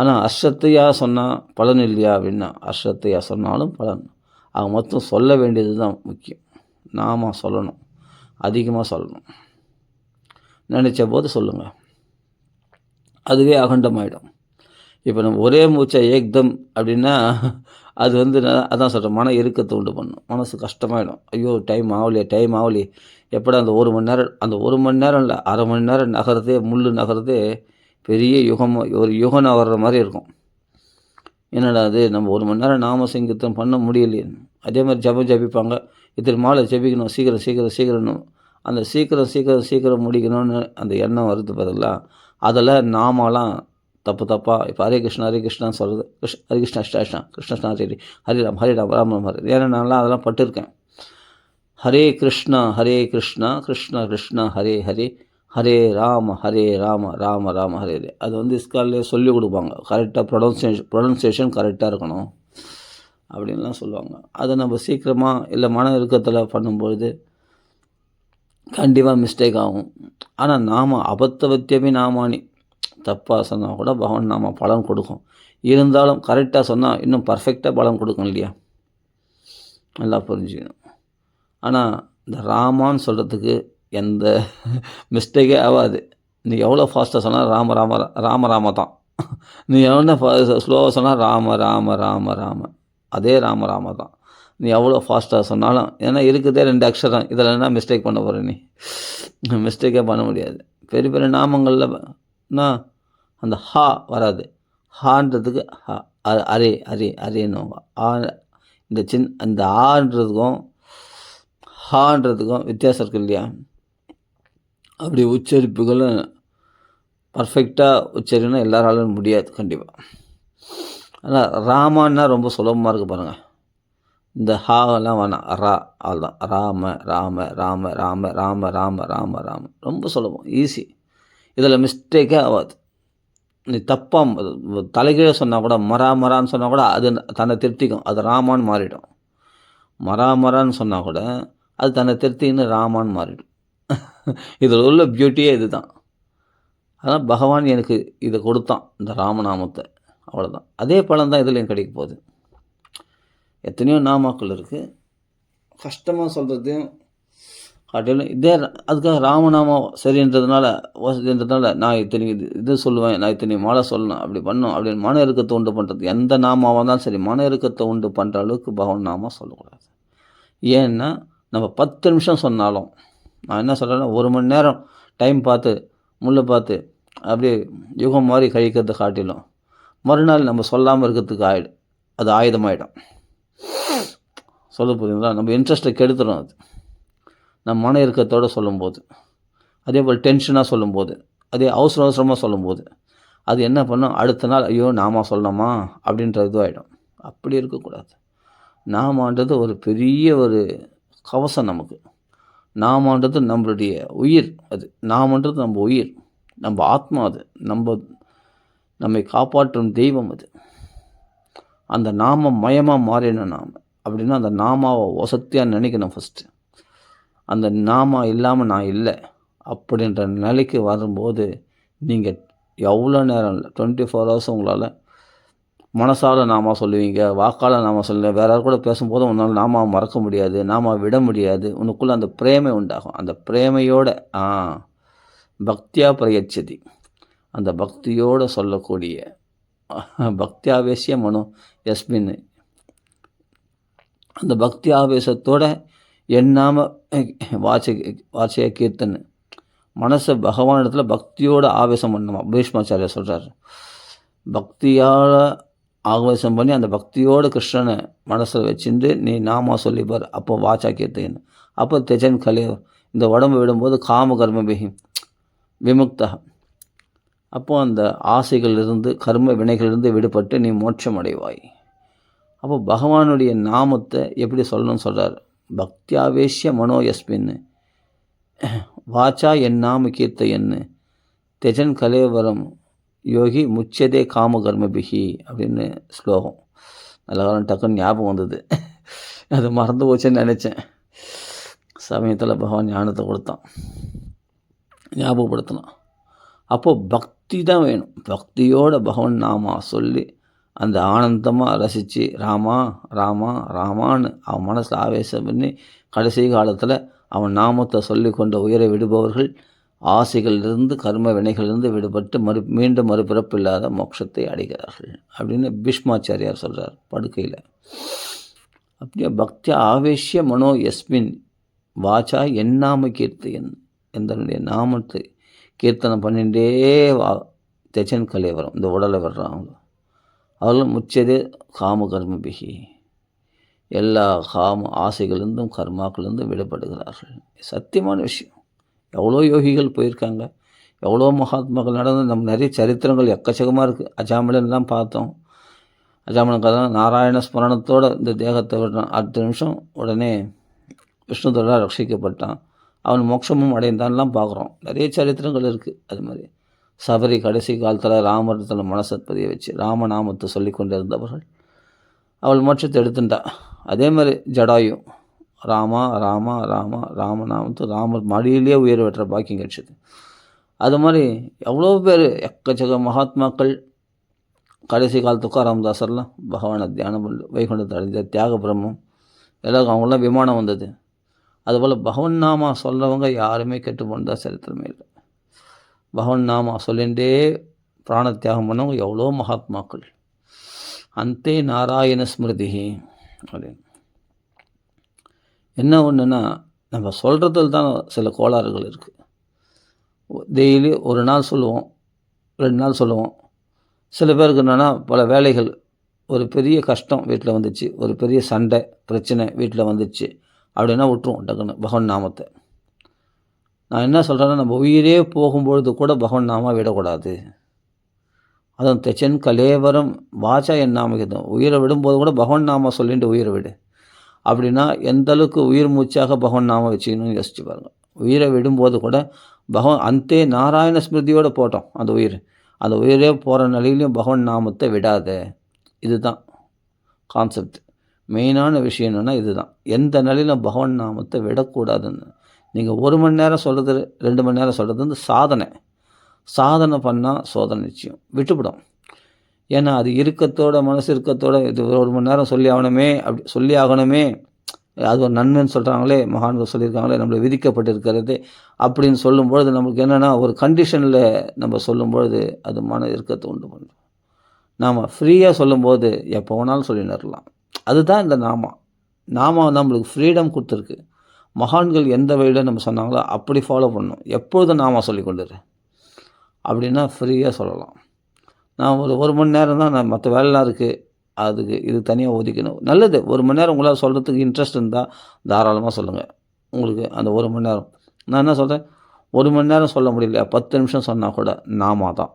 ஆனால் அஷ்டத்தையாக சொன்னால் பலன் இல்லையா அப்படின்னா, அஷ்டத்தையாக சொன்னாலும் பலன். ஆக மொத்தம் சொல்ல வேண்டியது தான் முக்கியம். நாம சொல்லணும், அதிகமாக சொல்லணும். நினச்ச போது சொல்லுங்கள், அதுவே அகண்டமாயிடும். இப்போ நம்ம ஒரே மூச்சை ஏக்தம் அப்படின்னா அது அதான் சொல்கிறேன், மன இறுக்கத்தை உண்டு பண்ணும். மனசு கஷ்டமாயிடும். ஐயோ டைம் ஆகலையே எப்படா அந்த 1 மணி நேரம், அந்த 1 மணி நேரம் இல்லை, அரை மணி நேரம் நகர்றதே, நகர்றதே பெரிய ஒரு யுகம் நகர்ற மாதிரி இருக்கும். என்னடா அது, நம்ம 1 மணி நேரம் நாம சங்கீர்த்தம் பண்ண முடியலையே. அதே மாதிரி ஜபம் ஜபிப்பாங்க, இத்தனை மாலை ஜபிக்கணும், சீக்கிரம் அந்த சீக்கிரம் முடிக்கணும்னு அந்த எண்ணம் வருது பதிலா, அதில் நாமெல்லாம் தப்பாக இப்போ ஹரே கிருஷ்ணான்னு சொல்கிறது, ஹரே கிருஷ்ணா கிருஷ்ணா ஹரிராம் ராம ஹரே. ஏன்னா நான்லாம் அதெல்லாம் பட்டிருக்கேன். ஹரே கிருஷ்ணா கிருஷ்ண கிருஷ்ண ஹரே ஹரே, ஹரே ராம ராம ராம ஹரே ஹரே. அது இஸ்கால்லே சொல்லிக் கொடுப்பாங்க, கரெக்டாக ப்ரொனன்சியேஷன் கரெக்டாக இருக்கணும் அப்படின்லாம் சொல்லுவாங்க. அதை நம்ம சீக்கிரமாக இல்லை மன இறுக்கத்தில் பண்ணும்பொழுது கண்டிப்பாக மிஸ்டேக் ஆகும். ஆனால் நாம அபத்தவத்தியமே நாமானி, தப்பாக சொன்னால் கூட பகவான் நாம பலன் கொடுக்கும். இருந்தாலும் கரெக்டாக சொன்னால் இன்னும் பர்ஃபெக்டாக பலன் கொடுக்கும் இல்லையா, நல்லா புரிஞ்சுக்கணும். ஆனால் இந்த ராமான்னு சொல்கிறதுக்கு எந்த மிஸ்டேக்கே ஆகாது. நீ எவ்வளோ ஃபாஸ்ட்டாக சொன்னால் ராம தான், நீ எவ்வளோ ஸ்லோவாக சொன்னால் ராம அதே ராம தான். நீ எவ்வளோ ஃபாஸ்ட்டாக சொன்னாலும், ஏன்னா இருக்குதே 2 அக்ஷரம், இதில் என்ன மிஸ்டேக் பண்ண போகிற நீ? மிஸ்டேக்கே பண்ண முடியாது. பெரிய பெரிய நாமங்களில் அந்த ஹா வராது. ஹான்றதுக்கு அரேன்னுவாங்க. இந்த ஆன்றதுக்கும் ஹான்றதுக்கும் வித்தியாசம் இருக்கு இல்லையா? அப்படி உச்சரிப்புகளும் பர்ஃபெக்டாக உச்சரிக்கணும் எல்லாராலும் முடியாது கண்டிப்பாக. ஆனால் ராமான்னா ரொம்ப சுலபமாக இருக்குது பாருங்கள். இந்த ஹாவெல்லாம் வேணாம், அவ்வளோதான். ராம ரொம்ப சுலபம், ஈஸி. இதில் மிஸ்டேக்கே ஆகாது. நீ தப்பாக தலைகீழ சொன்னால் கூட, மரான்னு சொன்னால் கூட அது தன்னை திருத்திக்கும், அது ராமான்னு மாறிடும். மரான்னு சொன்னால் கூட அது தன்னை திருத்தின்னு ராமான்னு மாறிடும். இதில் உள்ள பியூட்டியே இது தான். அதனால் பகவான் எனக்கு இதை கொடுத்தான், இந்த ராமநாமத்தை, அவ்வளோதான். அதே பலன் தான் இதுலேயும் கிடைக்க போகுது. எத்தனையோ நாமாக்கள் இருக்குது, கஷ்டமாக சொல்கிறதையும் காட்டிலும் இதே. அதுக்காக ராமநாமம் சரின்றதுனால நான் இத்தனை இது சொல்லுவேன், நான் இத்தனை மாலை சொல்லணும், அப்படி பண்ணணும் அப்படின்னு மன இறுக்கத்தை உண்டு பண்ணுறது. எந்த நாமாவாக இருந்தாலும் சரி, மன இறுக்கத்தை உண்டு பண்ணுற அளவுக்கு பகவான் நாம சொல்லக்கூடாது. ஏன்னா நம்ம 10 நிமிஷம் சொன்னாலும், நான் என்ன சொல்கிறேன்னா 1 மணி நேரம் டைம் பார்த்து முள்ளை பார்த்து அப்படியே யுகம் மாதிரி கழிக்கிறத காட்டிலும் மறுநாள் நம்ம சொல்லாமல் இருக்கிறதுக்கு அது ஆயுதமாயிடும். சொல்ல போகிறீங்களா? நம்ம இன்ட்ரெஸ்ட்டை கெடுத்துடும் அது, நம்ம மன இறுக்கத்தோடு சொல்லும்போது. அதே போல் டென்ஷனாக சொல்லும்போது, அதே அவசரமாக சொல்லும்போது அது என்ன பண்ணும், அடுத்த நாள் ஐயோ நாம சொல்லணுமா அப்படின்ற இதுவாகிடும். அப்படி இருக்கக்கூடாது. நாமன்றது ஒரு பெரிய ஒரு கவசம் நமக்கு. நாமன்றது நம்மளுடைய உயிர். அது நாமன்றது நம்ம உயிர், நம்ம ஆத்மா. அது நம்மை காப்பாற்றும் தெய்வம். அது அந்த நாம மயமாக மாறிடணும். நாம் அப்படின்னா அந்த நாமாவை வசத்தியாக நினைக்கணும் ஃபஸ்ட்டு. அந்த நாமா இல்லாமல் நான் இல்லை அப்படின்ற நிலைக்கு வரும்போது நீங்கள் எவ்வளோ நேரம் இல்லை, 24 hours உங்களால் மனசால் நாமா சொல்லுவீங்க, வாக்கால் நாமா சொல்லுவீங்க. வேறு யார் கூட பேசும்போது உன்னால் நாமா மறக்க முடியாது, நாமா விட முடியாது. உனக்குள்ளே அந்த பிரேமை உண்டாகும். அந்த பிரேமையோட பக்தியாக பிரயச்சதி, அந்த பக்தியோடு சொல்லக்கூடிய பக்தி ஆவேசிய மனோ யஸ்மின், அந்த பக்தி ஆவேசத்தோட எண்ணாம வாச்சைய கீர்த்தன், மனசை பகவான் இடத்துல பக்தியோட ஆவேசம் பண்ணுமா. பீஷ்மாச்சாரியா சொல்கிறார், பக்தியால் ஆவேசம் பண்ணி அந்த பக்தியோடு கிருஷ்ணனை மனசில் வச்சுட்டு நீ நாமா சொல்லிப்பார். அப்போ வாச்சா கீர்த்தன். அப்போ தெஜன் கலே, இந்த உடம்பு விடும்போது காம கர்மபிகி விமுக்தா, அப்போது அந்த ஆசைகளிலிருந்து கர்ம வினைகளிலிருந்து விடுபட்டு நீ மோட்சம் அடைவாய். அப்போ பகவானுடைய நாமத்தை எப்படி சொல்லணும்னு சொல்கிறார். பக்தியாவேஷ்ய மனோயஸ்மின்னு வாச்சா என் நாம கீர்த்தையன்னு தெஜன் கலேவரம் யோகி முச்சதே காம கர்மபிகி அப்படின்னு ஸ்லோகம். நல்ல காலம் டக்குன்னு ஞாபகம் வந்தது, அது மறந்து போச்சுன்னு நினச்சேன். சமயத்தில் பகவான் ஞானத்தை கொடுத்தான், ஞாபகப்படுத்தினான். அப்போது பக்தி தான் வேணும். பக்தியோட பகவன் நாமா சொல்லி அந்த ஆனந்தமாக ரசித்து ராமா ராமா ராமான்னு அவன் மனசில் ஆவேசம் பண்ணி கடைசி காலத்தில் அவன் நாமத்தை சொல்லி கொண்ட உயிரை விடுபவர்கள் ஆசைகளிலிருந்து கர்ம வினைகளிலிருந்து விடுபட்டு மீண்டும் மறுபிறப்பு இல்லாத மோட்சத்தை அடைகிறார்கள் அப்படின்னு பீஷ்மாச்சாரியார் சொல்கிறார் படுக்கையில். அப்படியே பக்தி ஆவேஷ்ய மனோ யஸ்மின் வாச்சா என்னாம கீர்த்தியன், எந்தனுடைய நாமத்தை கீர்த்தனம் பண்ணிகிட்டே தெச்சன் கலைவரம் இந்த உடலை வர்றாங்க. அவர்களும் முச்சதே காம கர்மபிகி, எல்லா காம ஆசைகளிலிருந்தும் கர்மாக்களிலிருந்தும் விடுபடுகிறார்கள். சத்தியமான விஷயம். எவ்வளோ யோகிகள் போயிருக்காங்க, எவ்வளோ மகாத்மாக்கள் நடந்து நம்ம நிறைய சரித்திரங்கள் எக்கச்சக்கமாக இருக்குது. அஜாமிலன்லாம் பார்த்தோம். அஜாமிலன் கதை நாராயண ஸ்மரணத்தோடு இந்த தேகத்தை விடுறான். அடுத்த நிமிஷம் உடனே விஷ்ணுதோட ரட்சிக்கப்பட்டான், அவன் மோட்சமும் அடைந்தான்லாம் பார்க்குறோம். நிறைய சரித்திரங்கள் இருக்குது. அது மாதிரி சபரி கடைசி காலத்தில் ராமரத்தில் மனசை பதிய வச்சு ராமநாமத்தை சொல்லி கொண்டு இருந்தவர்கள் அவள் மோட்சத்தை எடுத்துட்டா. அதே மாதிரி ஜடாயு ராமா ராமா ராமா ராமநாமத்து ராமர் மடியிலேயே உயிர் வெட்டுற பாக்கியம் கிடைச்சது. அது மாதிரி எவ்வளோ பேர் எக்கச்சக்க மகாத்மாக்கள் கடைசி காலத்துக்கும் ராமதாசர்லாம் பகவானை தியானம் பண்ணு வைகுண்டத்தை அடைஞ்ச தியாக பிரம்மம் எல்லாருக்கும் அவங்களாம் விமானம் வந்தது. அதுபோல் பகவன் நாமா சொல்கிறவங்க யாருமே கெட்டு போனதா சரித்திரமே இல்லை. பகவன் நாமா சொல்லிகிட்டே பிராண தியாகம் பண்ணவங்க எவ்வளோ மகாத்மாக்கள். அந்தே நாராயண ஸ்மிருதி அப்படின்னு என்ன ஒன்றுன்னா, நம்ம சொல்கிறதுல தான் சில கோளாறுகள் இருக்குது. டெய்லி ஒரு நாள் சொல்லுவோம், 2 நாள் சொல்லுவோம். சில பேருக்கு என்னென்னா பல வேலைகள், ஒரு பெரிய கஷ்டம் வீட்டில் வந்துச்சு, ஒரு பெரிய சண்டை பிரச்சனை வீட்டில் வந்துச்சு அப்படின்னா விட்டுருவோம் டக்குன்னு பகவன் நாமத்தை. நான் என்ன சொல்கிறேன்னா, நம்ம உயிரே போகும்பொழுது கூட பகவன் நாமா விடக்கூடாது. அதுவும் தெச்சன் கலேவரம் வாச்சா என் நாமகிதம், உயிரை விடும்போது கூட பகவன் நாமா சொல்லிட்டு உயிரை விடு. அப்படின்னா எந்த அளவுக்கு உயிர் மூச்சாக பகவன் நாம வச்சுக்கணும்னு யோசிச்சு பாருங்கள். உயிரை விடும்போது கூட பகவான் அந்தே நாராயண ஸ்மிருதியோடு போட்டோம் அந்த உயிர். அந்த உயிரே போகிற நிலையிலையும் பகவன் நாமத்தை விடாத. இதுதான் கான்செப்ட். மெயினான விஷயம் என்னென்னா இதுதான். எந்த நிலையிலும் பகவன் நாமத்தை விடக்கூடாதுன்னு. நீங்கள் 1 மணி நேரம் சொல்கிறது 2 மணி நேரம் சொல்கிறது வந்து சாதனை பண்ணால் சோதனை நிச்சயம் விட்டுவிடும். ஏன்னா அது இறுக்கத்தோட மனசு இறுக்கத்தோட இது 1 மணி நேரம் சொல்லி ஆகணுமே, அப்படி சொல்லி ஆகணுமே, அது ஒரு நன்மைன்னு சொல்கிறாங்களே, மகான்கள் சொல்லியிருக்காங்களே, நம்மளை விதிக்கப்பட்டிருக்கிறது அப்படின்னு சொல்லும்பொழுது நமக்கு என்னென்னா ஒரு கண்டிஷனில் நம்ம சொல்லும்பொழுது அது மன இறுக்கத்தை உண்டு பண்ணும். நாம் ஃப்ரீயாக சொல்லும்போது எப்போ வேணாலும் சொல்லிடலாம். அதுதான் இந்த நாமா நம்மளுக்கு ஃப்ரீடம் கொடுத்துருக்கு. மகான்கள் எந்த வழியில் நம்ம சொன்னாங்களோ அப்படி ஃபாலோ பண்ணணும். எப்பொழுதும் நாமா சொல்லி கொண்டுரு அப்படின்னா ஃப்ரீயாக சொல்லலாம். நான் ஒரு மணி நேரம் தான், நான் மற்ற வேலைலாம் இருக்குது, அதுக்கு இது தனியாக ஒதுக்கணும். நல்லது. 1 மணி நேரம் உங்களால் சொல்கிறதுக்கு இன்ட்ரெஸ்ட் இருந்தால் தாராளமாக சொல்லுங்கள். உங்களுக்கு அந்த 1 மணி நேரம் நான் என்ன சொல்கிறேன், 1 மணி நேரம் சொல்ல முடியலையா, 10 நிமிஷம் சொன்னால் கூட நாமா தான்.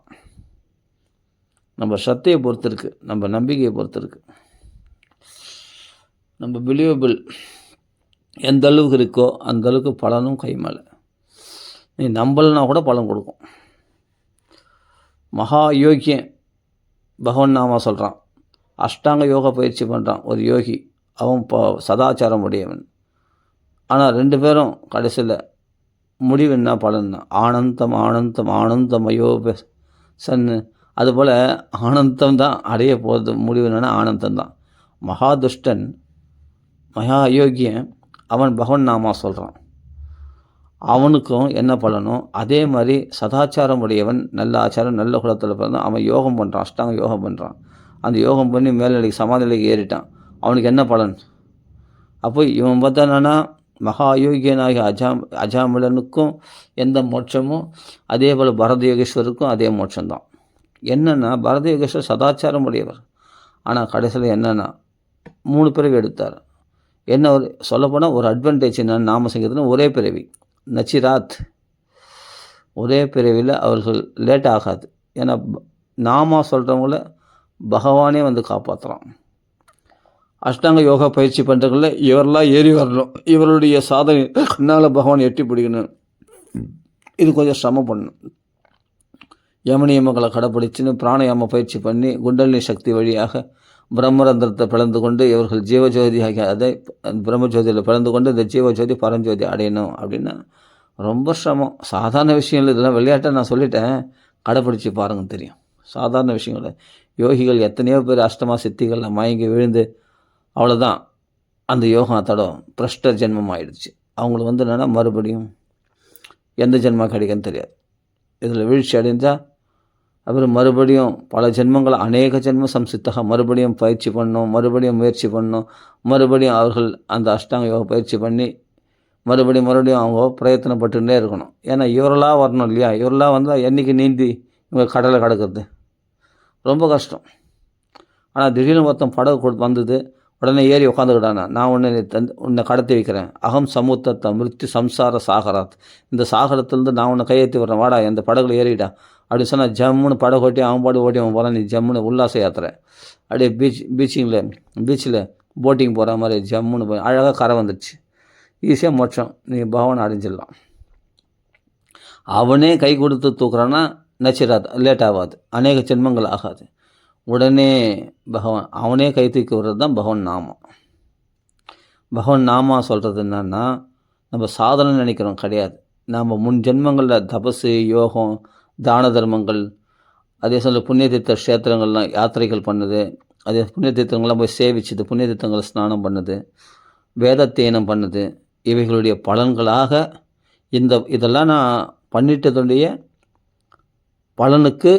நம்ம சத்தையை பொறுத்து இருக்குது, நம்ம நம்பிக்கையை பொறுத்து இருக்குது, நம்ம பிலீவபிள் எந்த அளவுக்கு இருக்கோ அந்த அளவுக்கு பலனும் கை மேலே. நீ நம்பலைன்னா கூட பலன் கொடுக்கும். மகா யோகியன் பகவன் நாமா சொல்கிறான், அஷ்டாங்க யோகா பயிற்சி பண்ணுறான் ஒரு யோகி, அவன் சதாச்சாரம் உடையவன். ஆனால் 2 பேரும் கடைசியில் முடிவு என்ன பலன்னா ஆனந்தம் ஆனந்தம் ஆனந்தமயோ சன்னு. அதுபோல் ஆனந்தம் தான் அடைய போகிறது. முடிவு என்னென்னா ஆனந்தம் தான். மகாதுஷ்டன் மகா அயோக்கியன் அவன் பகவன் நாமா சொல்கிறான், அவனுக்கும் என்ன பலனோ அதே மாதிரி சதாச்சாரம் உடையவன், நல்ல ஆச்சாரம் நல்ல குலத்தில் பிறந்தான், அவன் யோகம் பண்ணுறான், அஷ்டாங்க யோகம் பண்ணுறான். அந்த யோகம் பண்ணி மேல்நிலைக்கு சமாதிநிலைக்கு ஏறிட்டான். அவனுக்கு என்ன பலன்? அப்போ இவன் பார்த்தானா மகா அயோக்கியனாகிய அஜாமிலனுக்கும் எந்த மோட்சமும், அதே போல் பரத யோகேஸ்வருக்கும் அதே மோட்சம்தான். என்னென்னா பரத யோகேஸ்வர் சதாச்சாரம் உடையவர், ஆனால் கடைசியில் என்னென்னா 3 பிறவி எடுத்தார். என்ன ஒரு சொல்லப்போனால் ஒரு அட்வான்டேஜ் என்னென்னு நாம சங்கீதத்தில் ஒரே பிறவி நச்சிராத், ஒரே பிறவியில் அவர்கள் லேட் ஆகாது. ஏன்னா நாமா சொல்கிறவங்கள பகவானே வந்து காப்பாற்றுறான். அஷ்டாங்க யோகா பயிற்சி பண்ணுறவங்கள இவரெல்லாம் ஏறி வரணும், இவருடைய சாதனை என்னால் பகவான் எட்டி பிடிக்கணும். இது கொஞ்சம் சிரமம் பண்ணணும். யமனியமங்களை கடைப்பிடிச்சுன்னு பிராணயாம பயிற்சி பண்ணி குண்டலினி சக்தி வழியாக பிரம்மரந்திரத்தை பிளந்து கொண்டு இவர்கள் ஜீவஜோதி ஆகிய அதை பிரம்மஜோதியில் பிளந்து கொண்டு இந்த ஜீவஜோதி பரஞ்சோதி அடையணும் அப்படின்னா ரொம்ப சிரமம். சாதாரண விஷயம் இல்லை. இதெல்லாம் விளையாட்டை நான் சொல்லிட்டேன். கடைப்பிடிச்சி பாருங்க தெரியும். சாதாரண விஷயங்கள யோகிகள் எத்தனையோ பேர் அஷ்டமா சித்திகளில் மயங்கி விழுந்து அவ்வளோதான், அந்த யோகம் அதோட பிரஷ்ட ஜென்மம் ஆயிடுச்சு. அவங்களுக்கு வந்து என்னென்னா மறுபடியும் எந்த ஜென்மம் கிடைக்குன்னு தெரியாது. இதில் வீழ்ச்சி அடைஞ்சால் அப்புறம் மறுபடியும் பல ஜென்மங்கள் அநேக ஜென்மம் சம்சித்தக மறுபடியும் பயிற்சி பண்ணணும், மறுபடியும் முயற்சி பண்ணணும், மறுபடியும் அவர்கள் அந்த அஷ்டாங்க யோக பயிற்சி பண்ணி மறுபடியும் அவங்க பிரயத்தனப்பட்டுகிட்டே இருக்கணும். ஏன்னா இவரெல்லாம் வரணும் இல்லையா? இவரெல்லாம் வந்தால் என்றைக்கு நீந்தி இவங்க கடலை கடக்கிறது ரொம்ப கஷ்டம். ஆனால் திடீர்னு ஒருத்தன் படகு வந்தது, உடனே ஏறி உட்காந்துக்கிட்டானா, நான் உன்னை கடத்தி வைக்கிறேன், அகம் சமுத்திரத்தை மிருத்தி சம்சார சாகராத், இந்த சாகரத்துலேருந்து நான் உன்னை கையெழுத்தி விட்றேன், வாடா இந்த படகுல ஏறிட்டா அப்படின்னு சொன்னால் ஜம்முன்னு படகு ஓட்டி அவன் பாடு ஓட்டி அவன் போகிறான். நீ ஜம்முன்னு உல்லாச யாத்திரை அப்படியே பீச்சில் போட்டிங் போகிற மாதிரி ஜம்முன்னு போய் அழகாக கரை வந்துடுச்சு. ஈஸியாக மோட்சம், நீ பகவான் அடைஞ்சிடலாம். அவனே கை கொடுத்து தூக்குறான்னா நச்சிடாது, லேட் ஆகாது, அநேக ஜென்மங்கள் ஆகாது. உடனே பகவான் அவனே கை தூக்கி விடுறது தான் பகவான் நாமம். பகவான் நாமா சொல்கிறது என்னன்னா, நம்ம சாதனை நினைக்கிறோம் கிடையாது. நம்ம முன் ஜென்மங்களில் தபசு, யோகம், தான தர்மங்கள், அதே சொல்ல புண்ணிய தீர்த்த க்ஷேத்திரங்கள்லாம் யாத்திரைகள் பண்ணுது, அதே புண்ணிய தீர்த்தங்கள்லாம் போய் சேவிச்சுது, புண்ணிய தீர்த்தங்கள் ஸ்நானம் பண்ணுது, வேதத்தேனம் பண்ணுது, இவைகளுடைய பலன்களாக இதெல்லாம் நான் பண்ணிட்டதுடைய பலனுக்கு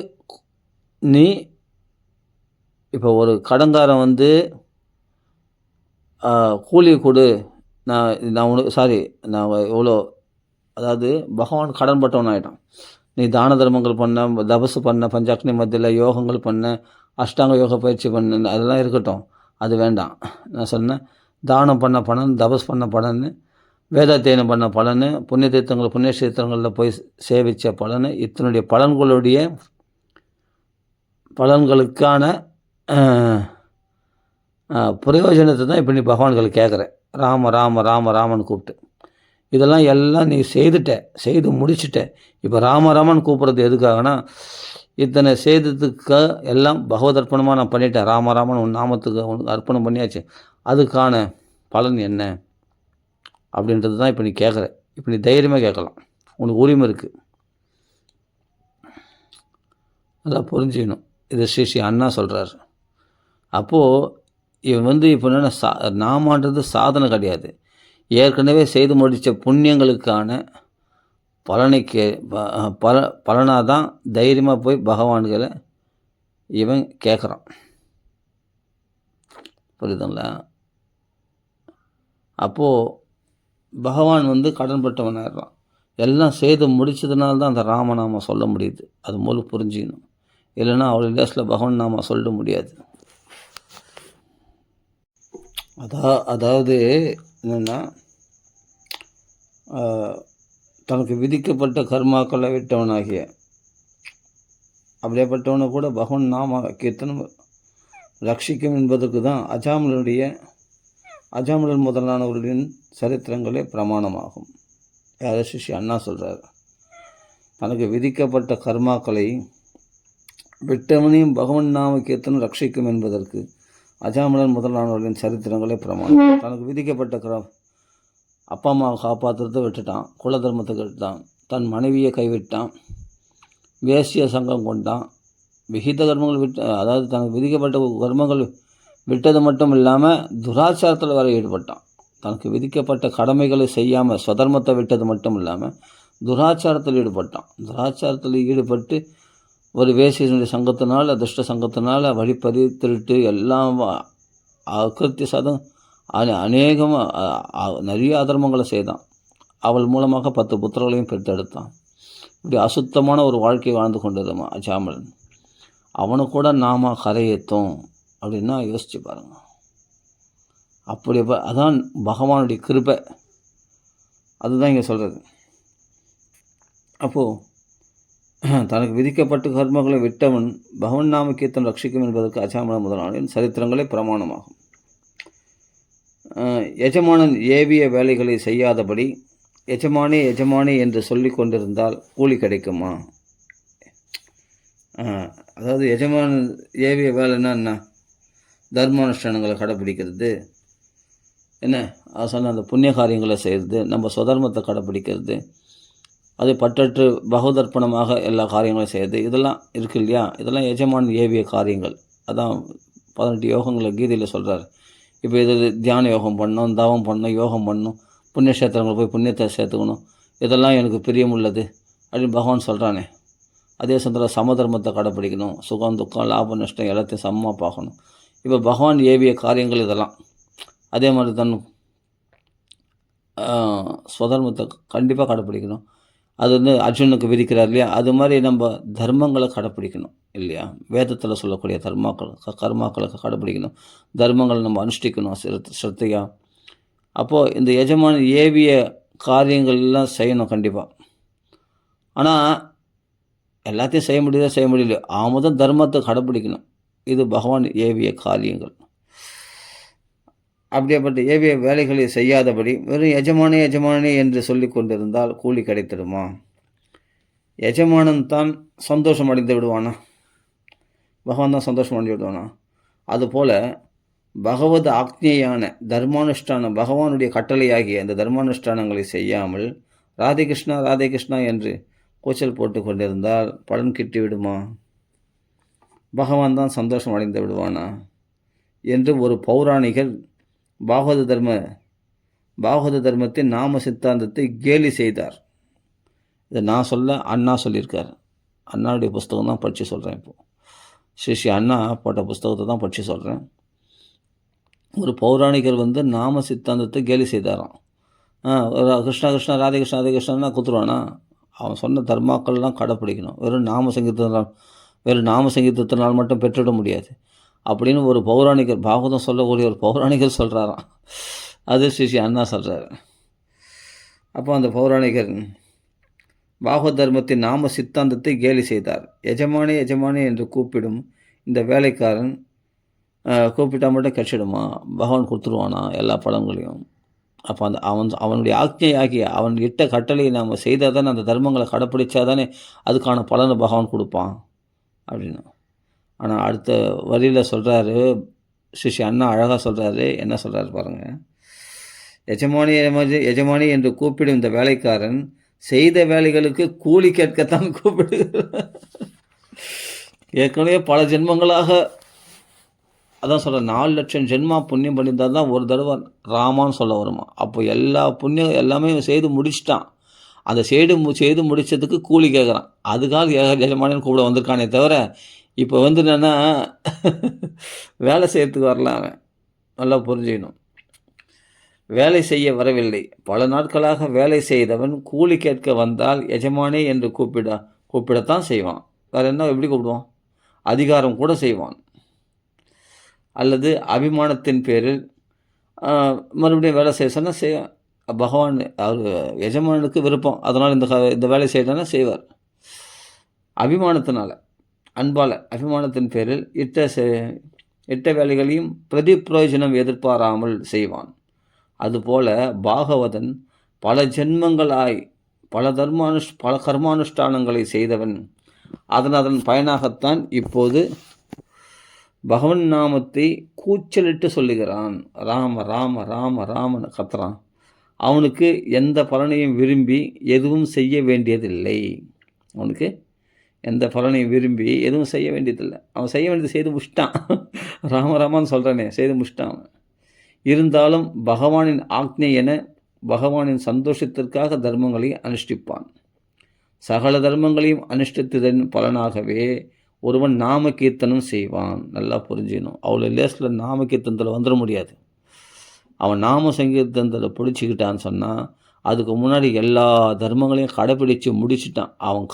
நீ இப்போ ஒரு கடங்காரன் வந்து கூலி கொடு, நான் உனக்கு நான் எவ்வளோ, அதாவது பகவான் கடன் பட்டவன் ஆகிட்டான். நீ தான தர்மங்கள் பண்ண, தபசு பண்ண, பஞ்சாக்னி மத்தியில் யோகங்கள் பண்ண, அஷ்டாங்க யோக பயிற்சி பண்ண, அதெல்லாம் இருக்கட்டும், அது வேண்டாம். நான் சொன்னேன் தானம் பண்ண பலன், தபஸ் பண்ண பலன், வேதாத்தியனம் பண்ண பலன், புண்ணிய தீர்த்தங்கள் புண்ணிய கஷேத்திரங்களில் போய் சேவித்த பலன், இத்தனுடைய பலன்களுக்கான பிரயோஜனத்தை தான் இப்போ நீ பகவான்கள் கேட்குற. ராம ராம ராம ராமன் கூப்பிட்டு இதெல்லாம் எல்லாம் நீ செய்து முடிச்சுட்ட. இப்போ ராமராமன் கூப்பிட்றது எதுக்காகனா, இத்தனை செய்ததுக்கு எல்லாம் பகவத் அர்ப்பணமாக நான் பண்ணிட்டேன், ராமராமன் உன் நாமத்துக்கு உனக்கு அர்ப்பணம் பண்ணியாச்சு, அதுக்கான பலன் என்ன அப்படின்றது தான் இப்போ நீ கேட்குற. இப்போ நீ தைரியமாக கேட்கலாம், உனக்கு உரிமை இருக்குது. அதான் புரிஞ்சுக்கணும். இதை ஸ்ரீ அண்ணா சொல்கிறார். அப்போது இவன் வந்து இப்போ என்னென்னா நாமான்றது சாதனை கிடையாது, ஏற்கனவே செய்து முடித்த புண்ணியங்களுக்கான பலனாக தான் தைரியமாக போய் பகவான்களை இவன் கேட்குறான். புரியுதுங்களா? அப்போது பகவான் வந்து கடன்பட்டவனாகிறான். எல்லாம் செய்து முடிச்சதுனால தான் அந்த ராமநாமம் சொல்ல முடியுது. அது மூலம் புரிஞ்சிக்கணும். இல்லைன்னா அவ்வளோ லேஸில் பகவான் நாம சொல்ல முடியாது. அதாவது என்னென்னா, தனக்கு விதிக்கப்பட்ட கர்மாக்களை விட்டவனாகிய அப்படியேப்பட்டவனை கூட பகவான் நாம கீர்த்தனம் ரட்சிக்கும் என்பதற்கு தான் அஜாமலன் முதலானவர்களின் சரித்திரங்களே பிரமாணமாகும். யார் ஸ்ரீ அண்ணா சொல்கிறார். தனக்கு விதிக்கப்பட்ட கர்மாக்களை விட்டவனையும் பகவான் நாம கீர்த்தனம் ரட்சிக்கும் என்பதற்கு அஜாமலன் முதலானவர்களின் சரித்திரங்களே பிரமாணம். தனக்கு விதிக்கப்பட்ட அப்பா அம்மாவை காப்பாற்றுறதை விட்டுட்டான், குல தர்மத்தை விட்டுட்டான், தன் மனைவியை கைவிட்டான், வேசிய சங்கம் கொண்டான், விகித கர்மங்கள் அதாவது தனக்கு விதிக்கப்பட்ட கர்மங்கள் விட்டது மட்டும் இல்லாமல் துராச்சாரத்தில் வர ஈடுபட்டான். தனக்கு விதிக்கப்பட்ட கடமைகளை செய்யாமல் ஸ்வதர்மத்தை விட்டது மட்டும் இல்லாமல் துராச்சாரத்தில் ஈடுபட்டான். துராச்சாரத்தில் ஈடுபட்டு ஒரு வேசியனுடைய சங்கத்தினால், துஷ்ட சங்கத்தினால் வழிப்பறி, திருட்டு எல்லாம் அகிருத்திய சதம் அநேகமாக நிறைய அதர்மங்களை செய்தான். அவள் மூலமாக 10 புத்திரர்களையும் பெற்றெடுத்தான். இப்படி அசுத்தமான ஒரு வாழ்க்கை வாழ்ந்து கொண்டிருந்தான் அஜாமலன். அவனை கூட நாம கரையேற்றோம் அப்படின்னா யோசிச்சு பாருங்க. அப்படி அதான் பகவானுடைய கிருபை. அதுதான் இங்கே சொல்கிறது. அப்போது தனக்கு விதிக்கப்பட்ட கர்மங்களை விட்டவன் பகவன் நாம கீர்த்தன் ரட்சிக்கும் என்பதற்கு அஜாமலன் முதலானவரின் சரித்திரங்களே பிரமாணமாகும். எஜமானன் ஏவிய வேலைகளை செய்யாதபடி எஜமானே என்று சொல்லி கொண்டிருந்தால் கூலி கிடைக்குமா? அதாவது எஜமானன் ஏவிய வேலைன்னா என்ன? தர்மானுஷ்டானங்களை கடைப்பிடிக்கிறது, என்ன சொன்ன அந்த புண்ணிய காரியங்களை செய்கிறது, நம்ம சுதர்மத்தை கடைப்பிடிக்கிறது, அதை பற்றற்று பகவதர்ப்பணமாக எல்லா காரியங்களும் செய்யுது. இதெல்லாம் இருக்குது இல்லையா? இதெல்லாம் எஜமானன் ஏவிய காரியங்கள். அதான் 18 யோகங்களை கீதையில் சொல்கிறார். இப்போ இது தியான யோகம் பண்ணணும், தவம் பண்ணணும், யோகம் பண்ணணும், புண்ணிய கஷேத்திரங்கள் போய் புண்ணியத்தை சேர்த்துக்கணும், இதெல்லாம் எனக்கு பிரியமுள்ளது அப்படின்னு பகவான் சொல்கிறானே. அதே சமயத்தில் சமதர்மத்தை கடைப்பிடிக்கணும், சுகம் துக்கம் லாபம் நஷ்டம் எல்லாத்தையும் சமமாக பார்க்கணும். இப்போ பகவான் ஏவிய காரியங்கள் இதெல்லாம். அதே மாதிரி தன் ஸ்வதர்மத்தை கண்டிப்பாக கடைப்பிடிக்கணும். அது அர்ஜுனுக்கு விதிக்கிறார் இல்லையா? அது மாதிரி நம்ம தர்மங்களை கடைப்பிடிக்கணும் இல்லையா? வேதத்தில் சொல்லக்கூடிய கர்மாக்களை கடைப்பிடிக்கணும், தர்மங்களை நம்ம அனுஷ்டிக்கணும் ஸ்ரத்தையாக. அப்போது இந்த எஜமான ஏவிய காரியங்கள்லாம் செய்யணும் கண்டிப்பாக. ஆனால் எல்லாத்தையும் செய்ய முடியல. ஆமதான் தர்மத்தை கடைப்பிடிக்கணும். இது பகவான் ஏவிய காரியங்கள். அப்படியேப்பட்ட ஏவிய வேலைகளை செய்யாதபடி வெறும் எஜமானே என்று சொல்லி கொண்டிருந்தால் கூலி கிடைத்திடுமா? எஜமானன் தான் சந்தோஷம் அடைந்து விடுவானா? பகவான் தான் சந்தோஷம் அடைந்து விடுவானா? அதுபோல் பகவத் ஆக்ஞையான தர்மானுஷ்டானம், பகவானுடைய கட்டளையாகிய அந்த தர்மானுஷ்டானங்களை செய்யாமல் ராதே கிருஷ்ணா என்று கூச்சல் போட்டு கொண்டிருந்தால் பலன் கிட்டி விடுமா? பகவான் தான் சந்தோஷம் அடைந்து விடுவானா என்று ஒரு பௌராணிகர் பாகவத தர்மத்தின் நாம சித்தாந்தத்தை கேலி செய்தார். இதை நான் சொல்ல, அண்ணா சொல்லியிருக்கார். அண்ணாவுடைய புஸ்தகம் தான் படித்து சொல்கிறேன். இப்போது ஸ்ரீ அண்ணா போட்ட புஸ்தகத்தை தான் படித்து சொல்கிறேன். ஒரு பௌராணிகர் நாம சித்தாந்தத்தை கேலி செய்தாராம். கிருஷ்ணா ராதே கிருஷ்ணா குத்துருவானா? அவன் சொன்ன தர்மாக்கள்லாம் கடைப்பிடிக்கணும். வெறும் நாம சங்கீதத்தினால் மட்டும் பெற்றுவிட முடியாது அப்படின்னு ஒரு பௌராணிகர், பாகவதம் சொல்லக்கூடிய ஒரு பௌராணிகர் சொல்கிறாராம். அது ஸ்ரீ அண்ணா சொல்கிறார். அப்போ அந்த பௌராணிகர் பாகவத தர்மத்தின் நாம சித்தாந்தத்தை கேலி செய்தார். எஜமானே என்று கூப்பிடும் இந்த வேலைக்காரன் கூப்பிட்டால் மட்டும் கிடைச்சிடுமா? பகவான் கொடுத்துருவானா எல்லா பலன்களையும்? அப்போ அவனுடைய ஆக்ஞையாகிய அவன் இட்ட கட்டளையை நாம் செய்தால் தானே, அந்த தர்மங்களை கடைப்பிடிச்சா தானே அதுக்கான பலனை பகவான் கொடுப்பான் அப்படின்னு. ஆனால் அடுத்த வரியில் சொல்கிறாரு, ஸ்ரீ அண்ணா அழகாக சொல்கிறாரு. என்ன சொல்கிறாரு பாருங்கள். எஜமானி என்று கூப்பிடும் இந்த வேலைக்காரன் செய்த வேலைகளுக்கு கூலி கேட்கத்தான் கூப்பிடுகிறார். ஏற்கனவே பல ஜென்மங்களாக, அதான் சொல்கிறேன், 4 லட்சம் ஜென்மா புண்ணியம் பண்ணியிருந்தால் தான் ஒரு தடவை ராமான்னு சொல்ல வருமா. அப்போ எல்லா புண்ணியம் எல்லாமே செய்து முடிச்சிட்டான். அந்த செய்து முடித்ததுக்கு கூலி கேட்குறான். அதுக்காக எஜமானின்னு கூப்பிட வந்திருக்கானே தவிர இப்போ என்னென்னா வேலை செய்யறதுக்கு வரலாம். அவன் நல்லா புரிஞ்சுக்கணும். வேலை செய்ய வரவில்லை, பல நாட்களாக வேலை செய்தவன் கூலி கேட்க வந்தால் எஜமானே என்று கூப்பிடத்தான் செய்வான். வேறு என்ன, எப்படி கூப்பிடுவான்? அதிகாரம் கூட செய்வான். அல்லது அபிமானத்தின் பேரில் மறுபடியும் வேலை செய்ய சொன்னால் பகவான் அவர் எஜமானுக்கு விருப்பம், அதனால் இந்த வேலை செய்யணும்னா செய்வார். அபிமானத்தினால், அன்பால், அபிமானத்தின் பேரில் இட்ட வேலைகளையும் பிரயோஜனம் எதிர்பாராமல் செய்வான். அதுபோல பாகவதன் பல ஜென்மங்களாய் பல கர்மானுஷ்டானங்களை செய்தவன். அதன் பயனாகத்தான் இப்போது பகவன் நாமத்தை கூச்சலிட்டு சொல்லுகிறான். ராம ராம ராம ராமன்னு கத்துறான். அவனுக்கு எந்த பலனையும் விரும்பி எதுவும் செய்ய வேண்டியதில்லை. அவனுக்கு எந்த பலனையும் விரும்பி எதுவும் செய்ய வேண்டியதில்லை. அவன் செய்ய வேண்டியது செய்து முடிச்சிட்டான். ராமராமான்னு சொல்கிறானே, செய்து முடிச்சிட்டான். இருந்தாலும் பகவானின் ஆக்ஞை என பகவானின் சந்தோஷத்திற்காக தர்மங்களை அனுஷ்டிப்பான். சகல தர்மங்களையும் அனுஷ்டித்ததன் பலனாகவே ஒருவன் நாம கீர்த்தனம் செய்வான். நல்லா புரிஞ்சுக்கணும். அவ்வளோ லேஸில் நாம கீர்த்தனத்தில் வந்துட முடியாது. அவன் நாம சங்கீர்த்தனத்தில் பிடிச்சிக்கிட்டான்னு சொன்னால் அதுக்கு முன்னாடி எல்லா தர்மங்களையும் கடைப்பிடித்து முடிச்சுட்டான். அவன்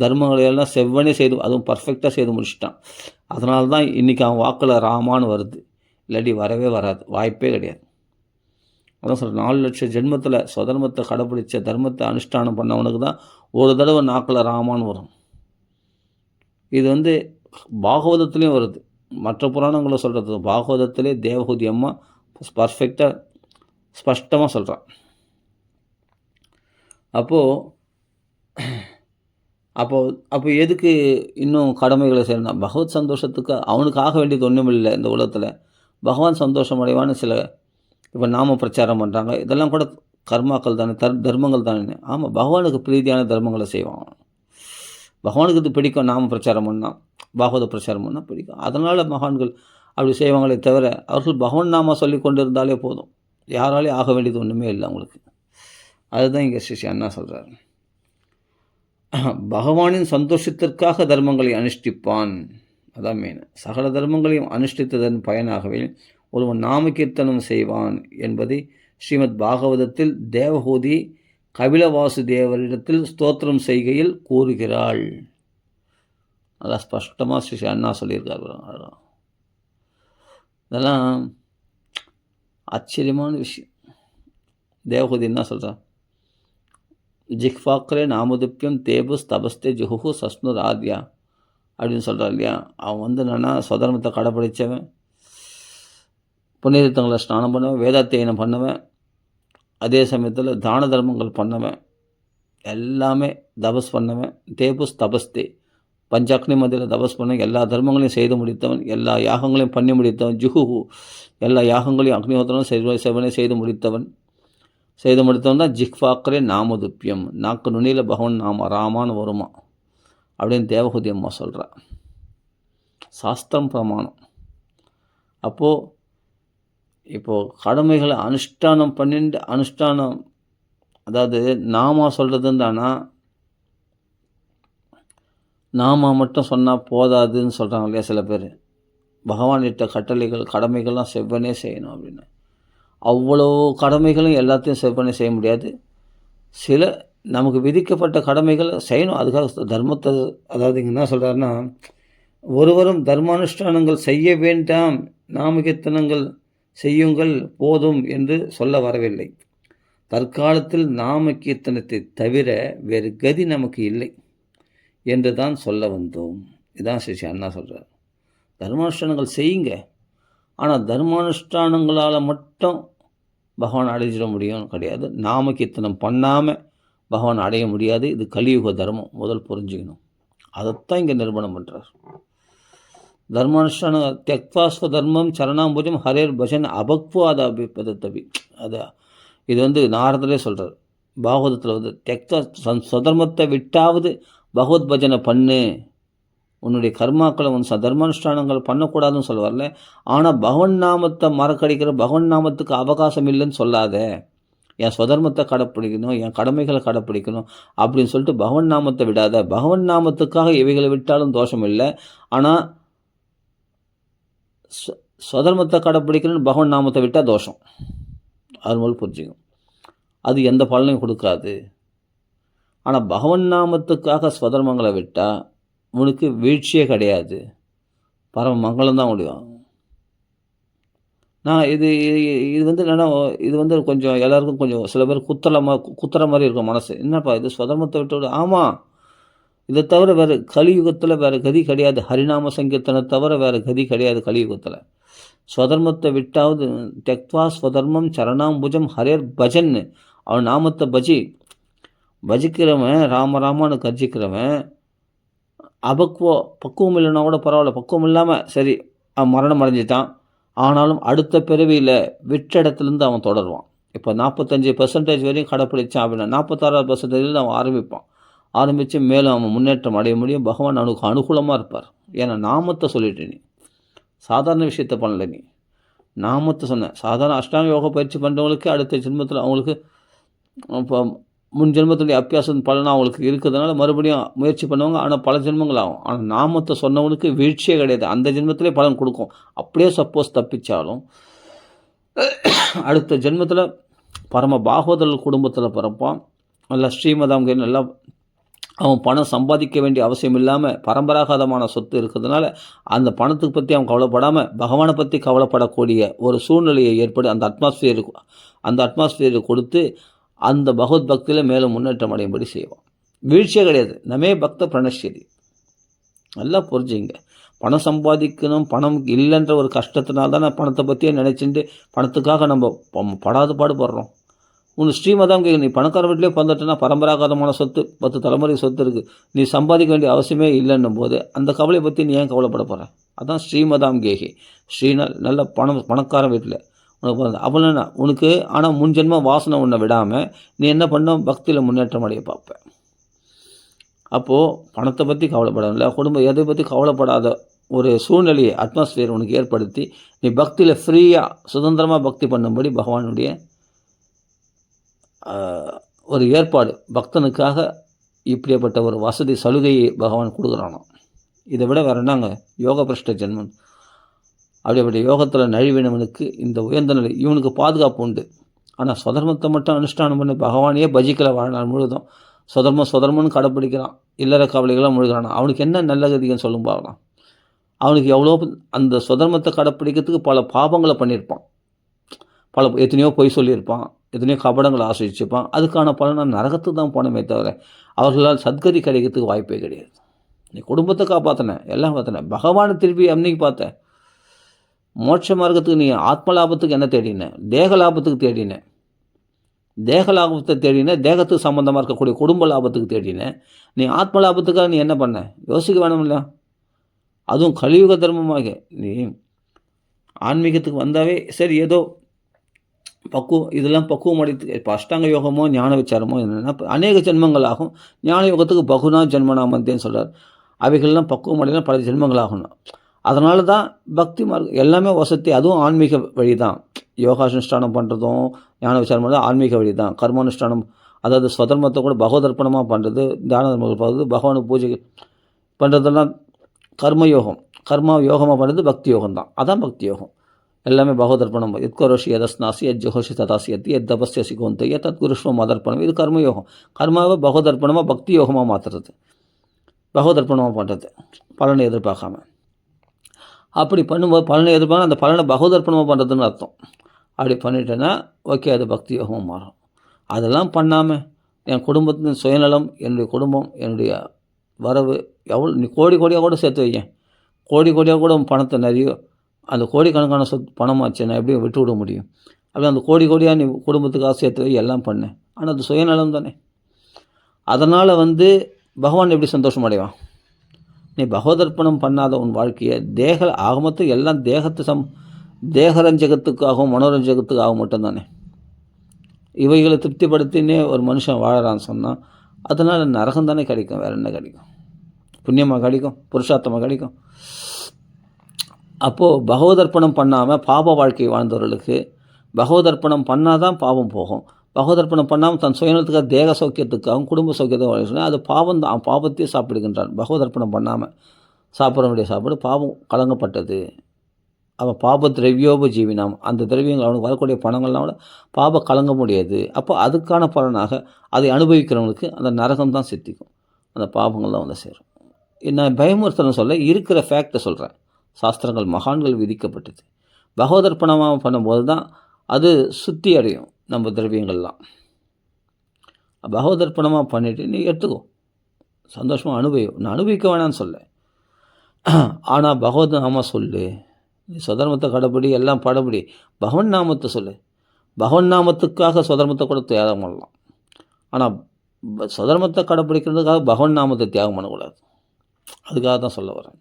தர்மங்களையெல்லாம் செவ்வனே செய்து, அதுவும் பர்ஃபெக்டாக செய்து முடிச்சிட்டான். அதனால தான் இன்றைக்கி அவன் வாக்கில் ராமான்னு வருது. இல்லாட்டி வரவே வராது, வாய்ப்பே கிடையாது. அதான் சொல்கிறேன், 4 லட்சம் ஜென்மத்தில் சுதர்மத்தை கடைப்பிடிச்ச தர்மத்தை அனுஷ்டானம் பண்ணவனுக்கு தான் ஒரு தடவை நாக்கில் ராமான்னு வரும். இது பாகவதத்துலேயும் வருது. மற்ற புராணங்களை சொல்கிறது, பாகவதத்திலே தேவஹூதி அம்மா பர்ஃபெக்டாக ஸ்பஷ்டமாக சொல்கிறான். அப்போ எதுக்கு இன்னும் கடமைகளை செய்யணும்? பகவத் சந்தோஷத்துக்கு அவனுக்கு ஆக வேண்டியது ஒன்றும் இல்லை. இந்த உலகத்தில் பகவான் சந்தோஷம் அடைவான்னு சில இப்போ நாம பிரச்சாரம் பண்ணுறாங்க. இதெல்லாம் கூட கர்மாக்கள் தானே, தர்மங்கள் தானே. ஆமாம், பகவானுக்கு பிரீதியான தர்மங்களை செய்வான். பகவானுக்கு இது பிடிக்கும். நாம பிரச்சாரம் பண்ணால், பாகவத பிரச்சாரம் பண்ணால் பிடிக்கும். அதனால் மகான்கள் அப்படி செய்வாங்களே தவிர, அவர்கள் பகவான் நாம சொல்லி கொண்டு இருந்தாலே போதும். யாராலையும் ஆக வேண்டியது ஒன்றுமே இல்லை அவங்களுக்கு. அதுதான் இங்கே ஸ்ரீ அண்ணா சொல்கிறார். பகவானின் சந்தோஷத்திற்காக தர்மங்களை அனுஷ்டிப்பான். அதான் மெயின். சகல தர்மங்களையும் அனுஷ்டித்ததன் பயனாகவே ஒருவன் நாமகீர்த்தனம் செய்வான் என்பதை ஸ்ரீமத் பாகவதத்தில் தேவஹூதி கபிலவாசுதேவரிடத்தில் ஸ்தோத்திரம் செய்கையில் கூறுகிறாள். அதான் ஸ்பஷ்டமாக ஸ்ரீ அண்ணா சொல்லியிருக்காரு. இதெல்லாம் ஆச்சரியமான விஷயம். தேவஹூதி என்ன சொல்கிறான்? ஜிஹ்வாக்ரே நாமதுப்பியம் தேபுஸ் தபஸ்தே ஜுஹு சஸ்னுர் ஆத்யா அப்படின்னு சொல்கிறான் இல்லையா. அவன் என்னன்னா சுதர்மத்தை கடைப்பிடிச்சவன், புண்ணியத்தங்களை ஸ்நானம் பண்ணவன், வேதாத்தியனம் பண்ணவன், அதே சமயத்தில் தான தர்மங்கள் பண்ணவன், எல்லாமே தபஸ் பண்ணவன். தேபுஸ் தபஸ்தே, பஞ்சாக்னி மத்தியில் தபஸ் பண்ண, எல்லா தர்மங்களையும் செய்து முடித்தவன், எல்லா யாகங்களையும் பண்ணி முடித்தவன். ஜுஹு, எல்லா யாகங்களையும் அக்னிஹோத்திரம் செவனை செய்து முடித்தவன் தான் ஜிஹ்வாக்ரே நாமதுப்பியம். நாக்கு நுனியில் பகவான் நாம ராமான்னு வருமா அப்படின்னு தேவஹூதி அம்மா சொல்கிறா. சாஸ்திரம் பிரமாணம். இப்போது கடமைகளை அனுஷ்டானம் பண்ணிட்டு அனுஷ்டானம், அதாவது நாம சொல்கிறதுந்தானா நாம மட்டும் சொன்னால் போதாதுன்னு சொல்கிறாங்க இல்லையா சில பேர். பகவான் இட்ட கட்டளைகள் கடமைகள்லாம் செவ்வனே செய்யணும் அப்படின்னு. அவ்வளோ கடமைகளும் எல்லாத்தையும் செவ்வனே செய்ய முடியாது. சில நமக்கு விதிக்கப்பட்ட கடமைகள் செய்யணும். அதுக்காக தர்மத்தை, அதாவது இங்கே என்ன சொல்கிறாருன்னா, ஒருவரும் தர்மானுஷ்டானங்கள் செய்ய வேண்டாம், நாமகீர்த்தனங்கள் செய்யுங்கள் போதும் என்று சொல்ல வரவில்லை. தற்காலத்தில் நாம கீர்த்தனத்தை தவிர வேறு கதி நமக்கு இல்லை என்று தான் சொல்ல வந்தோம். இதுதான் ஸ்ரீ அண்ணா சொல்கிறார். தர்மானுஷ்டானங்கள் செய்யுங்க, ஆனால் தர்மானுஷ்டானங்களால் மட்டும் பகவான் அடைஞ்சிட முடியும் கிடையாது. நாம கீர்த்தனம் பண்ணாமல் பகவான் அடைய முடியாது. இது கலியுக தர்மம், முதல் புரிஞ்சுக்கணும். அதைத்தான் இங்கே நிரூபணம் பண்ணுறார். தர்மானுஷ்டான தியக்வாஸ்வ தர்மம் சரணாம்பூஜம் ஹரேர் பஜன் அபக்வாத அபிப்பதத்தபி. இது நாரதரே சொல்கிறார். பாகவதத்தில் தியக்வா சுதர்மத்தை விட்டாவது பகவத் பஜனை பண்ணு, உன்னுடைய கர்மாக்களை உன் தர்மானுஷ்டானங்கள் பண்ணக்கூடாதுன்னு சொல்லுவார்ல. ஆனால் பகவன் நாமத்தை மறக்கடிக்கிற, பகவன் நாமத்துக்கு அவகாசம் இல்லைன்னு சொல்லாத. என் சுதர்மத்தை கடைப்பிடிக்கணும், என் கடமைகளை கடைப்பிடிக்கணும் அப்படின்னு சொல்லிட்டு பகவன் நாமத்தை விடாத. பகவன் நாமத்துக்காக இவைகளை விட்டாலும் தோஷம் இல்லை, ஆனால் சுதர்மத்தை கடைப்பிடிக்கணும்னு பகவன் நாமத்தை விட்டால் தோஷம். அது முதல் புரிஞ்சுக்கும். அது எந்த பலனையும் கொடுக்காது. ஆனால் பகவன் நாமத்துக்காக ஸ்வதர்மங்களை விட்டால் உனக்கு வீழ்ச்சியே கிடையாது, பரம மங்களம் தான் முடியும். நான் இது கொஞ்சம் எல்லாருக்கும் கொஞ்சம் சில பேர் குத்துற மாதிரி இருக்கும் மனசு. என்னப்பா இது ஸ்வதர்மத்தை விட்டு? ஆமாம், இதை தவிர வேறு கலியுகத்தில் வேறு கதி கிடையாது. ஹரிநாம சங்கீர்த்தனை தவிர வேறு கதி கிடையாது கலியுகத்தில். ஸ்வதர்மத்தை விட்டாவது தெக்வா ஸ்வதர்மம் சரணாம்புஜம் ஹரேர் பஜன், அவன் நாமத்தை பஜிக்கிறவன், ராமராமான்னு கர்ஜிக்கிறவன் பக்குவம் இல்லைன்னா கூட பரவாயில்ல, பக்குவம் இல்லாமல் சரி அவன் மரணம் அடைஞ்சிட்டான், ஆனாலும் அடுத்த பிறவியில் விட்ட இடத்துலேருந்து அவன் தொடருவான். இப்போ 45% வரையும் கடைப்பிடிச்சான் அப்படின்னா 46% அவன் ஆரம்பித்து மேலும் அவன் முன்னேற்றம் அடைய முடியும். பகவான் அவனுக்கு அனுகூலமாக இருப்பார். ஏன்னா நாமத்தை சொல்லிட்டு, நீ சாதாரண விஷயத்தை பண்ணல, நீ நாமத்தை சொன்ன. சாதாரண அஷ்டாங்க யோகா பயிற்சி பண்ணுறவங்களுக்கு அடுத்த ஜென்மத்தில் அவங்களுக்கு இப்போ முன் ஜென்மத்துடைய அபியாசம் பலனாக அவங்களுக்கு இருக்கிறதுனால மறுபடியும் முயற்சி பண்ணுவாங்க. ஆனால் பல ஜென்மங்கள் ஆகும். ஆனால் நாமத்தை சொன்னவனுக்கு வீழ்ச்சியே கிடையாது, அந்த ஜென்மத்திலே பலன் கொடுக்கும். அப்படியே சப்போஸ் தப்பிச்சாலும் அடுத்த ஜென்மத்தில் பரம பாகவதர் குடும்பத்தில் பிறப்பான். நல்லா ஸ்ரீமதாங்க, நல்லா அவன் பணம் சம்பாதிக்க வேண்டிய அவசியம் இல்லாமல் பரம்பராகதமான சொத்து இருக்கிறதுனால அந்த பணத்துக்கு பற்றி அவன் கவலைப்படாமல் பகவானை பற்றி கவலைப்படக்கூடிய ஒரு சூழ்நிலையை ஏற்படு அந்த அட்மாஸ்பியரை கொடுத்து அந்த பகவத் பக்தியில் மேலும் முன்னேற்றம் அடையும்படி செய்வான். வீழ்ச்சியே கிடையாது. நமே பக்த பிரணஷ்யதி. நல்லா புரிஞ்சுங்க. பணம் சம்பாதிக்கணும், பணம் இல்லைன்ற ஒரு கஷ்டத்தினால்தான் பணத்தை பற்றியே நினச்சிட்டு பணத்துக்காக நம்ம படாத பாடுபடுறோம். உன் ஸ்ரீமதம் நீ பணக்கார வீட்டிலே வந்துட்டேன்னா பரம்பராகதமான சொத்து 10 தலைமுறை சொத்து இருக்குது, நீ சம்பாதிக்க வேண்டிய அவசியமே இல்லைன்னும் போது அந்த கவலையை பற்றி நீ ஏன் கவலைப்பட போகிற? அதான் ஸ்ரீமதாம் கேகி. நல்ல பணக்கார வீட்டில் உனக்கு பிறந்த அப்படின்னா உனக்கு. ஆனால் முன் ஜென்ம வாசனை உன்னை விடாமல் நீ என்ன பண்ண, பக்தியில் முன்னேற்றம் அடைய பார்ப்ப. அப்போது பணத்தை பற்றி கவலைப்படல, குடும்பம் எதை பற்றி கவலைப்படாத ஒரு சூழ்நிலையை அட்மாஸ்பியர் உனக்கு ஏற்படுத்தி நீ பக்தியில் ஃப்ரீயாக சுதந்திரமாக பக்தி பண்ணும்படி பகவானுடைய ஒரு ஏற்பாடு. பக்தனுக்காக இப்படிப்பட்ட ஒரு வசதி சலுகையை பகவான் கொடுக்குறானோ. இதை விட வேறு என்னங்க யோக பிரஷ்ட ஜென்மம். அப்படிப்பட்ட யோகத்தில் நழிவினவனுக்கு இந்த உயர்ந்த நிலை, இவனுக்கு பாதுகாப்பு உண்டு. ஆனால் சுதர்மத்தை மட்டும் அனுஷ்டானம் பண்ணி பகவானையே பஜிக்கலை வாழ்நாள் முழுதும் சுதர்மன்னு கடைப்பிடிக்கிறான், இல்லற கவலைகளாக முழுகிறான். அவனுக்கு என்ன நல்ல கதிகன்னு சொல்லும் பார்க்கலாம். அவனுக்கு எவ்வளோ அந்த சுதர்மத்தை கடைப்பிடிக்கிறதுக்கு பல பாபங்களை பண்ணியிருப்பான், எத்தனையோ பொய் சொல்லியிருப்பான், எத்தனையோ கபடங்களை ஆசிரிச்சிருப்பான். அதுக்கான பலனை நரகத்துக்கு தான் போனமே தவிர அவர்களால் சத்கதி கிடைக்கிறதுக்கு வாய்ப்பே கிடையாது. நீ குடும்பத்தை காப்பாற்றினேன், எல்லாம் பார்த்தன, பகவானை திருப்பி அன்னைக்கு பார்த்தேன். மோட்ச மார்க்கத்துக்கு நீ ஆத்ம லாபத்துக்கு என்ன தேடினேன், தேக லாபத்துக்கு தேடினேன். தேக லாபத்தை தேடினேன், தேகத்துக்கு சம்மந்தமாக இருக்கக்கூடிய குடும்ப லாபத்துக்கு தேடினேன். நீ ஆத்ம லாபத்துக்காக நீ என்ன பண்ண, யோசிக்க வேணும் இல்லையா? அதுவும் கலியுக தர்மமாக நீ ஆன்மீகத்துக்கு வந்தாவே சரி, ஏதோ இதெல்லாம் பக்குவம் அடைத்து இப்போ அஷ்டாங்க யோகமோ ஞான விசாரமோ என்னென்னா அநேக ஜென்மங்கள் ஆகும். ஞான யோகத்துக்கு பகுனா ஜென்மனாமந்தேன்னு சொல்கிறார். அவைகள்லாம் பக்குவம் அடையினா பல ஜென்மங்கள் ஆகணும். அதனால தான் பக்தி மார்க்கம் எல்லாமே வசதி. அதுவும் ஆன்மீக வழி தான். யோகானுஷ்டானம் பண்ணுறதும் ஞான விசாரம் பண்ணுறது ஆன்மீக வழி தான். கர்மானுஷ்டானம், அதாவது ஸ்வதர்மத்தை கூட பகவதர்ப்பணமாக பண்ணுறது, தான தர்மங்கள் பண்ணுறது, பகவானுக்கு பூஜை பண்ணுறதெல்லாம் கர்மயோகம். கர்மா யோகமாக பண்ணுறது பக்தி யோகம் தான். அதான் பக்தி யோகம். எல்லாமே பகவதர்ப்பணம். எத்கரோஷி எதஸ்நாசி எத் ஜோஷி ததாசியத்தி எத் தபஸ்யசி கோந்தைய தத் குருஷ்வம் மதர்ப்பணம். இது கர்மயோகம். கர்மாவை பகவதர்ப்பணமாக பக்தி யோகமாக மாற்றுறது, பகவதர்ப்பணமாக பண்ணுறது, பலனை எதிர்பார்க்காம. அப்படி பண்ணும்போது பலனை எதிர்பார்க்க அந்த பலனை பகவதர்ப்பணமாக பண்ணுறதுன்னு அர்த்தம். அப்படி பண்ணிட்டேன்னா ஓகே, அது பக்தி யோகமாக மாறும். அதெல்லாம் பண்ணாமல் என் குடும்பத்தின் சுயநலம், என்னுடைய குடும்பம், என்னுடைய வரவு எவ்வளோ, நீ கோடி கோடியாக கூட சேர்த்து வையேன், கோடி கோடியாக கூட பணத்தை நிறைய அந்த கோடிக்கணக்கான பணமாச்சு நான் எப்படி விட்டு விட முடியும்? அப்படி அந்த கோடி கோடியாக நீ குடும்பத்துக்காக சேர்த்து வை, எல்லாம் பண்ணு. ஆனால் அது சுயநலம் தானே. அதனால் பகவான் எப்படி சந்தோஷம் அடைவான்? நீ பகவதர்ப்பணம் பண்ணாத உன் வாழ்க்கையை ஆகமத்து எல்லாம் தேகரஞ்சகத்துக்காகவும் மனோரஞ்சகத்துக்காகவும் மட்டும்தானே. இவைகளை திருப்திப்படுத்தினே ஒரு மனுஷன் வாழறான்னு சொன்னால் அதனால் நரகம் தானே கிடைக்கும். வேறு என்ன கிடைக்கும்? புண்ணியமாக கிடைக்கும், புருஷார்த்தமாக கிடைக்கும். அப்போது பகவதர்ப்பணம் பண்ணாமல் பாப வாழ்க்கை வாழ்ந்தவர்களுக்கு பகவதர்ப்பணம் பண்ணால் தான் பாவம் போகும். பகவதர்ப்பணம் பண்ணாமல் தன் சுயநலத்துக்காக தேக சௌக்கியத்துக்காகவும் குடும்ப சௌக்கியத்துக்காக சொன்னால் அது பாவம் தான். பாவத்தையே சாப்பிடுகின்றான். பகவதர்ப்பணம் பண்ணாமல் சாப்பிட வேண்டிய சாப்பாடு பாவம் கலங்கப்பட்டது. அவன் பாப திரவியோப ஜீவினாம். அந்த திரவியங்கள் அவனுக்கு வரக்கூடிய பணங்கள்லாம் கூட பாப கலங்க முடியாது. அப்போ அதுக்கான பலனாக அதை அனுபவிக்கிறவங்களுக்கு அந்த நரகம் தான் சித்திக்கும். அந்த பாவங்கள் தான் சேரும். நான் பயமுறுத்தணும் சொல்ல, இருக்கிற ஃபேக்டை சொல்கிறேன். சாஸ்திரங்கள் மகான்கள் விதிக்கப்பட்டது. பகவதர்ப்பணமாக பண்ணும்போது தான் அது சுத்தி அடையும் நம்ம திரவியங்கள்லாம். பகவதர்ப்பணமாக பண்ணிவிட்டு நீ எடுத்துக்கோ, சந்தோஷமாக அனுபவிக்கும். நான் அனுபவிக்க வேணான்னு சொல்ல, ஆனால் பகவத் நாம சொல்லு, நீ சுதர்மத்தை கடைப்பிடி, எல்லாம் படப்படி, பகவன் நாமத்தை சொல்லு. பகவன் நாமத்துக்காக சுதர்மத்தை கூட தியாகம் பண்ணலாம். ஆனால் சுதர்மத்தை கடைப்பிடிக்கிறதுக்காக பகவன் நாமத்தை தியாகம் பண்ணக்கூடாது. அதுக்காக தான் சொல்ல வரேன்.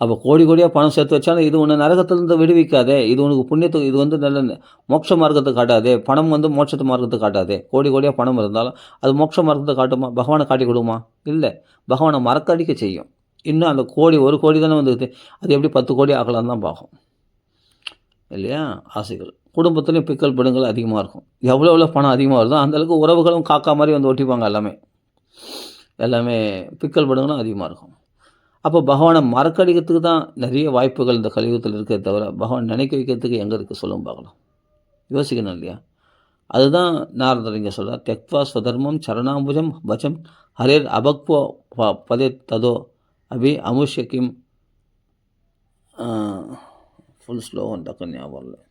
அப்போ கோடி கோடியாக பணம் சேர்த்து வச்சாலும் இது ஒன்று நரகத்திலிருந்து விடுவிக்காதே, இது உனக்கு புண்ணியத்துக்கு, இது நல்ல மோட்ச மார்க்கத்தை காட்டாதே. பணம் மோட்சத்து மார்க்கத்தை காட்டாதே. கோடி கோடியாக பணம் இருந்தாலும் அது மோட்ச மார்க்கத்தை காட்டுமா? பகவானை காட்டி கொடுமா? இல்லை, பகவானை மறக்கடிக்க செய்யும். இன்னும் அந்த ஒரு கோடி தானே வந்துடுது, அது எப்படி 10 கோடி ஆகலாம் தான் பார்க்கும் இல்லையா? ஆசைகள் குடும்பத்துலேயும் பிக்கல் பிடுங்கள் அதிகமாக இருக்கும். எவ்வளோ பணம் அதிகமாக வருதோ அந்தளவுக்கு உறவுகளும் காக்கா மாதிரி ஒட்டிப்பாங்க. எல்லாமே பிக்கல் பிடுங்களும் அதிகமாக இருக்கும். அப்போ பகவானை மறக்கடிக்கிறதுக்கு தான் நிறைய வாய்ப்புகள் இந்த கலியுகத்தில் இருக்கிறத தவிர பகவான் நினைக்க வைக்கிறதுக்கு எங்கே இருக்குது சொல்லும் பார்க்கலாம். யோசிக்கணும் இல்லையா? அதுதான் நாரதர் இங்கே சொல்கிறார். தெக்வா ஸ்வதர்மம் சரணாம்புஜம் பஜம் ஹரேர் அபக்வோ பதே ததோ அபி அமுஷ்யக்கிம். ஃபுல் ஸ்லோகம் டக்குன்னு ஞாபகம் இல்லை.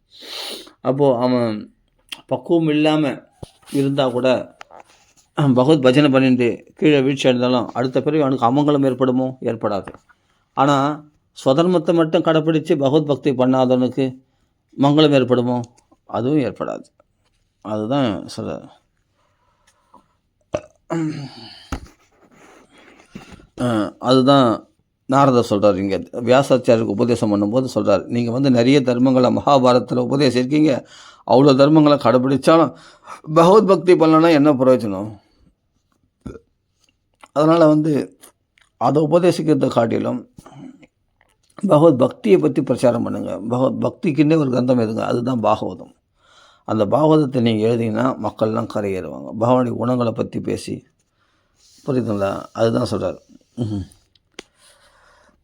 அப்போது அவன் பக்குவம் இல்லாமல் இருந்தால் கூட பகவத் பஜனை பண்ணிட்டு கீழே வீழ்ச்சி அடைந்தாலும் அடுத்த பிறகு அவனுக்கு அமங்கலம் ஏற்படுமோ? ஏற்படாது. ஆனால் ஸ்வதர்மத்தை மட்டும் கடைப்பிடித்து பகவத் பக்தி பண்ணாதவனுக்கு மங்களம் ஏற்படுமோ? அதுவும் ஏற்படாது. அதுதான் சொல்ல. அதுதான் நாரதர் சொல்கிறார், இங்கே வியாசாச்சாரியருக்கு உபதேசம் பண்ணும்போது சொல்கிறார், நீங்கள் நிறைய தர்மங்களை மகாபாரதத்தில் உபதேசிருக்கீங்க, அவ்வளோ தர்மங்களை கடைபிடிச்சாலும் பகவத் பக்தி பண்ணலன்னா என்ன பிரயோஜனம்? அதனால் அதை உபதேசிக்கிறத காட்டிலும் பகவத் பக்தியை பற்றி பிரச்சாரம் பண்ணுங்கள். பகவத் பக்திக்குன்னே ஒரு கிரந்தம் எதுங்க, அதுதான் பாகவதம். அந்த பாகவதத்தை நீங்கள் எழுதிங்கன்னா மக்கள்லாம் கரையேறுவாங்க. பகவானுடைய குணங்களை பற்றி பேசி, புரியுதுங்களா? அதுதான் சொல்கிறார்.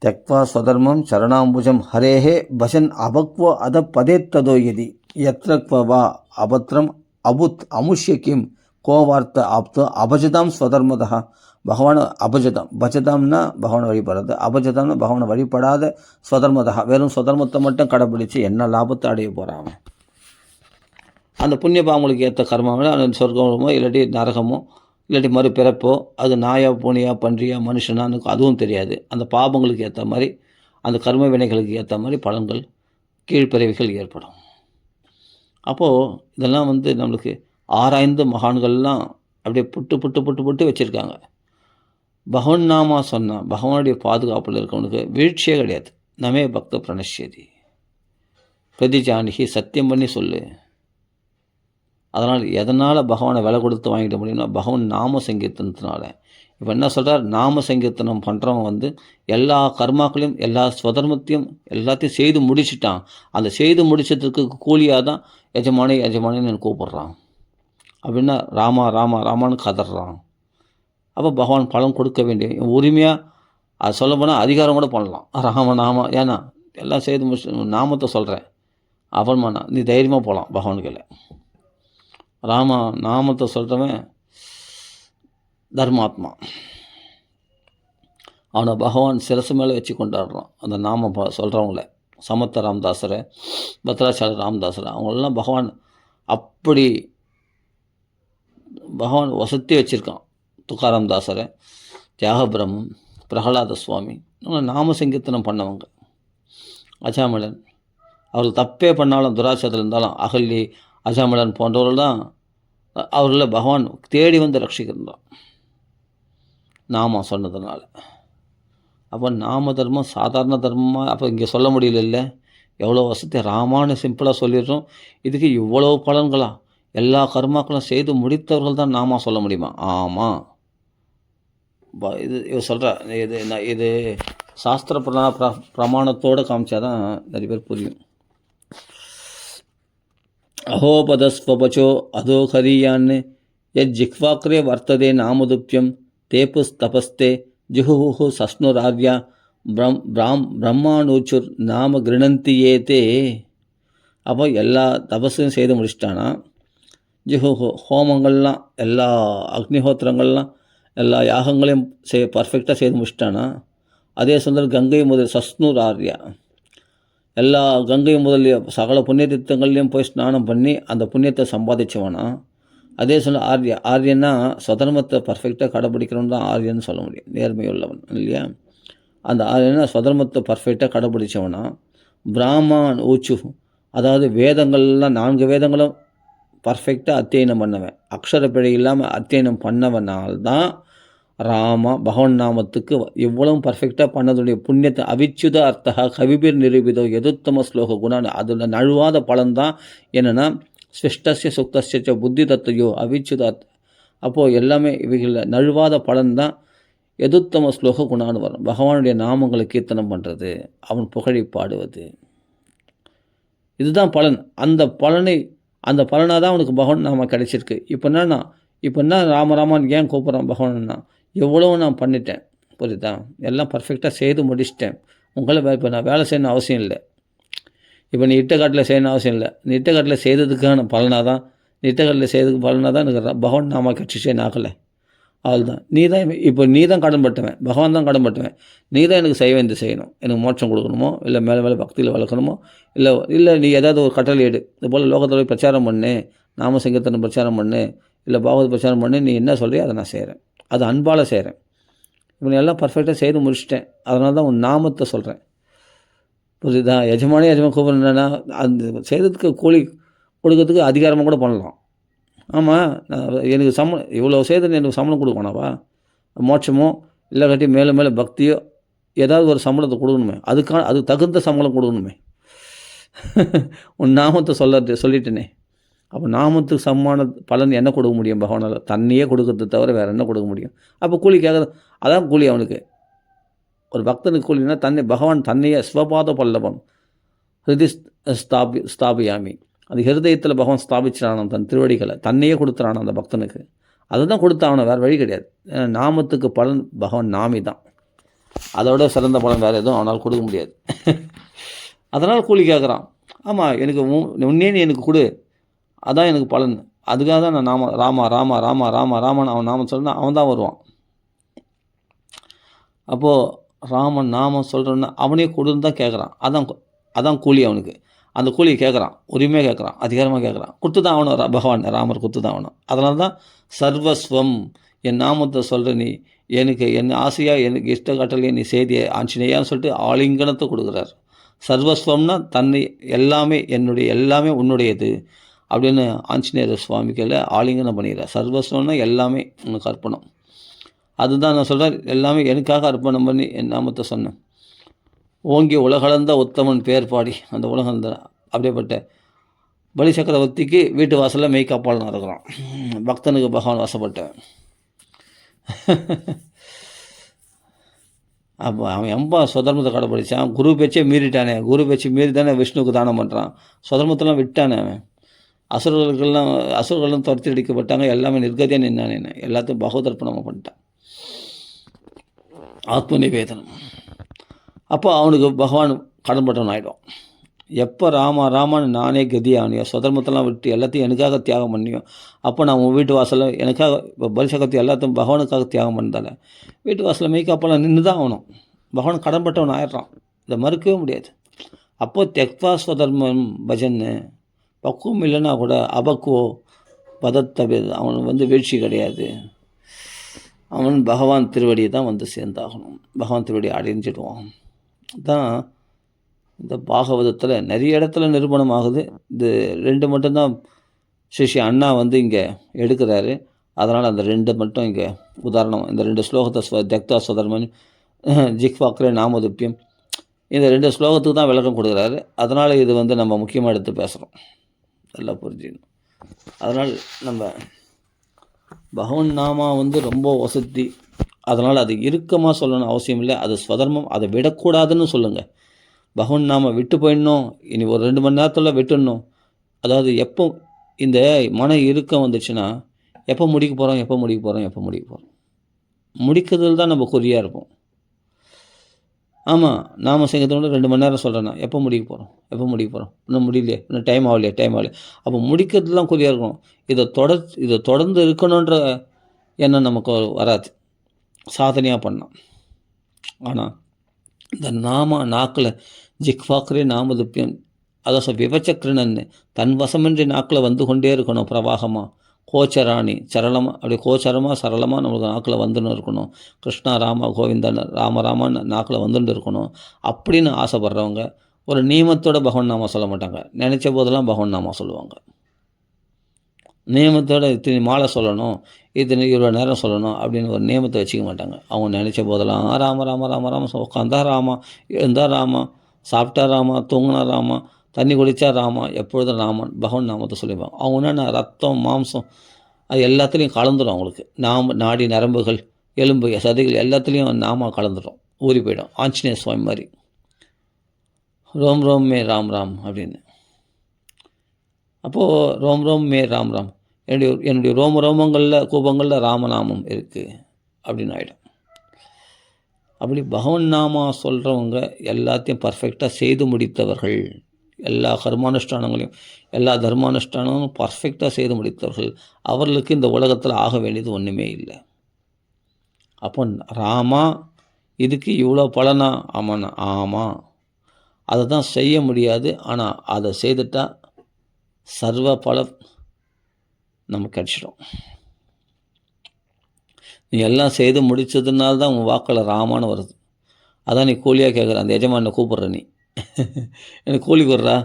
त्यक्त्वा स्वधर्मं शरणाम्बुजं हरेः भजन् अभक्व अध पदेत्तदो यदि यत्र क्व वा अभद्रम् अभुत् अमुष्य किं को वार्த்த ஆப்தோ அபஜதாம் ஸ்வதர்மதா. பகவானை அபஜதம், பஜதாம்னா பகவானை வழிபடுறது, அபஜதாம்னா பகவானை வழிபடாத ஸ்வதர்மதா, வெறும் ஸ்வதர்மத்தை மட்டும் கடைப்பிடிச்சு என்ன லாபத்தை அடைய போகிறாங்க? அந்த புண்ணிய பாவங்களுக்கு ஏற்ற கர்மாவில் அந்த சொர்க்கமோ இல்லாட்டி நரகமோ இல்லாட்டி மறுபிறப்போ, அது நாயா பூனையா பன்றியா மனுஷனான்னு அதுவும் தெரியாது. அந்த பாபங்களுக்கு ஏற்ற மாதிரி, அந்த கர்ம வினைகளுக்கு ஏற்ற மாதிரி பலன்கள் கீழ்ப்பிறவிகள் ஏற்படும். அப்போது இதெல்லாம் நம்மளுக்கு ஆராய்ந்து மகான்கள்லாம் அப்படியே புட்டு புட்டு புட்டு புட்டு வச்சுருக்காங்க. பகவன் நாமா சொன்னால் பகவானுடைய பாதுகாப்பில் இருக்கவனுக்கு வீழ்ச்சியே கிடையாது. நமே பக்த பிரணஷ்யதி பிரதிஜானிகி, சத்தியம் பண்ணி சொல்லு. அதனால் எதனால் பகவானை விலை கொடுத்து வாங்கிட முடியும்னா பகவான் நாம சங்கீர்த்தனத்தினால. இப்போ என்ன சொல்கிறார், நாம சங்கீர்த்தனம் பண்ணுறவன் எல்லா கர்மாக்களையும் எல்லா ஸ்வதர்மத்தையும் எல்லாத்தையும் செய்து முடிச்சுட்டான். அந்த செய்து முடிச்சதுக்கு கூலியாக தான் எஜமானின்னு எனக்கு கூப்பிட்றான். அப்படின்னா ராமா ராமா ராமான்னு கதறான். அப்போ பகவான் பலன் கொடுக்க வேண்டிய உரிமையாக அது சொல்ல போனால் அதிகாரம் கூட பண்ணலாம். ராம நாமா, ஏன்னா எல்லாம் செய்து முடிச்சு நாமத்தை சொல்கிறேன் அவன்மானா, நீ தைரியமாக போகலாம் பகவானுக்கு. ராமா நாமத்தை சொல்கிறவன் தர்மாத்மா, அவனை பகவான் சிரசு மேலே வச்சு கொண்டாடுறான். அந்த நாம சொல்கிறவங்கள சமத்த ராமதாசரை, பத்ராச்சார ராமதாசரை, அவங்களெல்லாம் பகவான் அப்படி பகவான் வசத்தி வச்சுருக்கான். துக்காராம் தாசரை, தியாகபிரமம், பிரகலாத சுவாமி, நாம சங்கீர்த்தனம் பண்ணவங்க. அஜாமிளன் அவர்கள் தப்பே பண்ணாலும் துராட்சத்தில் இருந்தாலும் அகல்லி அஜாமிளன் போன்றவர்கள் தான் அவர்களை பகவான் தேடி ரட்சிக்கிறான் நாம சொன்னதுனால. அப்போ நாம தர்மம் சாதாரண தர்மமாக அப்போ இங்கே சொல்ல முடியல. எவ்வளோ வசதி ராமான்னு சிம்பிளாக சொல்லிடுறோம். இதுக்கு இவ்வளோ பலன்களா? எல்லா கர்மாக்களும் செய்து முடித்தவர்கள் தான் நாம சொல்ல முடியுமா? ஆமாம், இது சொல்கிற இது சாஸ்திர பிரமாணத்தோடு காமிச்சா தான் நிறைய பேர் புரியும். அஹோபதஸ்வபச்சோ அதோ ஹரியான்னு யஜ்ஜிஹ்வாக்ரே வர்த்ததே நாமதுப்யம் தேபுஸ்தபஸ்தே ஜுஹுஹு சஸ்னுரார்யா பிரம்மானூச்சுர் நாம கிருணந்தி ஏதே. அப்போ எல்லா தபஸையும் செய்து முடிச்சிட்டானா, ஜுஹுஹு ஹோமங்கள்லாம் எல்லா அக்னிஹோத்திரங்கள்லாம் எல்லா யாகங்களையும் பர்ஃபெக்டாக செய்து முடிச்சிட்டானா, அதே சொந்தர் கங்கை முதல் சஸ்னூர் ஆர்யா எல்லா கங்கை முதலிய சகல புண்ணிய தீர்த்தங்கள்லையும் போய் ஸ்நானம் பண்ணி அந்த புண்ணியத்தை சம்பாதிச்சவனா. அதே சொல்ல ஆரியன்னா ஸ்வதர்மத்தை பர்ஃபெக்டாக கடைப்பிடிக்கிறவன் தான் ஆரியன்னு சொல்ல முடியும், நேர்மையுள்ளவன் இல்லையா? அந்த ஆரியன்னா ஸ்வதர்மத்தை பர்ஃபெக்டாக கடைப்பிடிச்சவனா. பிராமன் ஊச்சு, அதாவது வேதங்கள்லாம் 4 வேதங்களும் பர்ஃபெக்டாக அத்தியனம் பண்ணவன், அக்ஷர பிழை இல்லாமல் அத்தியனம் பண்ணவனால்தான் ராமா பகவன் நாமத்துக்கு இவ்வளவும் பர்ஃபெக்டாக பண்ணதுடைய புண்ணியத்தை அவிச்சுத அர்த்தா கவிபீர் நிரூபிதோ எதுத்தம ஸ்லோக குணான்னு அதில் நழுவாத பலன்தான் என்னென்னா ஸ்விஷ்டசிய சுக்தசிய புத்தி தத்தையோ அவிச்சுத அர்த்த. அப்போது எல்லாமே இவைகளில் நழுவாத பலன்தான் எதுத்தம ஸ்லோக குணான்னு வரும். பகவானுடைய நாமங்களை கீர்த்தனம் பண்ணுறது, அவன் புகழை பாடுவது, இதுதான் பலன். அந்த பலனாக தான் அவனுக்கு பகவான் நாம கிடைச்சிருக்கு. இப்போ என்ன ராமராமான்னு ஏன் கூப்பிட்றான் பகவான்னா, எவ்வளோ நான் பண்ணிட்டேன், புரியுதா? எல்லாம் பர்ஃபெக்டாக செய்து முடிச்சிட்டேன். உங்களை இப்போ நான் வேலை செய்யணும் அவசியம் இல்லை. இப்போ நீ இட்டக்காட்டில் செய்யணும் அவசியம் இல்லை. நீ இட்டக்காட்டில் செய்ததுக்கான பலனாக தான், எனக்கு பகவான் நாம கட்சிச்சேன் ஆகலை. அதுதான் நீ தான் கடன்பட்டவன், பகவான் தான் கடன்பட்டவன். நீ தான் எனக்கு செய்ய வேண்டிய செய்யணும். எனக்கு மோட்சம் கொடுக்கணுமோ, இல்லை மேலே பக்தியில் வளர்க்கணுமோ, இல்லை நீ ஏதாவது ஒரு கட்டளை எடு, இது போல் லோகத்தில் போய் பிரச்சாரம் பண்ணு, நாம சங்கீர்த்தனம் பிரச்சாரம் பண்ணு, இல்லை பாகவத பிரச்சாரம் பண்ணு, நீ என்ன சொல்கிறியோ அதை நான் செய்கிறேன், அது அன்பால் செய்கிறேன். இப்போ நீ எல்லாம் பர்ஃபெக்டாக செய்து முடிச்சிட்டேன், அதனால தான் உன் நாமத்தை சொல்கிறேன், புரியுதா? எஜமானி கூப்பிட்றேன் என்னென்னா அந்த செய்கிறதுக்கு கூலி கொடுக்கறதுக்கு அதிகாரமாக கூட பண்ணலாம். ஆமாம், எனக்கு இவ்வளோ செய்து எனக்கு சம்பளம் கொடுக்கணாவா? மோட்சமோ இல்லை கட்டி மேலே பக்தியோ ஏதாவது ஒரு சம்பளத்தை கொடுக்கணுமே, அது தகுந்த சம்பளம் கொடுக்கணுமே. உன் நாமத்தை சொல்லிட்டேனே, அப்போ நாமத்துக்கு சமமான பலன் என்ன கொடுக்க முடியும் பகவானால்? தன்னையே கொடுக்கறத தவிர வேறு என்ன கொடுக்க முடியும்? அப்போ கூலி கேட்குறது, அதான் கூலி அவனுக்கு. ஒரு பக்தனுக்கு கூலினா பகவான் தன்னையே ஸ்வபாத பல்லவம் ஹிருதி ஸ்தாபியாமி, அது ஹிருதயத்தில் பகவான் ஸ்தாபிச்சிடானான் தன் திருவடிகளை, தன்னையே கொடுத்துறான் அந்த பக்தனுக்கு. அதை தான் கொடுத்தாவணும், வேறு வழி கிடையாது. நாமத்துக்கு பலன் பகவான் நாமி தான், அதோட சிறந்த பலன் வேறு எதுவும் அவனால் கொடுக்க முடியாது. அதனால் கூலி கேட்குறான். ஆமாம், எனக்கு உன்னே நீ எனக்கு கொடு, அதான் எனக்கு பலன். அதுக்காக தான் நான் ராமா ராமா ராமா ராமா ராமன் அவன் நாமம் சொன்னால் அவன் தான் வருவான். அப்போது ராமன் நாமம் சொல்கிறோன்னா அவனே கொடுன்னு தான் கேட்குறான். அதான் கூலி அவனுக்கு. அந்த கூலியை கேட்குறான், உரிமையாக கேட்குறான், அதிகாரமாக கேட்குறான். கொடுத்து தான் அவனும் பகவான் ராமர் கொடுத்து தான் அவனும். அதனால தான் சர்வஸ்வம், என் நாமத்தை சொல்கிற நீ எனக்கு என் ஆசையாக எனக்கு இஷ்ட கட்டளையை நீ செய்திய ஆஞ்சநேயான்னு சொல்லிட்டு ஆலிங்கனத்தை கொடுக்குறார். சர்வஸ்வம்னா தன்னை எல்லாமே, என்னுடைய எல்லாமே உன்னுடையது அப்படின்னு ஆஞ்சநேயர் சுவாமிகளை ஆலிங்கனம் பண்ணிடுறார். சர்வஸ்வம்னா எல்லாமே உனக்கு அர்ப்பணம். அதுதான் நான் சொல்கிறேன், எல்லாமே எனக்காக அர்ப்பணம் பண்ணி என் நாமத்தை சொன்னேன். ஓங்கி உலகளந்த உத்தமன் பேர் பாடி, அந்த உலகளந்த அப்படியேப்பட்ட பலி சக்கரவர்த்திக்கு வீட்டு வாசலில் மெய்காப்பால் நடக்கிறான். பக்தனுக்கு பகவான் வசப்பட்டேன். அப்போ அவன் எம்பா சுதர்மத்தை கடைப்பிடிச்சான். குரு பேச்சே மீறிட்டானே, குரு பேச்சு மீறி தானே விஷ்ணுவுக்கு தானம் பண்ணுறான். சுதர்மத்தெல்லாம் விட்டானே அவன். அசுரர்கள்லாம் துரத்தி அடிக்கப்பட்டாங்க, எல்லாமே நிர்கதியாக நின்னானே, எல்லாத்தையும் பகவதர்ப்பணமாக பண்ணிட்டான். ஆத்ம நிவேதனம். அப்போ அவனுக்கு பகவான் கடன்பட்டவன் ஆகிடும். எப்போ ராமான்னு நானே கதியானியோ, சுதர்மத்தெல்லாம் விட்டு எல்லாத்தையும் எனக்காக தியாகம் பண்ணியோ, அப்போ நான் உன் வீட்டு வாசலில் எனக்காக இப்போ பலிசக்கத்தை எல்லாத்தையும் பகவானுக்காக தியாகம் பண்ணதால வீட்டு வாசலில் மெய்காப்பெல்லாம் நின்று தான் ஆகணும். பகவான் கடன்பட்டவன் ஆயிடுறான், இதை மறுக்கவே முடியாது. அப்போது தெக்வா ஸ்வதர்மம் பஜன்னு பக்குவம் இல்லைன்னா கூட அபக்குவோ பதத்தபி, அவன் வீழ்ச்சி கிடையாது. அவன் பகவான் திருவடியை தான் சேர்ந்தாகணும், பகவான் திருவடியை அடைஞ்சிடுவான். தான் இந்த பாகவதத்தில் நிறைய இடத்துல நிரூபணம் ஆகுது. இது 2 மட்டும்தான் ஸ்ரீ அண்ணா இங்கே எடுக்கிறாரு. அதனால் அந்த 2 மட்டும் இங்கே உதாரணம். இந்த 2 ஸ்லோகத்தை தெக்தா ஸ்வதர்மன் ஜிக்வாக்ரே நாமதுப்பியம், இந்த 2 ஸ்லோகத்துக்கு தான் விளக்கம் கொடுக்குறாரு. அதனால் இது நம்ம முக்கியமாக எடுத்து பேசுகிறோம், நல்லா புரிஞ்சுக்கணும். அதனால் நம்ம பகவன் நாமா ரொம்ப வசதி. அதனால் அது இறுக்கமாக சொல்லணும் அவசியம் இல்லை. அது ஸ்வதர்மம், அதை விடக்கூடாதுன்னு சொல்லுங்கள். பகவன் நாம விட்டு போயிடணும், இனி ஒரு 2 மணி நேரத்தில் விட்டுடணும். அதாவது எப்போ இந்த மன இறுக்கம் வந்துச்சுன்னா, எப்போ முடிக்க போகிறோம், முடிக்கிறதுல தான் நம்ம குறியாக இருப்போம். ஆமாம், நாம செய்கிறதோட 2 மணி நேரம் சொல்கிறேன்னா எப்போ முடிக்க போகிறோம், இன்னும் முடியலையே, இன்னும் டைம் ஆகலையே. அப்போ முடிக்கிறது தான் குறியாக இருக்கணும். இதை தொடர்ந்து இருக்கணுன்ற எண்ணம் நமக்கு வராது, சாதனையாக பண்ணலாம். ஆனால் இந்த நாக்கில் ஜிக்வாக்கரே நாமதுப்பியம், அதான் விவச்சக்கிரணன்னு தன் வசமின்றி நாக்கில் கொண்டே இருக்கணும். பிரவாகமாக கோச்சராணி சரளமாக, அப்படி கோச்சரமாக சரளமாக நம்மளுக்கு நாக்கில் வந்துன்னு இருக்கணும். கிருஷ்ணா ராமா கோவிந்தன் ராமராமான்னு நாக்கில் வந்துட்டு இருக்கணும். அப்படின்னு ஆசைப்படுறவங்க ஒரு நியமத்தோட பகவன் நாம சொல்ல மாட்டாங்க. நினச்ச போதெல்லாம் பகவன் நாம சொல்லுவாங்க. நியமத்தோடு இத்தனை மாலை சொல்லணும், இத்தனை 20 நேரம் சொல்லணும் அப்படின்னு ஒரு நியமத்தை வச்சுக்க மாட்டாங்க. அவங்க நினச்ச போதெல்லாம் ராம உட்காந்தா ராமா, எழுந்தா ராமா, சாப்பிட்டா ராமா, தூங்கினா ராமா, தண்ணி குடித்தா ராமா, எப்பொழுதும் ராமன் பகவான் நாமத்தை சொல்லிப்பாங்க. அவங்க என்னென்ன ரத்தம் மாம்சம் அது எல்லாத்துலேயும் கலந்துடும். அவங்களுக்கு நாடி நரம்புகள் எலும்பு சதைகள் எல்லாத்துலேயும் நாம கலந்துடும், ஊறி போயிடும். ஆஞ்சநேய சுவாமி மாதிரி ரோம் ரோம் மே ராம் அப்படின்னு. அப்போது ரோம் ரோம் மே ராம் என்னுடைய ரோமங்களில் கூபங்களில் ராமநாமம் இருக்குது அப்படின்னு ஆகிடும். அப்படி பகவன் நாமா சொல்கிறவங்க எல்லாத்தையும் பர்ஃபெக்டாக செய்து முடித்தவர்கள், எல்லா கர்மானுஷ்டானங்களையும் எல்லா தர்மானுஷ்டானங்களும் பர்ஃபெக்டாக செய்து முடித்தவர்கள். அவர்களுக்கு இந்த உலகத்தில் ஆக வேண்டியது ஒன்றுமே இல்லை. அப்போ ராமா இதுக்கு இவ்வளோ பலனா? ஆமாண்ணா, ஆமாம், அதை தான் செய்ய முடியாது. ஆனால் அதை செய்துட்டால் சர்வ பலம் நமக்கு கிடச்சிடும். நீ எல்லாம் செய்து முடித்ததுனால தான் உன் வாக்கில் ராமான்னு வருது. அதான் நீ கூலியாக கேட்குற, அந்த எஜமானை கூப்பிட்ற, நீ எனக்கு கூலி கொடுறா,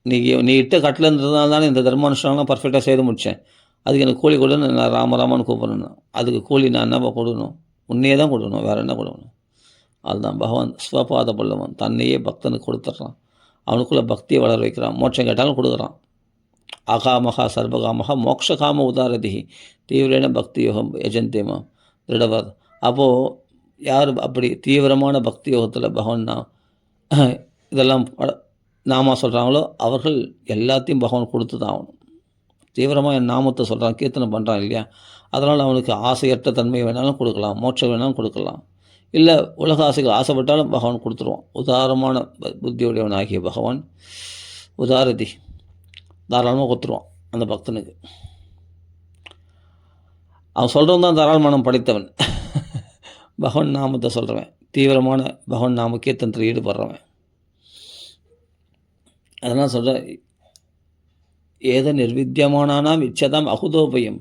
நீ இட்ட கட்டலன்றதுனால தானே இந்த தர்மானுஷ்டானலாம் பர்ஃபெக்டாக செய்து முடித்தேன், அதுக்கு எனக்கு கூலி கொடுன்னு நான் ராமராமான்னு கூப்பிட்றேன். அதுக்கு கூலி நான் என்னப்பா கொடுக்கணும்? உன்னையே தான் கொடுக்கணும், வேறு என்ன கொடுக்கணும்? அதுதான் பகவான் ஸ்வபாத பல்லவன், தன்னையே பக்தனுக்கு கொடுத்துட்றான். அவனுக்குள்ளே பக்தியை வளர வைக்கிறான். மோட்சம் கேட்டாலும் கொடுக்குறான். அகாமகா சர்வகாமகா மோக்ஷகாம உதாரதிகி தீவிரேன பக்தி யோகம் யஜந்தேமா திருடவாத். அப்போது யார் அப்படி தீவிரமான பக்தி யோகத்தில் பகவான் இதெல்லாம் நாம சொல்கிறாங்களோ அவர்கள் எல்லாத்தையும் பகவான் கொடுத்து தான் ஆகணும். தீவிரமாக என் நாமத்தை சொல்கிறான், கீர்த்தனை பண்ணுறான் இல்லையா, அதனால் அவனுக்கு ஆசையற்ற தன்மை வேணாலும் கொடுக்கலாம், மோட்சம் வேணாலும் கொடுக்கலாம். இல்லை உலக ஆசைகள் ஆசைப்பட்டாலும் பகவான் கொடுத்துருவான். உதாரமான புத்தியுடையவன் ஆகிய பகவான் உதாரதி தாராளமாக கொடுத்துருவான் அந்த பக்தனுக்கு. அவன் சொல்கிறவன் தான் தாராளமானம் படைத்தவன். பகவான் நாமத்தை சொல்கிறவன், தீவிரமான பகவான் நாம கீர்த்தனத்தில் ஈடுபடுறவன். அதனால் சொல்கிற ஏத நிர்வித்தியமானானாம் இச்சதாம் அகுதோபயம்.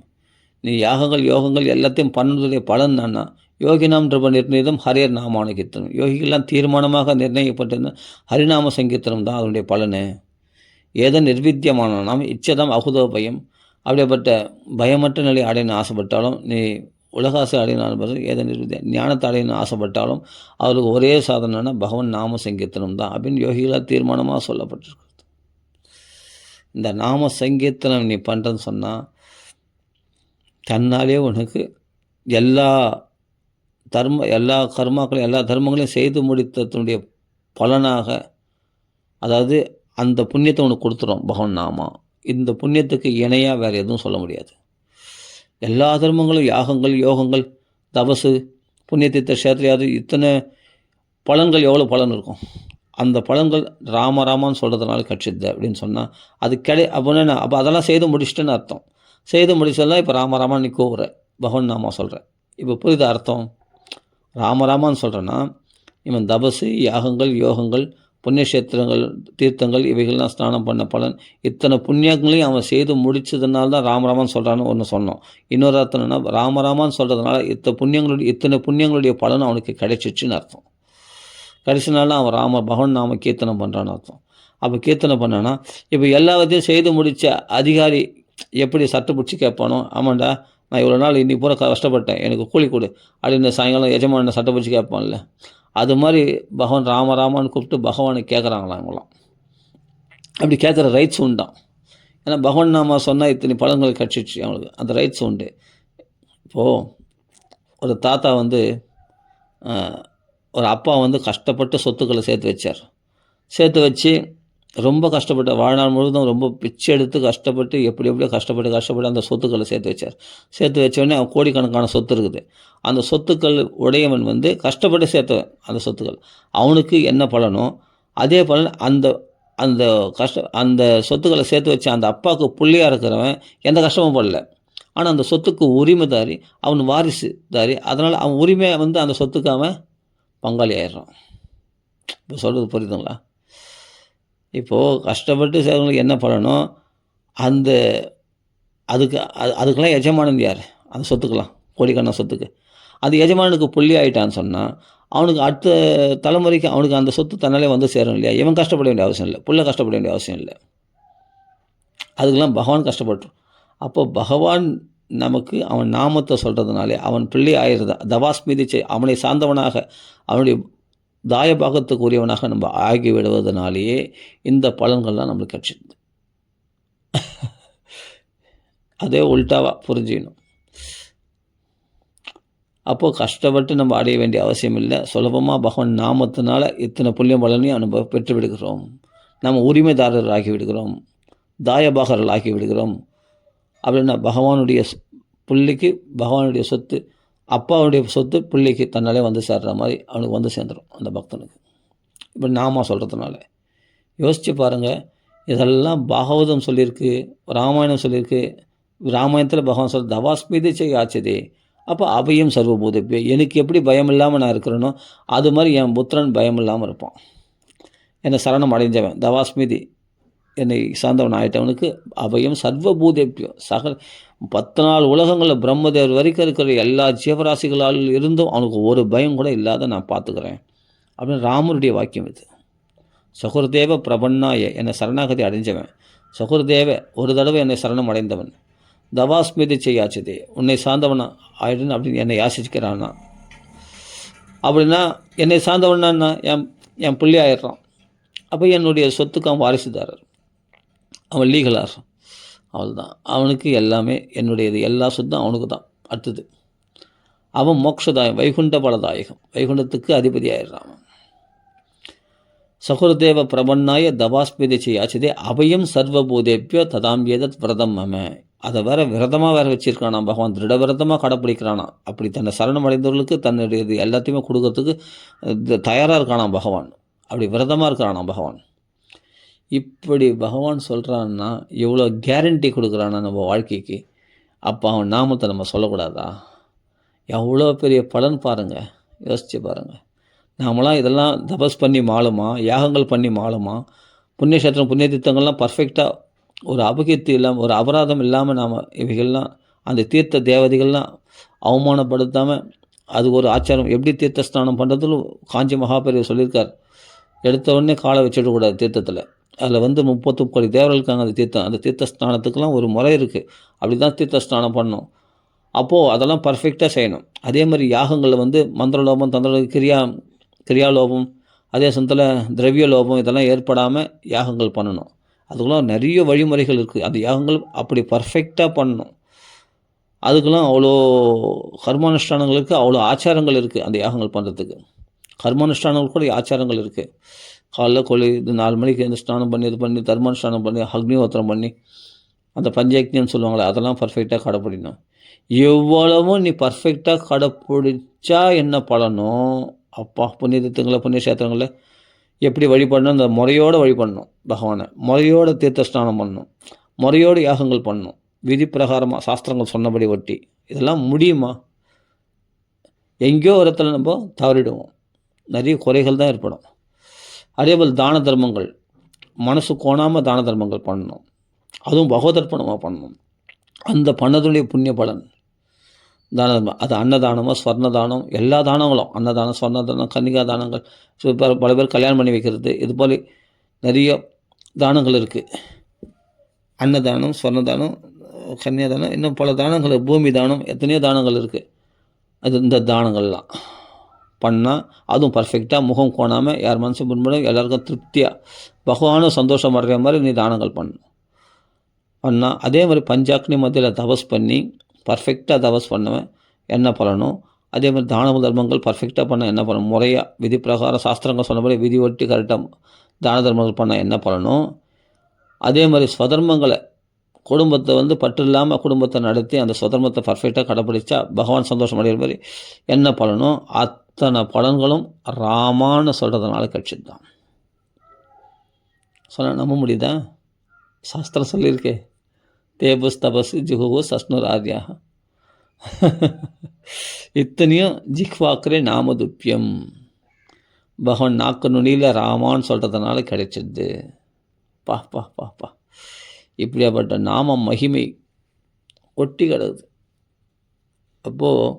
நீ யாகங்கள் யோகங்கள் எல்லாத்தையும் பண்ணுறதுடைய பலன் என்னன்னா யோகினாம் நிருப நிர்ணயம் ஹரியர் நாமான கீர்த்தனம். யோகிகள்லாம் தீர்மானமாக நிர்ணயிக்கப்பட்டிருந்த ஹரிநாம சங்கீர்த்தனம் தான் அதனுடைய பலனு. ஏதோ நிர்வித்தியமானாம் இச்சதாம் அகுதோபயம். அப்படிப்பட்ட பயமற்ற நிலை அடையணும் ஆசைப்பட்டாலும், நீ உலகாசை அடையினாலும் ஏதோ நிர்வித்தியம் ஞானத்தை அடையணும் ஆசைப்பட்டாலும் அவருக்கு ஒரே சாதனைனா பகவான் நாம சங்கீர்த்தனம் தான் அப்படின்னு யோகிகளாக தீர்மானமாக சொல்லப்பட்டிருக்கு. இந்த நாம சங்கீர்த்தனம் நீ பண்ணுறன்னு சொன்னால் தன்னாலே உனக்கு எல்லா கர்மாக்களையும் எல்லா தர்மங்களையும் செய்து முடித்ததனுடைய பலனாக, அதாவது அந்த புண்ணியத்தை உனக்கு கொடுத்துரும் பகவான் நாமா. இந்த புண்ணியத்துக்கு இணையாக வேறு எதுவும் சொல்ல முடியாது. எல்லா தர்மங்களும் யாகங்கள் யோகங்கள் தபசு புண்ணியத்தீர்த்த க்ஷேத்ரியாது இத்தனை பலன்கள் எவ்வளோ பலன் இருக்கும். அந்த பலன்கள் ராமராமான்னு சொல்கிறதுனால கட்சிது அப்படின்னு சொன்னால் அது அப்படின்னா அப்போ அதெல்லாம் செய்து முடிச்சிட்டுன்னு அர்த்தம். செய்து முடிச்சதெல்லாம் இப்போ ராமராமான் நீ கூவுற பகவான் நாமா சொல்கிறேன். இப்போ புரியுது அர்த்தம்? ராமராமான்னு சொல்கிறேன்னா இவன் தபசு யாகங்கள் யோகங்கள் புண்ணியக்ஷேத்திரங்கள் தீர்த்தங்கள் இவைகள்லாம் ஸ்நானம் பண்ண பலன் இத்தனை புண்ணியங்களையும் அவன் செய்து முடிச்சதுனால தான் ராமராமான்னு சொல்கிறான்னு ஒன்று சொன்னோம். இன்னொரு அர்த்தம் என்னன்னா ராமராமான்னு சொல்கிறதுனால இத்தனை புண்ணியங்களுடைய பலன் அவனுக்கு கிடைச்சிச்சுன்னு அர்த்தம். கடைசினால அவன் பகவான் நாம கீர்த்தனம் பண்ணுறான்னு அர்த்தம். அப்போ கீர்த்தனை பண்ணான்னா இப்போ எல்லாத்தையும் செய்து முடித்த அதிகாரி எப்படி சட்டை பிடிச்சி கேட்பானோ, ஆமாண்டா நான் இவ்வளோ நாள் இன்னைக்கு பூரா கஷ்டப்பட்டேன் எனக்கு கூலி கொடு அப்படின்னு சாயங்காலம் எஜமான சட்டை பிடிச்சி கேட்பான்ல, அது மாதிரி பகவான் ராமராமான்னு கூப்பிட்டு பகவானை கேட்குறாங்களாம் இவங்களாம். அப்படி கேட்குற ரைட்ஸ் உண்டான். ஏன்னா பகவான் நாம சொன்னால் இத்தனை பழங்கள் கட்சிச்சு அவங்களுக்கு அந்த ரைட்ஸ் உண்டு. இப்போது ஒரு தாத்தா ஒரு அப்பா கஷ்டப்பட்டு சொத்துக்களை சேர்த்து வச்சு ரொம்ப கஷ்டப்பட்டு வாழ்நாள் முழுவதும் ரொம்ப பிச்சை எடுத்து கஷ்டப்பட்டு எப்படியோ கஷ்டப்பட்டு அந்த சொத்துக்களை சேர்த்து வச்சோடனே அவன் கோடிக்கணக்கான சொத்து இருக்குது. அந்த சொத்துக்கள் உடையவன் கஷ்டப்பட்டு சேர்த்தவன் அந்த சொத்துக்கள் அவனுக்கு என்ன பலனோ அதே பலன் அந்த சொத்துக்களை சேர்த்து வச்சு அந்த அப்பாவுக்கு புள்ளியாக இருக்கிறவன் எந்த கஷ்டமும் படல. ஆனால் அந்த சொத்துக்கு உரிமைதாரி அவன் வாரிசுதாரி, அதனால் அவன் உரிமையை அந்த சொத்துக்கு அவன் பங்காளி ஆயிடுறான். இப்போ சொல்கிறது புரியுதுங்களா? இப்போது கஷ்டப்பட்டு சேர்ந்தவங்களுக்கு என்ன பலனோ அதுக்கெல்லாம் எஜமானன் யார்? அந்த சொத்துக்கெல்லாம் கோடிக்கணக்கான சொத்துக்கு அந்த எஜமானுக்கு புள்ளி ஆகிட்டான்னு சொன்னால் அவனுக்கு அடுத்த தலைமுறைக்கு அவனுக்கு அந்த சொத்து தன்னாலே சேரும் இல்லையா? இவன் கஷ்டப்பட வேண்டிய அவசியம் இல்லை, புள்ள கஷ்டப்பட வேண்டிய அவசியம் இல்லை. அதுக்கெல்லாம் பகவான் கஷ்டப்பட்டுரும். அப்போ பகவான் நமக்கு அவன் நாமத்தை சொல்கிறதுனாலே அவன் பிள்ளை ஆயிடுறதா தவாஸ்மீதி அவனை சார்ந்தவனாக அவனுடைய தாயபாகத்துக்கு உரியவனாக நம்ம ஆகிவிடுவதனாலேயே இந்த பலன்கள்லாம் நம்மளுக்கு கிடைச்சிது. அதே உல்டாவாக புரிஞ்சுக்கணும். அப்போது கஷ்டப்பட்டு நம்ம அடைய வேண்டிய அவசியம் இல்லை. சுலபமாக பகவான் நாமத்தினால இத்தனை புண்ணிய பலனையும் பெற்று விடுகிறோம். நம்ம உரிமைதாரர் ஆகி விடுகிறோம், தாயபாகர்கள் ஆகி விடுகிறோம். அப்படின்னா பகவானுடைய பிள்ளைக்கு பகவானுடைய சொத்து, அப்பாவுடைய சொத்து பிள்ளைக்கு தன்னாலே சேர்ற மாதிரி அவனுக்கு சேர்ந்துடும் அந்த பக்தனுக்கு. இப்போ நாம சொல்கிறதுனால யோசித்து பாருங்கள். இதெல்லாம் பாகவதம் சொல்லியிருக்கு, ராமாயணம் சொல்லியிருக்கு. ராமாயணத்தில் பகவான் சொல்ல தவாஸ்மீதி ஆச்சுதே. அப்போ அபயம் சர்வபூதப்பே, எனக்கு எப்படி பயம் இல்லாமல் நான் இருக்கிறேனோ அது மாதிரி என் புத்திரன் பயம் இல்லாமல் இருப்பான். என்னை சரணம் அடைஞ்சவன் தவாஸ்மீதி என்னை சார்ந்தவன் ஆகிட்டவனுக்கு அபயம் சர்வபூதேப்பியோ 14 உலகங்களில் பிரம்மதேவர் வரைக்கும் இருக்கிற எல்லா ஜீவராசிகளால் இருந்தும் அவனுக்கு ஒரு பயம் கூட இல்லாத நான் பார்த்துக்கிறேன் அப்படின்னு ராமருடைய வாக்கியம் இது. சகுர்தேவ பிரபன்னாய என்னை சரணாகதி அடைஞ்சவன், சகுர்தேவ ஒரு தடவை என்னை சரணம் அடைந்தவன், தவாஸ்மிதி செய்யாச்சதே உன்னை சார்ந்தவன் ஆயிடுன்னு அப்படின்னு என்னை யாசிக்கிறான்னா அப்படின்னா என்னை சார்ந்தவன்னா என் பிள்ளை ஆயிடுறான். அப்போ என்னுடைய சொத்துக்கு அவன் வாரிசுதாரர், அவன் லீகலார். அவள்தான் அவனுக்கு எல்லாமே என்னுடையது, எல்லா சொத்தும் அவனுக்கு தான். அடுத்தது அவன் மோட்சதாயம், வைகுண்ட பலதாயகம், வைகுண்டத்துக்கு அதிபதி ஆயிடுறான். சகுரதேவ பிரபன்னாய தவாஸ்மிதிச்சு யாச்சதே அபயம் சர்வபூதேப்பியோ ததாம் ஏதத் விரதம் மம. அதை வேற விரதமாக வேற வச்சிருக்கானா பகவான், திருட விரதமாக கடைப்பிடிக்கிறானா. அப்படி தன்னை சரணம் அடைந்தவர்களுக்கு தன்னுடைய இது எல்லாத்தையுமே கொடுக்கறதுக்கு தயாராக இருக்கானா பகவான். அப்படி விரதமாக இருக்கிறானா பகவான். இப்படி பகவான் சொல்கிறான்னா எவ்வளோ கேரண்டி கொடுக்குறானா நம்ம வாழ்க்கைக்கு. அப்போ அவன் நாமத்தை நம்ம சொல்லக்கூடாதா? எவ்வளோ பெரிய பலன் பாருங்கள், யோசித்து பாருங்கள். நாமெல்லாம் இதெல்லாம் தபஸ் பண்ணி மாளுமா, யாகங்கள் பண்ணி மாளுமா, புண்ணியக்ஷேத்திரம் புண்ணிய தீர்த்தங்கள்லாம் பர்ஃபெக்டாக ஒரு அபகீர்த்தி இல்லாமல் ஒரு அபராதம் இல்லாமல் நாம் இவைகள்லாம் அந்த தீர்த்த தேவதைகள்லாம் அவமானப்படுத்தாமல் அது ஒரு ஆச்சாரம். எப்படி தீர்த்த ஸ்நானம் பண்ணுறதுல காஞ்சி மகாபெரியவர் சொல்லியிருக்கார். எடுத்த உடனே காலை வச்சிடக்கூடாது தீர்த்தத்தில். அதில் 30 கோடி தேவர்கள் இருக்காங்க. அந்த தீர்த்தம், அந்த தீர்த்த ஸ்நானத்துக்கெல்லாம் ஒரு முறை இருக்குது. அப்படி தான் தீர்த்த ஸ்நானம் பண்ணணும். அப்போது அதெல்லாம் பர்ஃபெக்டாக செய்யணும். அதே மாதிரி யாகங்களில் மந்திரலோபம், தந்திரலோபம், கிரியாலோபம், அதே சமயத்தில் திரவிய லோபம் இதெல்லாம் ஏற்படாமல் யாகங்கள் பண்ணணும். அதுக்கெல்லாம் நிறைய வழிமுறைகள் இருக்குது. அந்த யாகங்கள் அப்படி பர்ஃபெக்டாக பண்ணணும். அதுக்கெல்லாம் அவ்வளோ கர்மானுஷ்டானங்களுக்கு அவ்வளோ ஆச்சாரங்கள் இருக்குது. அந்த யாகங்கள் பண்ணுறதுக்கு கர்மானுஷ்டானங்கள் கூட ஆச்சாரங்கள் இருக்குது. காலைல இது 4 மணிக்கு இந்த ஸ்நானம் பண்ணி இது பண்ணி தர்மானுஷ்டானம் பண்ணி அக்னிஹோத்திரம் பண்ணி அந்த பஞ்சயக்னின்னு சொல்லுவாங்களே, அதெல்லாம் பர்ஃபெக்டாக கடைப்பிடிக்கணும். எவ்வளவும் நீ பர்ஃபெக்டாக கடைப்பிடிச்சா என்ன பலனோ, அப்பா புண்ணிய தீர்த்தங்களில் புண்ணியக்ஷேத்திரங்களில் எப்படி வழிபடணும், அந்த முறையோடு வழிபடணும் பகவானை, முறையோடு தீர்த்த ஸ்நானம் பண்ணணும், முறையோடு யாகங்கள் பண்ணணும், விதி பிரகாரமாக சாஸ்திரங்கள் சொன்னபடி ஒட்டி. இதெல்லாம் முடியுமா? எங்கேயோ ஒரு இடத்துல நம்ம தவறிடுவோம், நிறைய குறைகள் தான் ஏற்படும். அதேபோல் தான தர்மங்கள், மனசு கோணாமல் தான தர்மங்கள் பண்ணணும். அதுவும் பகவதர்ப்பணமாக பண்ணணும். அந்த பண்ணதுடைய புண்ணிய பலன் தான தர்மம். அது அன்னதானமோ ஸ்வர்ணதானம், எல்லா தானங்களும், அன்னதானம், ஸ்வர்ணதானம், கன்னிகா தானங்கள், பல பேர் கல்யாணம் பண்ணி வைக்கிறது, இது போல் நிறைய தானங்கள் இருக்குது. அன்னதானம், ஸ்வர்ணதானம், கன்னியாதானம், இன்னும் பல தானங்கள், பூமி தானம், எத்தனையோ தானங்கள் இருக்குது. அது இந்த தானங்கள்லாம் பண்ணால் அதுவும் பர்ஃபெக்டாக முகம் கோணாமல் யார் மனசும் புண்படும் எல்லாருக்கும் திருப்தியாக பகவானும் சந்தோஷம் அடைகிற மாதிரி நீ தானங்கள் பண்ணால். அதே மாதிரி பஞ்சாக்னி மத்தியில் தபஸ் பண்ணி பர்ஃபெக்டாக தபஸ் பண்ணுவேன் என்ன பலனும், அதே மாதிரி தான தர்மங்கள் பர்ஃபெக்டாக பண்ண என்ன பலனும், முறையாக விதி பிரகாரம் சாஸ்திரங்கள் சொன்னபடி விதி ஒட்டி கரெக்டாக தான தர்மங்கள் பண்ண என்ன பலனும். அதே மாதிரி ஸ்வதர்மங்களை குடும்பத்தை பற்று இல்லாமல் குடும்பத்தை நடத்தி அந்த ஸ்வதர்மத்தை பர்ஃபெக்டாக கடைப்பிடிச்சா பகவான் சந்தோஷம் அடைகிற மாதிரி என்ன பலனும். அத்தனை பலன்களும் ராமான்னு சொல்கிறதுனால கட்சிது தான். சொன்ன நம்ப முடியுதா? சாஸ்திரம் சொல்லியிருக்கே, தேபஸ் தபஸ் ஜிஹு சஸ்னுர் ஆர்யா. இத்தனையும் ஜிஹ்வாக்கரே நாமதுப்பியம், பகவான் நாக்கு நுனியில் ராமான்னு சொல்கிறதுனால கிடைச்சிது. பா பா பா பா இப்படியாப்பட்ட நாம மகிமை ஒட்டி கிடக்குது. அப்போது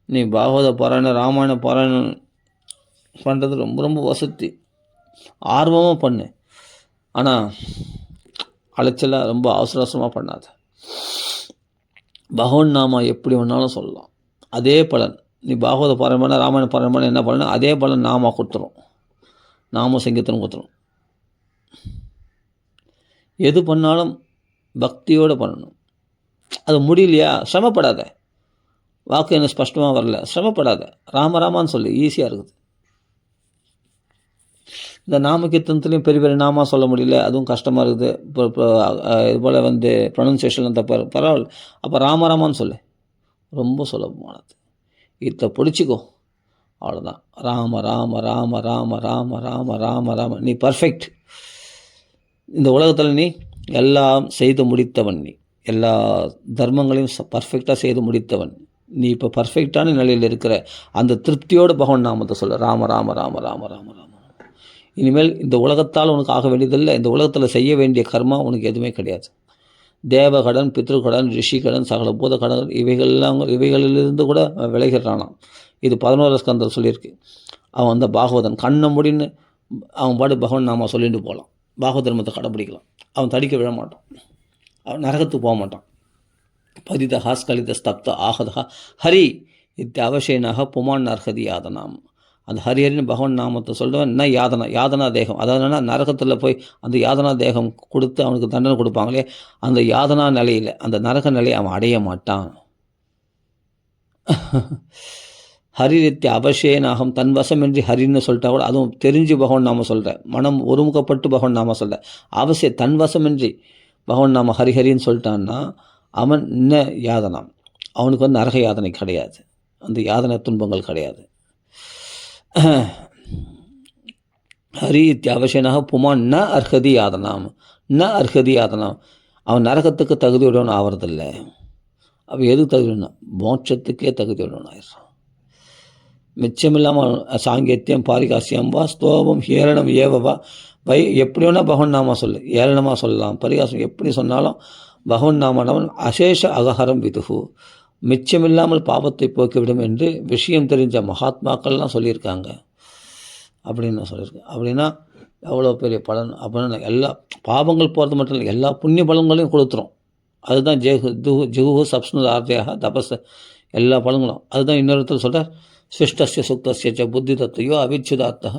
நீ பாகவத பாராயணம், ராமாயண பாராயணம் பண்ணுறது ரொம்ப ரொம்ப வசதி, ஆர்வமாக பண்ணு. ஆனால் அலைச்சலாக ரொம்ப அவசர அவசரமாக பண்ணாத. பகவன் நாம எப்படி வேணாலும் சொல்லலாம், அதே பலன். நீ பாகவத பாராயணம் பண்ண, ராமாயண பாராயணம் பண்ண என்ன பலன், அதே பலன் நாம கொடுத்துரும், நாம சங்கீதம் கொடுத்துரும். எது பண்ணாலும் பக்தியோடு பண்ணணும். அது முடியலையா, சிரமப்படாத. வாக்கு என்ன ஸ்பஷ்டமாக வரல, சிரமப்படாத, ராமராமான்னு சொல்லி ஈஸியாக இருக்குது. இந்த நாம கீர்த்தனத்துலேயும் பெரிய பெரிய நாமா சொல்ல முடியல, அதுவும் கஷ்டமாக இருக்குது. இப்போ இது போல் ப்ரொனன்சியேஷன் பரவாயில்ல, அப்போ ராமராமான்னு சொல்லு, ரொம்ப சுலபமானது. இதை பிடிச்சிக்கோ, அவ்வளோதான். ராம ராம ராம ராம ராம ராம ராம ராம. நீ பர்ஃபெக்ட். இந்த உலகத்தில் நீ எல்லாம் செய்து முடித்தவன், நீ எல்லா தர்மங்களையும் பர்ஃபெக்டாக செய்து முடித்தவன். நீ இப்போ பர்ஃபெக்டான நிலையில் இருக்கிற அந்த திருப்தியோடு பகவான் நாமத்தை சொல்ல, ராம ராம ராம ராம ராம ராம. இனிமேல் இந்த உலகத்தால் உனக்கு ஆக வேண்டியதில்லை, இந்த உலகத்தில் செய்ய வேண்டிய கர்மா உனக்கு எதுவுமே கிடையாது. தேவகடன், பித்ருக்கடன், ரிஷிகடன், சகல பூத கடன், இவைகளிலிருந்து கூட விளைகிறானாம். இது 11 ஸ்கந்தர் சொல்லியிருக்கு. அவன் அந்த பாகவதன் கண்ணை முடின்னு அவன் பாட்டு பகவான் நாம சொல்லிட்டு போகலாம், பாகவத தர்மத்தை கடைப்பிடிக்கலாம். அவன் தடிக்க விழ மாட்டான், அவன் நரகத்துக்கு போக மாட்டான். பதித ஹாஸ்கலித ஸ்தப்த ஆகதா ஹரி இத்தியவசேனாக புமான் அர்ஹதி யாதனாம். அந்த ஹரிஹரின்னு பகவான் நாமத்தை சொல்கிறவன் என்ன யாதனா தேகம், அதாவது நரகத்தில் போய் அந்த யாதனா தேகம் கொடுத்து அவனுக்கு தண்டனை கொடுப்பாங்களே, அந்த யாதனா நிலையில் அந்த நரக நிலையை அவன் அடைய மாட்டான். ஹரிநித்திய அவசேனாகம், தன் வசமின்றி ஹரின்னு சொல்லிட்டா கூட அதுவும் தெரிஞ்சு பகவான் நாம சொல்கிறேன், மனம் ஒருமுகப்பட்டு பகவான் நாம சொல்கிறேன், அவசியம் தன் வசமின்றி பகவான் நாம ஹரிஹரின்னு சொல்லிட்டான்னா அவன் என்ன யாதனாம், அவனுக்கு வந்து நரக யாதனை கிடையாது, அந்த யாதனை துன்பங்கள் கிடையாது. ஹரி இத்தியவசேனாக புமான் ந அர்ஹதி யாதனாம், ந அர்ஹதி யாதனாம், அவன் நரகத்துக்கு தகுதியுடன் ஆவறதில்லை. அவன் எதுக்கு தகுதினா மோட்சத்துக்கே தகுதியுடன் ஆயிடுறான். மிச்சமில்லாமல் சாங்கியத்தியம் பாரிகாசியம் வா ஸ்தோபம் ஹேளனம் ஏவவா எப்படி வேணால் பகவன் நாமா சொல்லு, ஏளனமாக சொல்லலாம், பரிகாசம் எப்படி சொன்னாலும் பகவன் நாமானவன் அசேஷ அகஹரம் விதுகு, மிச்சமில்லாமல் பாவத்தை போக்கிவிடும் என்று விஷயம் தெரிஞ்ச மகாத்மாக்கள்லாம் சொல்லியிருக்காங்க அப்படின்னு சொல்லியிருக்கேன். அப்படின்னா எவ்வளோ பெரிய பலன் அப்படின்னா எல்லா பாவங்கள் போகிறது மட்டும் இல்லை, எல்லா புண்ணிய பலன்களையும் கொடுத்துரும். அதுதான் ஜிகு சப்ஸ்னு ஆர்த்தியாக தபஸ் எல்லா பலன்களும். அதுதான் இன்னொருத்தர் சொல்கிறார், ஸ்விஷ்டஸ்ய சுக்தஸ்ய ச புத்தி தத்தையோ அவிச்சுதார்த்தா,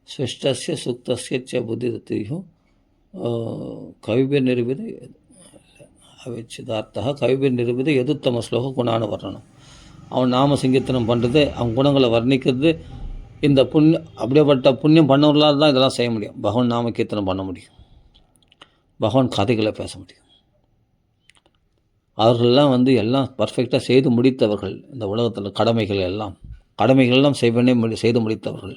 ஸ்விஷ்டஸ்ய சுக்தஸ்ய ச புத்தி தத்தையோ கவிபிர் நிரூபித அவிச்சுதார்த்தா கவிபிர் நிரூபித எதுத்தம ஸ்லோக குணானு வர்ணனம். அவன் நாம சங்கீர்த்தனம் பண்ணுறது, அவன் குணங்களை வர்ணிக்கிறது, இந்த புண்ணியம் அப்படியேப்பட்ட புண்ணியம் பண்ணவர்களால் தான் இதெல்லாம் செய்ய முடியும். பகவான் நாம கீர்த்தனம் பண்ண முடியும், பகவான் கதைகளை பேச முடியும். அவர்களெல்லாம் வந்து எல்லாம் பர்ஃபெக்டாக செய்து முடித்தவர்கள். இந்த உலகத்தில் கடமைகள்லாம் செய்து முடித்தவர்கள்.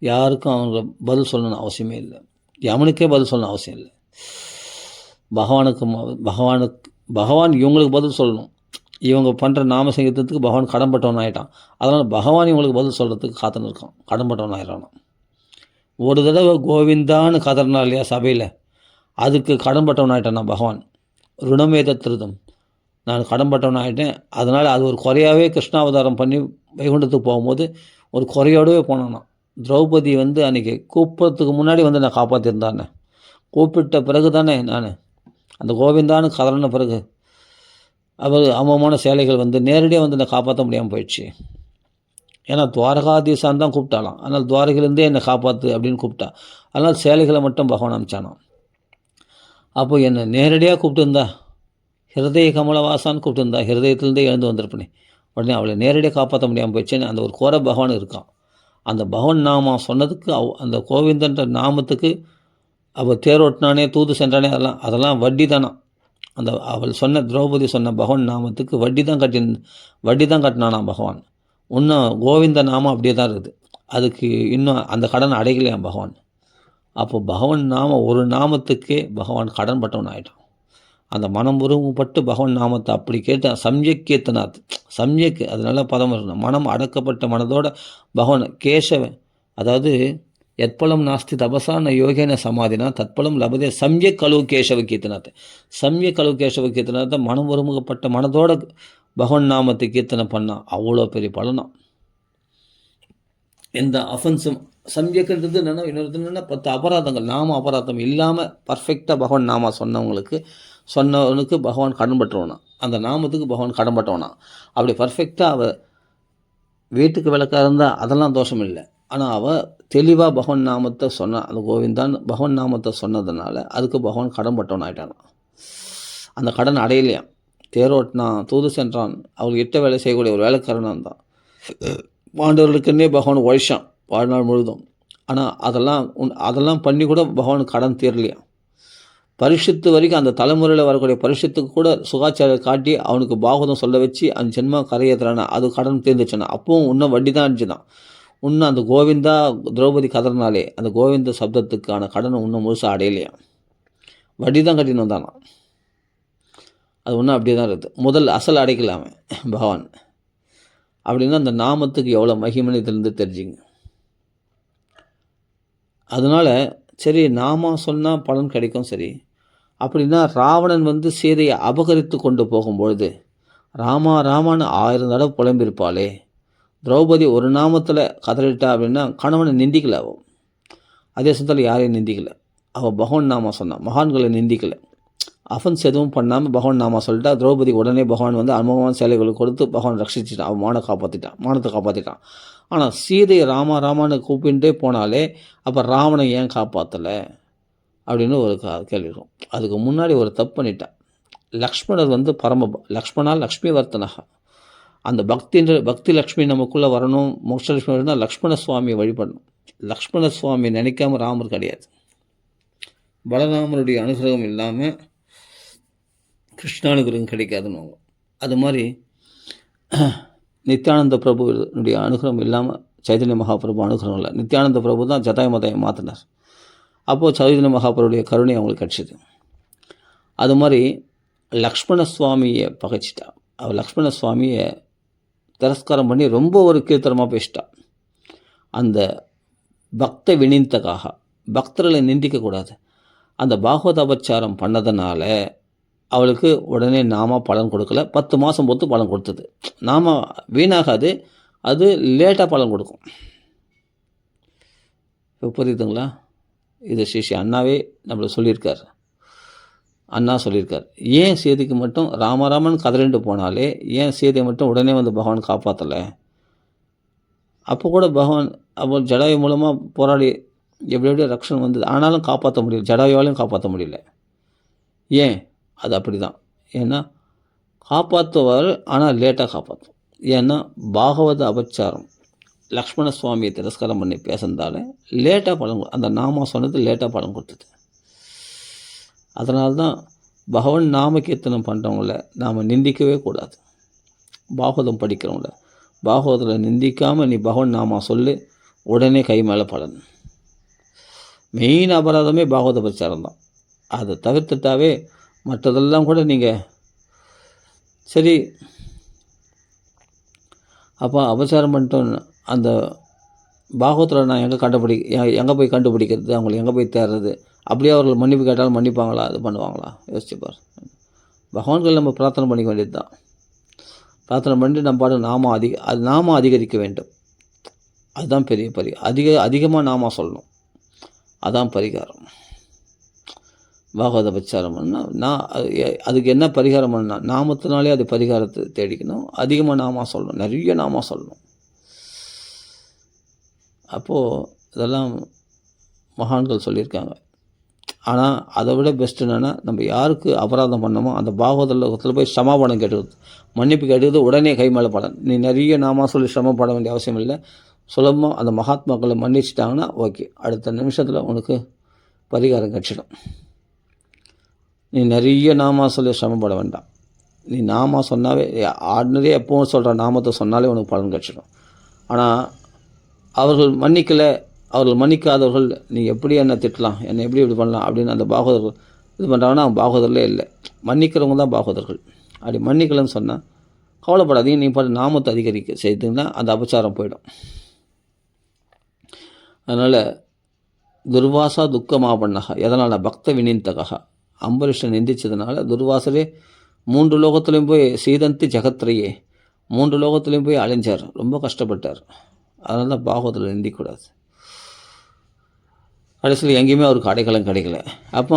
யாருக்கும் அவங்க பதில் சொல்லணும்னு அவசியமே இல்லை, யமனுக்கே பதில் சொல்லணும் அவசியம் இல்லை. பகவான் இவங்களுக்கு பதில் சொல்லணும். இவங்க பண்ணுற நாம சங்கீதத்துக்கு பகவான் கடன்பட்டவன் ஆகிட்டான். அதனால் பகவான் இவங்களுக்கு பதில் சொல்கிறதுக்கு காத்துன்னு இருக்கான், கடன்பட்டவன் ஆகிடான். ஒரு தடவை கோவிந்தான்னு கதறினா இல்லையா சபையில், அதுக்கு கடன்பட்டவன் ஆகிட்டான் பகவான். ருணமேத திருதம், நான் கடன்பட்டவன் ஆகிட்டேன். அதனால் அது ஒரு குறையாகவே கிருஷ்ணாவதாரம் பண்ணி வைகுண்டத்துக்கு போகும்போது ஒரு குறையோடவே போனான். திரௌபதி வந்து அன்றைக்கி கூப்பிட்றதுக்கு முன்னாடி வந்து நான் காப்பாற்றிருந்தானே, கூப்பிட்ட பிறகு தானே நான் அந்த கோவிந்தான்னு கதறின பிறகு அவர் அமமான சேலைகள் வந்து நேரடியாக வந்து என்னை காப்பாற்ற முடியாமல் போயிடுச்சு. ஏன்னா துவாரகாதீசான் தான் கூப்பிட்டாலாம், அதனால் துவாரகையிலேருந்தே என்னை காப்பாற்று அப்படின்னு கூப்பிட்டா. அதனால் சேலைகளை மட்டும் பகவான் அனுப்பிச்சானான். அப்போ என்னை நேரடியாக கூப்பிட்டுருந்தா, ஹிருதய கமலவாசான்னு கூப்பிட்டுருந்தா, ஹிருதயத்துலேருந்தே எழுந்து வந்திருப்பேனே. உடனே அவளை நேரடியாக காப்பாற்ற முடியாமல் போயிடுச்சேன்னு அந்த ஒரு கோர பகவான் இருக்கான். அந்த பகவான் நாமம் சொன்னதுக்கு அந்த கோவிந்தன்ற நாமத்துக்கு அவள் தேரோட்டினானே, தூது சென்றானே, அதெல்லாம் வட்டி தானா. அந்த அவள் சொன்ன திரௌபதி சொன்ன பகவான் நாமத்துக்கு வட்டி தான் கட்டினானா பகவான். இன்னும் கோவிந்த நாமம் அப்படியே தான் இருக்குது, அதுக்கு இன்னும் அந்த கடன் அடைகலையாம் பகவான். அப்போ பகவான் ஒரு நாமத்துக்கே பகவான் கடன் பட்டவன் ஆகிட்டான். அந்த மனம் உருவப்பட்டு பகவான் நாமத்தை அப்படி கேட்டான். சம்யக்கேத்தனாத், சம்யக்கு அது நல்ல பதம் இருக்கணும். மனம் அடக்கப்பட்ட மனதோட பகவான் கேசவன், அதாவது எத்பலம் நாஸ்தி தபசான யோகேன சமாதினா தத்பலம் லபதே சம்யக் கழுவு கேசவ கீர்த்தனாத். சம்யக் கழுவு கேசவ கீர்த்தனாத்த மனம் ஒருமுகப்பட்ட மனதோட பகவான் நாமத்தை கீர்த்தனை பண்ணான். அவ்வளோ பெரிய பலனாம். எந்த அஃபென்ஸும் சம்யக்ன்றது என்னென்னா, இன்னொருத்தர் 10 அபராதங்கள், நாம அபராதம் இல்லாமல் பர்ஃபெக்டாக பகவான் நாம சொன்னவனுக்கு பகவான் கடன்பட்டுருவானா, அந்த நாமத்துக்கு பகவான் கடன்பட்டவனா. அப்படி பர்ஃபெக்டாக அவள் வீட்டுக்கு விளக்காக இருந்தால் அதெல்லாம் தோஷம் இல்லை. ஆனால் அவள் தெளிவாக பகவான் நாமத்தை சொன்னான், அந்த கோவிந்தான் பகவான் நாமத்தை சொன்னதுனால அதுக்கு பகவான் கடன்பட்டவன் ஆகிட்டான். அந்த கடன் அடையலையாம். தேரோட்டினான், தூது சென்றான், அவளுக்கு இட்ட வேலை செய்யக்கூடிய ஒரு வேலைக்காரனாக தான். பாண்டவர்களுக்குன்னே பகவான் உழைச்சான் வாழ்நாள் முழுதும். ஆனால் அதெல்லாம் பண்ணி கூட பகவானுக்கு கடன் தீரலையாம். பரிஷத்து வரைக்கும் அந்த தலைமுறையில் வரக்கூடிய பரிஷத்துக்கு கூட சுகாச்சாரம் காட்டி அவனுக்கு பாகவதம் சொல்ல வச்சு அந்த ஜென்மா கரையேற்றுறானா, அது கடன் தீர்ந்துச்சுன்னா அப்பவும் இன்னும் வட்டி தான் அடிச்சுதான். இன்னும் அந்த கோவிந்தா திரௌபதி கதறினாலே அந்த கோவிந்த சப்தத்துக்கான கடனை இன்னும் முழுசாக அடையலையாம், வட்டி தான் கட்டின்னு வந்தானா. அது இன்னும் அப்படியே தான் இருக்குது. முதல் அசல் அடைக்கலாமே பகவான். அப்படின்னா அந்த நாமத்துக்கு எவ்வளோ மகிமனை இதிலிருந்து தெரிஞ்சுங்க. அதனால் சரி நாம சொன்னால் பலன் கிடைக்கும். சரி அப்படின்னா ராவணன் வந்து சீதையை அபகரித்து கொண்டு போகும்பொழுது ராமான்னு 1000 தடவை புலம்பிருப்பாளே, திரௌபதி ஒரு நாமத்தில் கதறிட்டா அப்படின்னா கணவனை நிந்திக்கலை அவள். அதே சமயத்தில் யாரையும் நிந்திக்கலை அவள். பகவான் நாம சொன்னான், மகான்களை நிந்திக்கலை. அஃபென்ஸ் எதுவும் பண்ணாமல் பகவான் நாமா சொல்லிட்டா திரௌபதி உடனே பகவான் வந்து அனுபவமான சேலைகளை கொடுத்து பகவான் ரட்சிச்சிட்டான், அவன் மானத்தை காப்பாற்றிட்டான். ஆனால் சீதை ராமான்னு கூப்பிட்டே போனாலே அப்போ ராவணை ஏன் காப்பாற்றலை அப்படின்னு ஒரு கேள்வி இருக்கும். அதுக்கு முன்னாடி ஒரு தப்பு பண்ணிட்டான். லக்ஷ்மணர் வந்து லக்ஷ்மணா லக்ஷ்மி வர்த்தனகா, அந்த பக்தி லக்ஷ்மி நமக்குள்ளே வரணும், மோட்சலட்சுமி வரணும்னா லக்ஷ்மண சுவாமியை வழிபடணும். லக்ஷ்மண சுவாமி நினைக்காம ராமர் கிடையாது. பலராமருடைய அனுகிரகம் இல்லாமல் கிருஷ்ணானுகிரகம் கிடைக்காதுன்னு. அது மாதிரி நித்யானந்த பிரபுனுடைய அனுகிரகம் இல்லாமல் சைதன்ய மகாபிரபு அனுகிரகம் இல்லை. நித்யானந்த பிரபு தான் ஜதாய மதாயை மாற்றினார். அப்போது சைதன்ய மகாபிரபுடைய கருணை அவங்களுக்கு கிடச்சிது. அது மாதிரி லக்ஷ்மண சுவாமியை பகைச்சிட்டா. அவள் லக்ஷ்மண சுவாமியை திரஸ்காரம் பண்ணி ரொம்ப ஒரு கீர்த்தனமாக பேசிட்டா. அந்த பக்த வினிந்தக்காக, பக்தர்களை நிந்திக்கக்கூடாது. அந்த பாகவத அபச்சாரம் பண்ணதுனால அவளுக்கு உடனே நாம பலன் கொடுக்கல. 10 மாதம் பொறுத்து பலன் கொடுத்தது. நாம வீணாகாது, அது லேட்டாக பலன் கொடுக்கும். இப்போ புரியுதுங்களா? இது ஸ்ரீ அண்ணாவே நம்மளை சொல்லியிருக்கார். அண்ணா சொல்லியிருக்கார், ஏன் சீதைக்கு மட்டும் ராமராமன் கதறிண்டு போனாலே ஏன் சீதையை மட்டும் உடனே வந்து பகவான் காப்பாற்றலை? அப்போ கூட பகவான் அப்போ ஜடாயு மூலமாக போராடி எப்படியோ ரக்ஷன் வந்தது, ஆனாலும் காப்பாற்ற முடியல, ஜடாயுவாலையும் காப்பாற்ற முடியல. ஏன்? அது அப்படி தான். ஏன்னா காப்பாற்றுவார், ஆனால் லேட்டாக காப்பாற்றும். ஏன்னா பாகவத அபச்சாரம் லக்ஷ்மண சுவாமியை திரஸ்காரம் பண்ணி பேசுனதால லேட்டாக பலன், அந்த நாம சொன்னது லேட்டாக பலன் கொடுத்தது. அதனால்தான் பகவான் நாம கீர்த்தனம் பண்ணுறவங்கள நாம் நிந்திக்கவே கூடாது. பாகவதம் படிக்கிறவங்கள பாகவதத்தில் நிந்திக்காமல் நீ பகவான் நாமா சொல்லு, உடனே கை மேலே பலன். மெயின் அபராதமே பாகவத பிரச்சாரம் தான். அதை தவிர்த்துட்டாவே மற்றதெல்லாம் கூட நீங்கள் சரி. அப்போ அபச்சாரம் பண்ணிட்டோம். அந்த பாகவத்தில் நான் எங்கே போய் கண்டுபிடிக்கிறது, அவங்களை எங்கே போய் தேடுறது? அப்படியே அவர்கள் மன்னிப்பு கேட்டாலும் மன்னிப்பாங்களா? அது பண்ணுவாங்களா? யோசிச்சுப்பார். பகவான்கள் நம்ம பிரார்த்தனை பண்ணிக்க வேண்டியது தான். பிரார்த்தனை பண்ணிட்டு நம்ம பாட்டு நாம அதிகரிக்க வேண்டும். அதுதான் பெரிய அதிகமாக நாம சொல்லணும். அதான் பரிகாரம். பாகவத பிரச்சாரம் பண்ணால் அதுக்கு என்ன பரிகாரம் பண்ணால் நாமத்தினாலே அது பரிகாரத்தை தேடிக்கணும். அதிகமாக நாம சொல்லணும், நிறைய நாம சொல்லணும். அப்போது இதெல்லாம் மகான்கள் சொல்லியிருக்காங்க. ஆனால் அதை விட பெஸ்ட் என்னென்னா, நம்ம யாருக்கு அபராதம் பண்ணமோ அந்த பாகவத லோகத்தில் போய் சமாபனம் கேட்டுக்கிறது, மன்னிப்பு கேட்டுக்கிறது, உடனே கை மேலே பலன். நீ நிறைய நாம சொல்லி சிரமப்பட வேண்டிய அவசியம் இல்லை. சுலபமாக அந்த மகாத்மாக்களை மன்னிச்சிட்டாங்கன்னா ஓகே, அடுத்த நிமிஷத்தில் உனக்கு பரிகாரம் கிடச்சிடும். நீ நிறைய நாம சொல்லி சிரமப்பட வேண்டாம். நீ நாம சொன்னாவே, ஆர்டினரியாக எப்பவும் சொல்கிற நாமத்தை சொன்னாலே உனக்கு பலன் கிடச்சிடும். ஆனால் அவர்கள் மன்னிக்காதவர்கள் நீ எப்படி என்னை திட்டலாம், என்னை எப்படி இப்படி பண்ணலாம் அப்படின்னு அந்த பாகவதர்கள் இது பண்ணுறாங்கன்னா அவன் பாகவதர்களே இல்லை. மன்னிக்கிறவங்க தான் பாகவதர்கள். அப்படி மன்னிக்கலன்னு சொன்னால் கவலைப்படாதீங்க, நீ பாட்டு நாமத்தை அதிகரிக்க செய்தீங்கன்னா அந்த அபச்சாரம் போயிடும். அதனால் துர்வாசா துக்கமாபண்ணகா, எதனால் பக்த வினிந்தகா, அம்பரீஷன் நிந்திச்சதுனால துர்வாசரே 3 லோகத்துலேயும் போய் சீதந்தி ஜெகத்ரையே 3 லோகத்துலேயும் போய் அலைஞ்சார், ரொம்ப கஷ்டப்பட்டார். அதனால தான் பாகவத்தில் நிந்திக்கூடாது. கடைசியில் எங்கேயுமே அவருக்கு அடைக்கலம் கிடைக்கல. அப்போ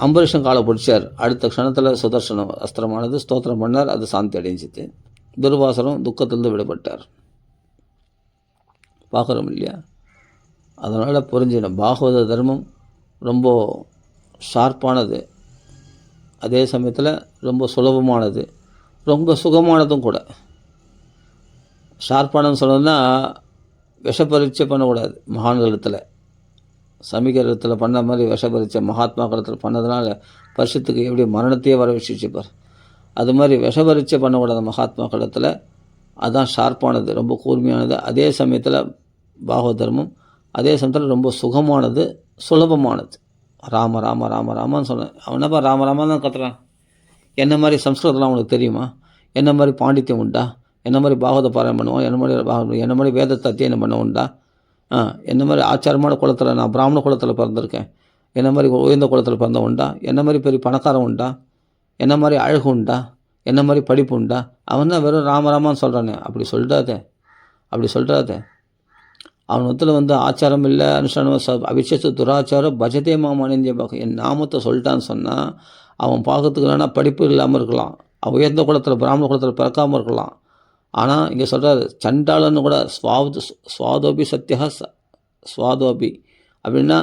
அம்பரீஷன் காலை பிடிச்சார். அடுத்த க்ஷணத்தில் சுதர்சன அஸ்திரமானது ஸ்தோத்திரம் பண்ணார், அது சாந்தி அடைஞ்சிது. துர்வாசரும் துக்கத்திலிருந்து விடுபட்டார். பார்க்குறோம் இல்லையா? அதனால் புரிஞ்சிடும், பாகவத தர்மம் ரொம்ப ஷார்ப்பானது, அதே சமயத்தில் ரொம்ப சுலபமானது, ரொம்ப சுகமானதும் கூட. ஷார்ப்பானதுன்னு சொல்லணும்னா விஷப்பரீட்சை பண்ணக்கூடாது. மகான்களத்தில் சமீகரத்தில் பண்ண மாதிரி விஷபரீட்சை மகாத்மாக்களத்தில் பண்ணதுனால பரிசுத்துக்கு எப்படி மரணத்தையே வர வச்சுப்பார். அது மாதிரி விஷபரீட்சை பண்ணக்கூடாது மகாத்மாக்களத்தில். அதுதான் ஷார்ப்பானது, ரொம்ப கூர்மையானது. அதே சமயத்தில் பாகவத தர்மம் அதே சமயத்தில் ரொம்ப சுகமானது, சுலபமானது. ராம ராம ராம ராமன்னு சொன்னேன். அவன் என்னப்பா ராம ராமன் தான் கத்துறான். என்ன மாதிரி சம்ஸ்கிருதம்லாம் அவனுக்கு தெரியுமா? என்ன மாதிரி பாண்டித்யம் உண்டா? என்ன மாதிரி பாகவத பாராயணம் பண்ணுவான்? என்ன மாதிரி வேதத்தை அத்தியனம் பண்ண உண்டா? என்ன மாதிரி ஆச்சாரமான குலத்தில், நான் பிராமண குலத்தில் பிறந்திருக்கேன், என்ன மாதிரி உயர்ந்த குலத்தில் பிறந்த உண்டா? என்ன மாதிரி பெரிய பணக்காரன் உண்டா? என்ன மாதிரி அழகு உண்டா? என்ன மாதிரி படிப்பு உண்டா? அவன் தான் வெறும் ராமராமான்னு சொல்கிறானே. அப்படி சொல்லிடாத. அவனத்தில் வந்து ஆச்சாரம் இல்லை, அனுஷ்டானம், அபிஷேக துராச்சாரம் பஜதே மாமனிந்திய பாகம். என் நாமத்தை சொல்லிட்டான்னு சொன்னால் அவன் பார்க்கறதுக்கு இல்லைன்னா படிப்பு இல்லாமல் இருக்கலாம், உயர்ந்த குலத்தில் பிராமண குலத்தில் பிறக்காமல் இருக்கலாம். ஆனால் இங்கே சொல்கிறாரு சண்டாளன்னு கூட சுவாதோபி சத்தியா சுவாதோபி அப்படின்னா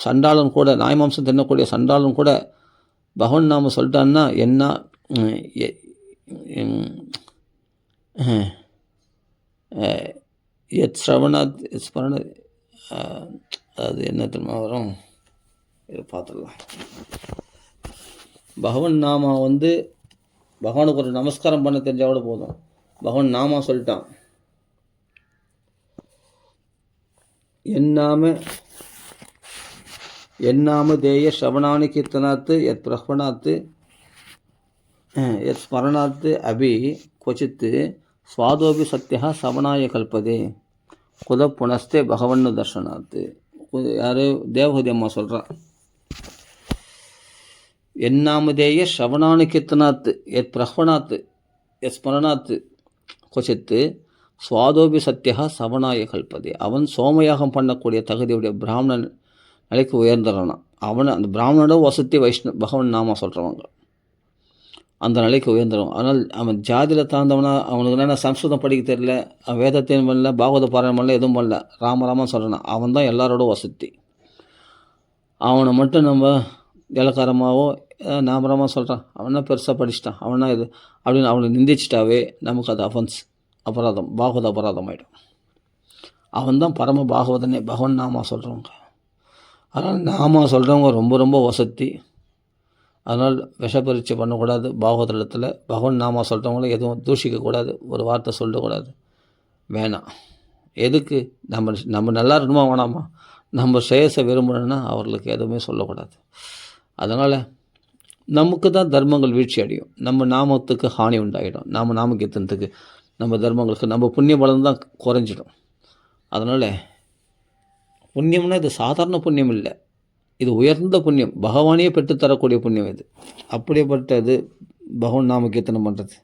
சண்டாளன் கூட நாய்மாம்சம் தின்னக்கூடிய சண்டாளன் கூட பகவன் நாம சொல்லிட்டான்னா என்ன எத் ஸ்ரவணாத் ஸ்மரண அது என்ன தெரியுமா வரும், இதை பார்த்துடலாம். பகவன் நாமா பகவானுக்கு ஒரு நமஸ்காரம் பண்ண தெரிஞ்சால் கூட போதும். பகவான் நாமா சொல்லிட்டான், என்னாம தேய ஸ்ரவணானி கீர்த்தனாத்து எத் பிரஹ்வணாத்து எத் ஸ்மரணாத்து அபி கொச்சித்து சுவாதோபி சத்தியா சவணாய கல்பதே குத புனஸ்தே பகவன்னு தர்ஷனாத்து. யார் தேவஹூதி அம்மா சொல்கிறா, என்னாமதேய ஸ்ரவணானு கீர்த்தனாத்து எத் பிரஹ்வணாத்து எத் ஸ்மரணாத்து கொச்சித்து சுவாதோபி சத்தியா சவணாய கல்பதே. அவன் சோமயாகம் பண்ணக்கூடிய தகுதியுடைய பிராமணன் நிலைக்கு உயர்ந்துறானான். அந்த பிராமணோட வசதி பகவன் நாம சொல்கிறவங்க அந்த நிலைக்கு உயர்ந்துடும். ஆனால் அவன் ஜாதியில் தாழ்ந்தவனா, அவனுக்கு என்னென்ன சம்ஸ்கிருதம் படிக்க தெரியல, வேதத்தையும் பண்ணல, பாகவத பாராயணம் பண்ணல, எதுவும் பண்ணல, ராமராமன் சொல்கிறான், அவன் தான் எல்லாரோட வசதி. அவனை மட்டும் நம்ம இலக்காரமாகவோ நாமராமா சொல்கிறான், அவனா பெருசாக படிச்சிட்டான், அவனா இது அப்படின்னு அவனை நிந்திச்சிட்டாவே நமக்கு அது அபராதம், பாகவத அபராதம் ஆகிடும். அவன் தான் பரம பாகவதனே, பகவன் நாமா சொல்கிறவங்க. அதனால் நாமா சொல்கிறவங்க ரொம்ப ரொம்ப வசதி. அதனால் விஷப்பரீட்சை பண்ணக்கூடாது. பாகவதத்தில் பகவன் நாமா சொல்கிறவங்கள எதுவும் தூஷிக்கக்கூடாது, ஒரு வார்த்தை சொல்லக்கூடாது, வேணாம். எதுக்கு நம்ம நல்லா இருக்கணுமா வேணாமா, நம்ம சேஷ விரும்பணுன்னா அவர்களுக்கு எதுவுமே சொல்லக்கூடாது. அதனால் நமக்கு தான் தர்மங்கள் வீழ்ச்சி அடையும், நம்ம நாமத்துக்கு ஹானி உண்டாகிடும், நம்ம நாமகீர்த்தனத்துக்கு நம்ம தர்மங்களுக்கு நம்ம புண்ணிய பலம் தான் குறைஞ்சிடும். அதனால் புண்ணியம்னா இது சாதாரண புண்ணியம் இல்லை, இது உயர்ந்த புண்ணியம், பகவானே பெற்றுத்தரக்கூடிய புண்ணியம் இது. அப்படிப்பட்டது பகவான் நாம கீர்த்தனம் பண்ணுறது.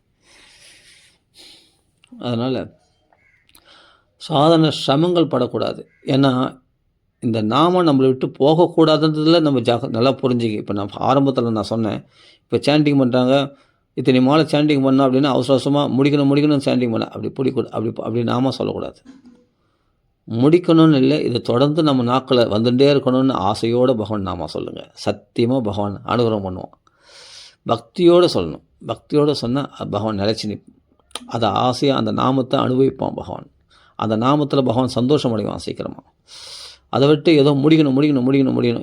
அதனால் சாதாரண சிரமங்கள் படக்கூடாது. ஏன்னா இந்த நாமம் நம்மளை விட்டு போகக்கூடாதுன்றதில் நம்ம நல்லா புரிஞ்சுக்க. இப்போ நான் ஆரம்பத்தில் நான் சொன்னேன், இப்போ சாண்டிங் பண்ணுறாங்க, இத்தனை மாலை சாண்டிங் பண்ணோம் அப்படின்னா அவசர அவசரமாக முடிக்கணும் சாண்டிங் பண்ண அப்படி நாம சொல்லக்கூடாது. முடிக்கணும்னு இல்லை, இதை தொடர்ந்து நம்ம நாக்கில் வந்துட்டே இருக்கணும்னு ஆசையோடு பகவான் நாமா சொல்லுங்கள். சத்தியமாக பகவான் அனுகிரகம் பண்ணுவோம். பக்தியோடு சொல்லணும், பக்தியோடு சொன்னால் பகவான் நிலைச்சி நிற்கும். அதை ஆசையாக அந்த நாமத்தை அனுபவிப்பான் பகவான். அந்த நாமத்தில் பகவான் சந்தோஷம் அடைவான் சீக்கிரமாக. அதை விட்டு ஏதோ முடிக்கணும்.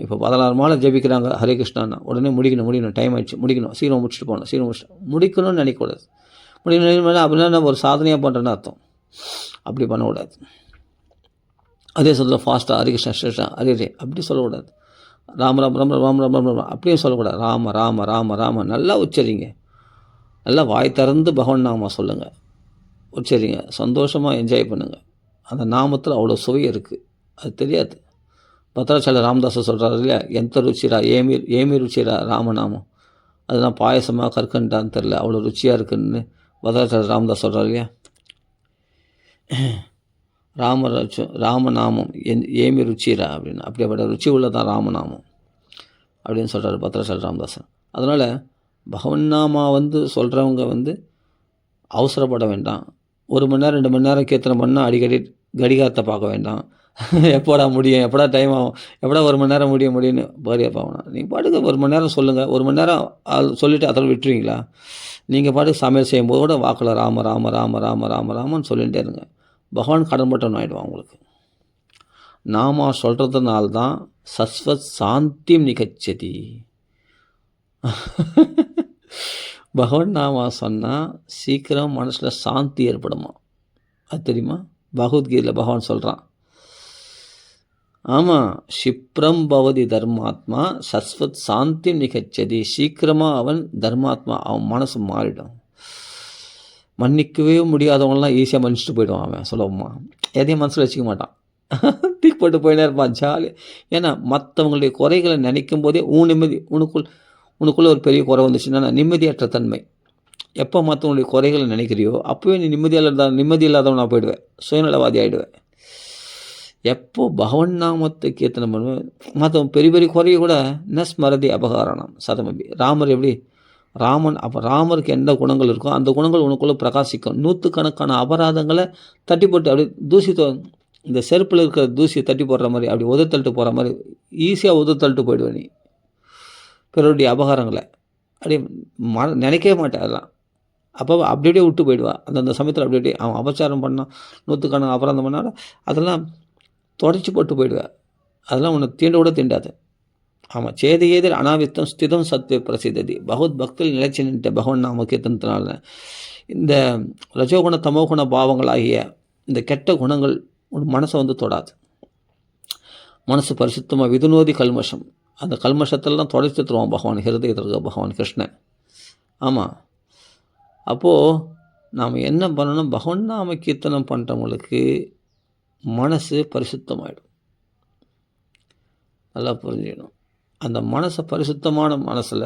இப்போ 16 மாலை ஜெபிக்கிறாங்க ஹரே கிருஷ்ணான்னா உடனே முடிக்கணும், டைம் ஆகிடுச்சு, முடிக்கணும், சீக்கிரம் முடிச்சுட்டு போகணும், முடிக்கணும்னு நினைக்கக்கூடாது. முடிக்கணும் அப்படின்னா நம்ம ஒரு சாதனையாக பண்ணுறேன்னு அர்த்தம். அப்படி பண்ணக்கூடாது. அதே சொல்ல ஃபாஸ்ட்டாக ஹரே கிருஷ்ணா ஹரே அப்படி சொல்லக்கூடாது. ராம ராம ராம ராம ராம ராம அப்படியும் சொல்லக்கூடாது. ராம ராம ராம ராம நல்லா உச்சரிங்க, நல்லா வாய் திறந்து பகவான் நாம சொல்லுங்கள், உச்சரிங்க, சந்தோஷமாக என்ஜாய் பண்ணுங்கள். அந்த நாமத்தில் அவ்வளோ சுவை இருக்குது, அது தெரியாது. பத்ராச்சாரிய ராமதாஸை சொல்கிறாரு இல்லையா, எந்த ருச்சிரா ஏமி ருச்சிரா ராமநாமம், அதுதான் பாயசமாக கற்கண்டான்னு தெரில, அவ்வளோ ருச்சியாக இருக்குன்னு பத்ராச்சாரிய ராமதாஸ் சொல்கிறார் இல்லையா. ராமநாமம் ஏமி ருச்சிரா அப்படின்னு, அப்படிப்பட்ட ருச்சி உள்ளதான் ராமநாமம் அப்படின்னு சொல்கிறார் பத்ராச்சாரிய ராமதாசன். அதனால் பகவன் நாமா சொல்கிறவங்க அவசரப்பட வேண்டாம். 1 மணி நேரம் 2 மணி நேரம் கீர்த்தனை பண்ணால் அடிக்கடி கடிகாரத்தை பார்க்க வேண்டாம். எப்போடா முடியும், எப்படா டைம் ஆகும், எப்படா 1 மணி நேரம் முடியும்னு பாரியா பார்க்கணும். நீங்கள் பாட்டுக்கு 1 மணி நேரம் சொல்லுங்கள். 1 மணி நேரம் சொல்லிவிட்டு அதில் விட்டுருவீங்களா? நீங்கள் பாட்டுக்கு சமையல் செய்யும்போது கூட வாக்கில் ராம ராம ராம ராம ராம ராமன்னு சொல்லிகிட்டே இருங்க. பகவான் கடன்பட்டவன் ஆகிடுவான் உங்களுக்கு. நாம சொல்கிறதுனால்தான் சஸ்வத் சாந்திம் நிகச்சதி. பகவான் நாமா சொன்னால் சீக்கிரம் மனசில் சாந்தி ஏற்படுமா, அது தெரியுமா? பகவத்கீதையில் பகவான் சொல்கிறான், ஆமாம், க்ஷிப்ரம் பவதி தர்மாத்மா சஸ்வத் சாந்தி நிகச்சதி. சீக்கிரமாக அவன் தர்மாத்மா, அவன் மனசு மாறிடும். மன்னிக்கவே முடியாதவங்களாம் ஈஸியாக மன்னிச்சுட்டு போயிடுவான் அவன் சுலபமாக. எதையும் மனசில் வச்சுக்க மாட்டான், தீக்கு போட்டு போயினே இருப்பான் ஜாலியாக. ஏன்னா மற்றவங்களுடைய குறைகளை நினைக்கும் போதே நிம்மதி உனக்குள்ளே ஒரு பெரிய குறை வந்துச்சுன்னா நிம்மதியற்ற தன்மை. எப்போ மற்றவங்களுடைய குறைகளை நினைக்கிறியோ அப்போவே நீ நிம்மதி இல்லாதவன் நான் போயிடுவேன், சுயநலவாதி ஆகிடுவேன். எப்போ பகவன் நாமத்தை கீர்த்தனம் பண்ணுவேன், மற்றவன் பெரிய பெரிய குறைய கூட நஸ்மரதி அபகாரணம் சதமபி. ராமர் எப்படி ராமன், அப்போ ராமருக்கு எந்த குணங்கள் இருக்கோ அந்த குணங்கள் உனக்குள்ளே பிரகாசிக்கும். நூற்றுக்கணக்கான அபராதங்களை தட்டி போட்டு அப்படியே தூசி இந்த செருப்பில் இருக்கிற தூசியை தட்டி போடுற மாதிரி அப்படி உதத்தள்ளிட்டு போகிற மாதிரி ஈஸியாக உதத்தள்ளிட்டு போயிடுவேன் நீ. பிறருடைய அபகாரங்களை அப்படியே நினைக்கவே மாட்டேன். அதெல்லாம் அப்போ அப்படி அப்படியே விட்டு போயிடுவா. அந்தந்த சமயத்தில் அப்படி அப்படியே அவன் அபச்சாரம் பண்ணான், நூற்றுக்கணக்கான அபராதம் பண்ணாலும் அதெல்லாம் தொடச்சி போட்டு போயிடுவேன். அதெல்லாம் உன்னை தீண்ட கூட தீண்டாது. ஆமாம், சேது ஏதில் அனாவித்தம் ஸ்திதம் சத்ய பிரசித்ததி. பகவத் பக்தியில் நிலைச்சி நின்ற பகவன் நாம கீர்த்தனத்தினால இந்த ரஜோகுண தமோகுண பாவங்களாகிய இந்த கெட்ட குணங்கள் உன் மனசை வந்து தொடாது. மனசு பரிசுத்தமாக விதுநோதி கல்மஷம், அந்த கல்மஷத்தெல்லாம் தொடச்சி தருவான் பகவான் ஹிருதயத்திற்கு பகவான் கிருஷ்ணன். ஆமாம், அப்போது நாம் என்ன பண்ணணும், பகவன் நாம கீர்த்தனம் பண்ணுறவங்களுக்கு மனசு பரிசுத்தமாயிடும். நல்லா புரிஞ்சுக்கணும். அந்த மனசை பரிசுத்தமான மனசில்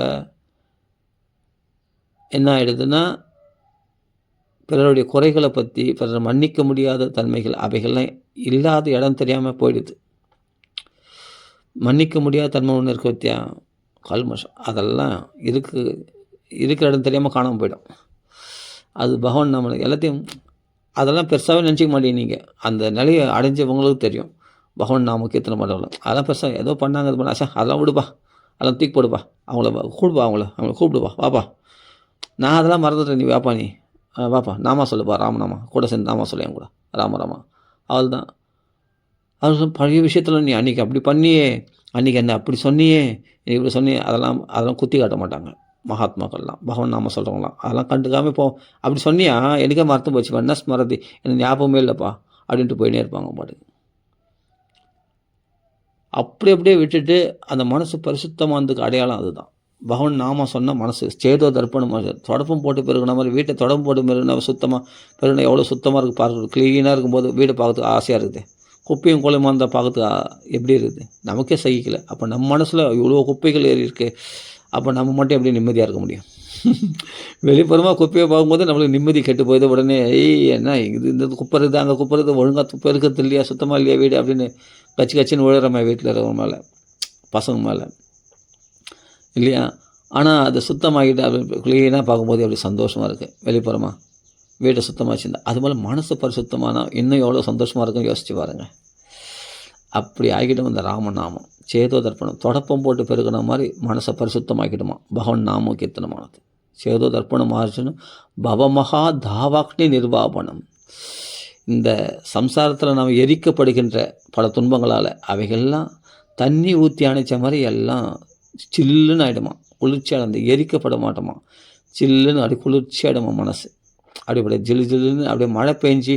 என்ன ஆகிடுதுன்னா, பிறருடைய குறைகளை பற்றி, பிறரை மன்னிக்க முடியாத தன்மைகள் அவைகள்லாம் இல்லாத இடம் தெரியாமல் போயிடுது. மன்னிக்க முடியாத தன்மை ஒன்று இருக்க பற்றியா, கல்மஷம், அதெல்லாம் இருக்கிற இடம் தெரியாமல் காணாமல் போயிடும். அது பகவான் நம்மளுக்கு எல்லாத்தையும் அதெல்லாம் பெருசாகவே நினச்சிக்க மாட்டீங்க. நீங்கள் அந்த நிலையை அடைஞ்சவங்களுக்கு தெரியும். பகவான் நாம கீர்த்தனை பண்ணுறவங்க அதெல்லாம் பெருசாக ஏதோ பண்ணாங்க, இது பண்ண அதெல்லாம் விடுப்பா, அதெல்லாம் தூக்கி போடுப்பா, அவங்கள கூப்பிடுவா வாப்பா, நான் அதெல்லாம் மறந்துட்டேன், நீ வாப்பா, நீ வாப்பா, நாமா சொல்லுப்பா, ராமநாமா கூட சேர்ந்து நாமா சொல்ல என் கூட ராமராமா. அவள் தான் அது பழைய விஷயத்தில் நீ அன்றைக்கி அப்படி பண்ணியே, அன்றைக்கி என்ன அப்படி சொன்னியே, நீ இப்படி சொன்னியே, அதெல்லாம் குத்தி காட்ட மாட்டாங்க மகாத்மாக்கள்லாம், பகவான் நாம சொல்கிறவங்களாம். அதெல்லாம் கண்டுக்காமல் இப்போ அப்படி சொன்னியா எனக்கே மறந்து போச்சு, என்ன ஸ்மரதி, எனக்கு ஞாபகமே இல்லைப்பா அப்படின்ட்டு போயினே இருப்பாங்க பாட்டுக்கு. அப்படியே விட்டுட்டு அந்த மனசு பரிசுத்தமானதுக்கு அடையாளம் அதுதான். பகவான் நாம சொன்ன மனசு சேதோ தர்ப்பணம், தொடப்பம் போட்டு பெருகின மாதிரி வீட்டை தொடப்பம் போட்டு பெருகின சுத்தமாக பெருகின எவ்வளோ சுத்தமாக இருக்குது பார்க்குறது, க்ளீனாக இருக்கும்போது வீடை பார்க்கறதுக்கு ஆசையாக இருக்குது. குப்பையும் கோலமாக இருந்தால் பார்க்கறதுக்கு எப்படி இருக்குது, நமக்கே சகிக்கலை. அப்போ நம்ம மனசில் இவ்வளோ குப்பைகள் ஏறி இருக்குது, அப்போ நம்ம மட்டும் எப்படி நிம்மதியாக இருக்க முடியும்? வெளிப்புறமாக குப்பையை பார்க்கும்போது நம்மளுக்கு நிம்மதி கெட்டு போயிது. உடனே என்ன இந்த குப்பை இருக்குது, அங்கே குப்பை இருக்குது, ஒழுங்காக குப்பை இருக்கிறது இல்லையா, சுத்தமாக இல்லையா வீடு அப்படின்னு கச்சின்னு விழுறமா வீட்டில் இருக்கிறவங்க மேலே, பசங்க மேலே இல்லையா. ஆனால் அது சுத்தமாகிட்டு அப்படி க்ளீனாக பார்க்கும்போது அப்படி சந்தோஷமாக இருக்குது. வெளிப்புறமாக வீட்டை சுத்தமாக வச்சுருந்தா அது போல் மனசு பரிசுத்தமான இன்னும் எவ்வளோ சந்தோஷமாக இருக்குன்னு யோசிச்சு பாருங்கள். அப்படி ஆகிட்டும் இந்த ராமநாமம் சேதோ தர்ப்பணம், தொடப்பம் போட்டு பெருகின மாதிரி மனசை பரிசுத்தமாக்கிடுமா பகவன் நாமம் கீர்த்தனமானது. சேதோ தர்ப்பணம் ஆச்சுன்னு பவமகா தாவாக்னி நிர்வாபணம். இந்த சம்சாரத்தில் நாம் எரிக்கப்படுகின்ற பல துன்பங்களால் அவைகள்லாம் தண்ணி ஊற்றி அணைச்ச மாதிரி எல்லாம் சில்லுன்னு ஆகிடுமா, குளிர்ச்சி அடைந்து எரிக்கப்பட மாட்டோமா, சில்லுன்னு அப்படி குளிர்ச்சி ஆகிடுமா மனசு, அப்படிப்பட்ட ஜில்லுன்னு அப்படியே மழை பெஞ்சு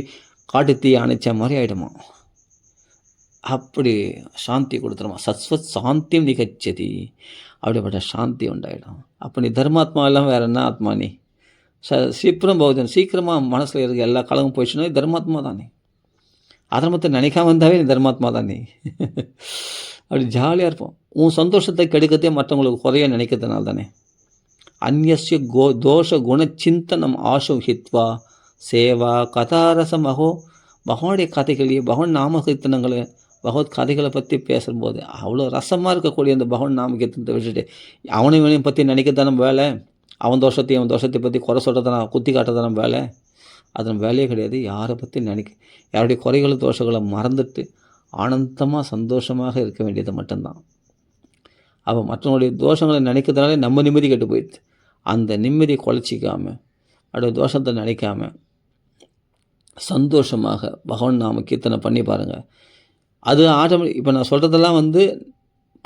காட்டு தீ அணைச்ச மாதிரி ஆகிடுமா. அப்படி சாந்தி கொடுத்துருமா, சஸ்வத் சாந்தியும் நிகச்சதி, அப்படிப்பட்ட சாந்தி உண்டாயிடும். அப்போ நீ தர்மாத்மா எல்லாம் வேறு என்ன ஆத்மா, நீ சீக்கிரம் போகுது, சீக்கிரமாக மனசில் இருக்க எல்லா காலமும் போயிடுச்சுன்னா தர்மாத்மா தானே. அதர்மத்தை நினைக்காம இருந்தாவே நீ தர்மாத்மா தானே. அப்படி ஜாலியாக இருப்போம். உன் சந்தோஷத்தை கெடுக்கத்தே மற்றவங்களுக்கு குறைய நினைக்கிறதுனால தானே. அந்நிய தோஷ குண சிந்தனம் ஆசோ ஹித்வா சேவா கதாரசம் அகோ. பகவானுடைய கதைகளையே பகவான் நாம கீர்த்தனங்களை பகவத் கதைகளை பற்றி பேசும்போது அவ்வளோ ரசமாக இருக்கக்கூடிய அந்த பகவான் நாம கீர்த்தனத்தை விட்டுட்டு அவனை இவனையும் பற்றி நினைக்கத்தான வேலை, அவன் தோஷத்தை பற்றி குறை சொல்கிறதான குத்தி காட்டுறதான வேலை, அது நம்ம வேலையே கிடையாது. யாரை பற்றி யாருடைய குறைகள் தோஷங்களை மறந்துட்டு ஆனந்தமாக சந்தோஷமாக இருக்க வேண்டியது மட்டும்தான். அப்போ மற்றவங்களுடைய தோஷங்களை நினைக்கிறதுனாலே நம்ம நிம்மதி கெட்டு போயிடுது. அந்த நிம்மதியை குலைச்சிக்காமல் அவருடைய தோஷத்தை நினைக்காமல் சந்தோஷமாக பகவான் நாம கீர்த்தனை பண்ணி பாருங்கள். அது ஆட்டோமேட்டிக். இப்போ நான் சொல்கிறதெல்லாம்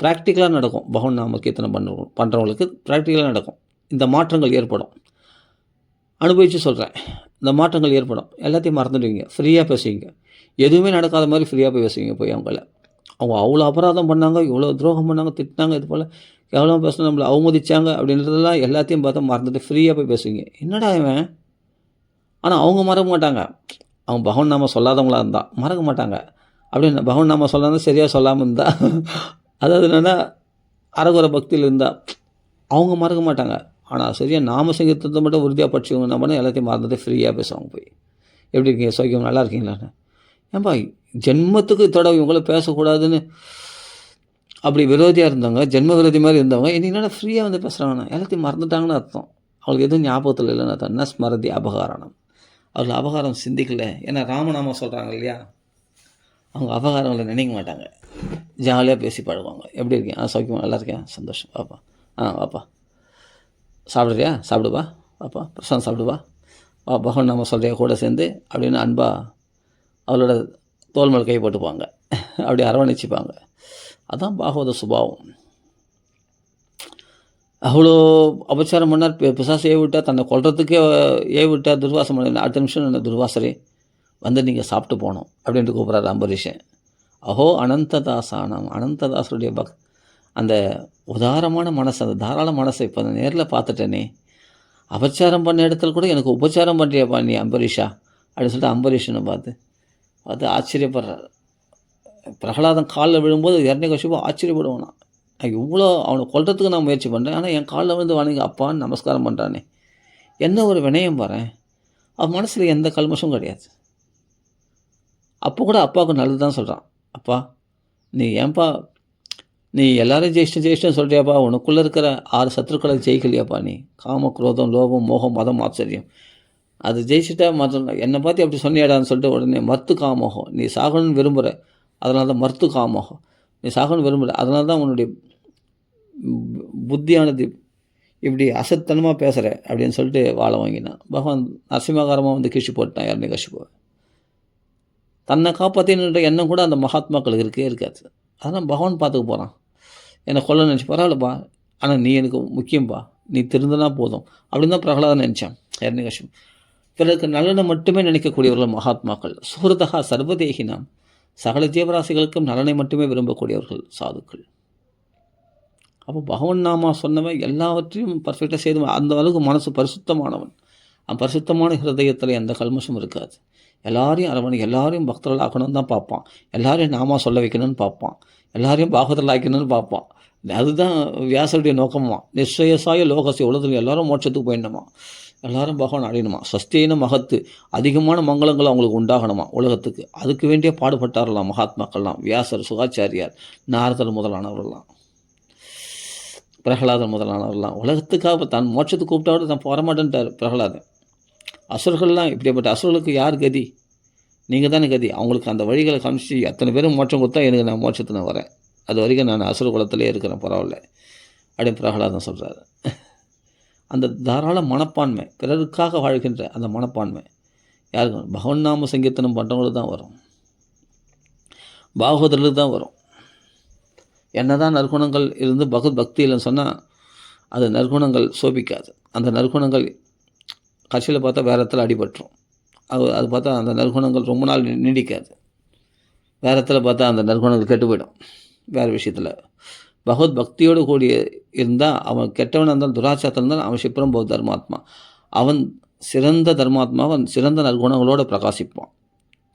ப்ராக்டிக்கலாக நடக்கும். பகவான் நாம கீர்த்தனை பண்ணுறவங்களுக்கு ப்ராக்டிக்கலாக நடக்கும். இந்த மாற்றங்கள் ஏற்படும். அனுபவித்து சொல்கிறேன், இந்த மாற்றங்கள் ஏற்படும். எல்லாத்தையும் மறந்துடுவீங்க, ஃப்ரீயாக பேசுவீங்க. எதுவுமே நடக்காத மாதிரி ஃப்ரீயாக பேசுவீங்க. போய் அவங்க அவ்வளோ அபராதம் பண்ணாங்க, இவ்வளோ துரோகம் பண்ணாங்க, திட்டினாங்க, இது போல் எவ்வளோ பேசணும், நம்மளை அவமதிச்சாங்க அப்படின்றதெல்லாம் எல்லாத்தையும் பார்த்தா மறந்துட்டு ஃப்ரீயாக போய் பேசுவீங்க. என்னடா இவன், ஆனால் அவங்க மறக்க மாட்டாங்க. அவங்க பகவான் நாம சொல்லாதவங்களாக இருந்தால் மறக்க மாட்டாங்க. அப்படின்னு பகவான் நாம சொல்லாமல் சரியாக சொல்லாமல் இருந்தால், அதாவது என்னென்னா அறகுறை பக்தியில் இருந்தால் அவங்க மறக்க மாட்டாங்க. ஆனால் சரியாக நாம சங்கீதத்தை மட்டும் உறுதியாக படிச்சவங்க என்ன பண்ணால் எல்லாத்தையும் மறந்துட்டு ஃப்ரீயாக பேசுவாங்க. போய் எப்படி இருக்கீங்க, சௌக்கியம், நல்லா இருக்கீங்களான்னு. ஏன்பா ஜென்மத்துக்கு தடவை இவங்கள பேசக்கூடாதுன்னு அப்படி விரோதியாக இருந்தவங்க, ஜென்ம விரோதி மாதிரி இருந்தவங்க, இன்றைக்கி என்னடா ஃப்ரீயாக வந்து பேசுகிறாங்கன்னா எல்லாத்தையும் மறந்துட்டாங்கன்னு அர்த்தம். அவங்களுக்கு எதுவும் ஞாபகத்தில் இல்லைன்னு அர்த்தம். ந ஸ்மரதி அபகாரணம். அவர்கள் அபகாரம் சிந்திக்கல. ஏன்னா ராமநாமம் சொல்கிறாங்க இல்லையா, அவங்க அபகாரங்களை நினைக்க மாட்டாங்க. ஜாலியாக பேசி பழகுவாங்க. எப்படி இருக்கேன்? சௌக்கியமாக நல்லா இருக்கேன், சந்தோஷம், வாப்பா, வாப்பா, சாப்பிட்றியா, சாப்பிடுவா, வாப்பா, பிரசாதம் சாப்பிடுவா, பகவான் நாம சொல்கிறியா கூட சேர்ந்து அப்படின்னு அன்பாக அவளோட தோல் மேல் கை போட்டுப்பாங்க. அப்படி அரவணைச்சிப்பாங்க. அதான் பாகவத சுபாவம். அவ்வளோ அபச்சாரம் பண்ணார். பிசாசு ஏவிட்டால் தன்னை கொல்றதுக்கே ஏவிட்டார். துர்வாசம் பண்ண அடுத்த நிமிஷம் என்ன துர்வாசரே வந்து நீங்கள் சாப்பிட்டு போகணும் அப்படின்ட்டு கூப்பிட்றாரு அம்பரீஷன். அஹோ அனந்ததாசானம். அனந்ததாசருடைய அந்த உதாரமான மனசு, அந்த தாராள மனசை இப்போ அந்த நேரில் பார்த்துட்டேனே. அபச்சாரம் பண்ண இடத்துல கூட எனக்கு உபச்சாரம் பண்ணுறியாப்பா நீ அம்பரீஷா அப்படின்னு சொல்லிட்டு அம்பரீஷனை பார்த்து ஆச்சரியப்படுறார். பிரகலாதன் காலில் விழும்போது ஹிரண்யகசிபு ஆச்சரியப்படுவானா, இவ்வளோ அவனை கொல்றதுக்கு நான் முயற்சி பண்ணுறேன், ஆனால் என் காலில் விழுந்து வணங்கி அப்பான்னு நமஸ்காரம் பண்ணுறானே, என்ன ஒரு வினயம் பாறேன். அவன் மனசில் எந்த கல்மஷமும் கிடையாது. அப்போ கூட அப்பாவுக்கு நல்லது தான் சொல்கிறான். அப்பா நீ ஏன்பா நீ எல்லாரும் ஜெயிஷ்டம் சொல்கிறியாப்பா, உனக்குள்ளே இருக்கிற 6 சத்துருக்களை ஜெயிக்கலையாப்பா நீ, காம குரோதம் லோபம் மோகம் மதம் ஆச்சரியம், அது ஜெயிச்சுட்டா மற்ற என்னை பார்த்து அப்படி சொன்னியாடான்னு சொல்லிட்டு உடனே மறுத்து காமோகம், நீ சாகணும்னு விரும்புகிற, அதனால தான் மறுத்து காமோகம், நீ சாகணும்னு விரும்புகிற, அதனால தான் உன்னுடைய புத்தியானது இப்படி அசத்தனமாக பேசுகிற அப்படின்னு சொல்லிட்டு வாழ வாங்கினான். பகவான் நரசிம்மாகாரமாக வந்து கிஷி போட்டான் ஹிரண்யகசிபுவை. தன்னை காப்பாற்றினுன்ற எண்ணம் கூட அந்த மகாத்மாக்களுக்கு இருக்கே இருக்காது. அதனால் பகவான் பார்த்துக்க போகிறான். என்னை கொல்ல நினச்சி பரவாயில்லப்பா, ஆனால் நீ எனக்கு முக்கியம்ப்பா, நீ திருந்தினா போதும் அப்படின்னு தான் பிரகலாதன் நினச்சான் ஹிரண்யகசிபு. பிறருக்கு நல்லனை மட்டுமே நினைக்கக்கூடியவர்கள் மகாத்மாக்கள். சுஹൃதா சர்வதேகினாம். சகல ஜீவராசிகளுக்கும் நலனை மட்டுமே விரும்பக்கூடியவர்கள் சாதுக்கள். அப்போ பகவன் நாமா சொன்னவன் எல்லாவற்றையும் பர்ஃபெக்டாக செய்து அந்த அளவுக்கு மனசு பரிசுத்தமானவன். அவன் பரிசுத்தமான ஹிருதயத்தில் எந்த கல்மஷம் இருக்காது. எல்லாரையும் அரவணை, எல்லாரையும் பக்தர்கள் ஆக்கணும்னு தான் பார்ப்பான். எல்லாரையும் நாமா சொல்ல வைக்கணும்னு பார்ப்பான். எல்லாரையும் பாகவதர்கள் ஆக்கணும்னு பார்ப்பான். அதுதான் வியாசருடைய நோக்கமா. நிச்சயசாய லோகசி, உலகத்தில் எல்லாரும் மோட்சத்துக்கு போயிடணுமா, எல்லாரும் பகவான் அடையணுமா, சஸ்தேன மகத்து, அதிகமான மங்களங்கள் அவங்களுக்கு உண்டாகணுமா உலகத்துக்கு. அதுக்கு வேண்டிய பாடுபட்டாரலாம் மகாத்மாக்கள்லாம். வியாசர், சுகாச்சாரியார், நாரதர் முதலானவர்கள்லாம், பிரகலாதன் முதலானவர்கள்லாம் உலகத்துக்காக தான் மோட்சத்துக்கு கூப்பிட்டாவோட தான் வரமாட்டேன்ட்டார் பிரகலாதன். அசுரர்கள்லாம் இப்படிப்பட்ட அசுரர்களுக்கு யார் கதி? நீங்கள் தானே கதி. அவங்களுக்கு அந்த வழிகளை காமிச்சு அத்தனை பேரும் மோட்சம் கொடுத்தா எனக்கு நான் மோட்சத்தை நான் வரேன், அது வரைக்கும் நான் அசுர குலத்திலே இருக்கிறேன், பரவாயில்ல அப்படின்னு பிரகலாதன் சொல்கிறாரு. அந்த தாராள மனப்பான்மை, பிறருக்காக வாழ்கின்ற அந்த மனப்பான்மை யாருக்கு? பகவன் நாம சங்கீர்த்தனம் பண்ணுறவங்களுக்கு தான் வரும், பாகவதர்களுக்கு தான் வரும். என்ன தான் நற்குணங்கள் இருந்து பக்தி இல்லைன்னு சொன்னால் அது நற்குணங்கள் சோபிக்காது. அந்த நற்குணங்கள் கட்சியில் பார்த்தா வேறு இடத்துல அடிபட்டுரும். அது பார்த்தா அந்த நற்குணங்கள் ரொம்ப நாள் நீடிக்காது. வேறு இடத்துல பார்த்தா அந்த நற்குணங்கள் கெட்டு போயிடும். வேறு விஷயத்தில் பகவத் பக்தியோடு கூடிய இருந்தால் அவன் கெட்டவனாக இருந்தால், துராச்சாரத்தில் இருந்தால் அவன் சிப்ரம் பௌத்த தர்மாத்மா. அவன் சிறந்த தர்மாத்மா, அவன் சிறந்த நற்குணங்களோடு பிரகாசிப்பான்.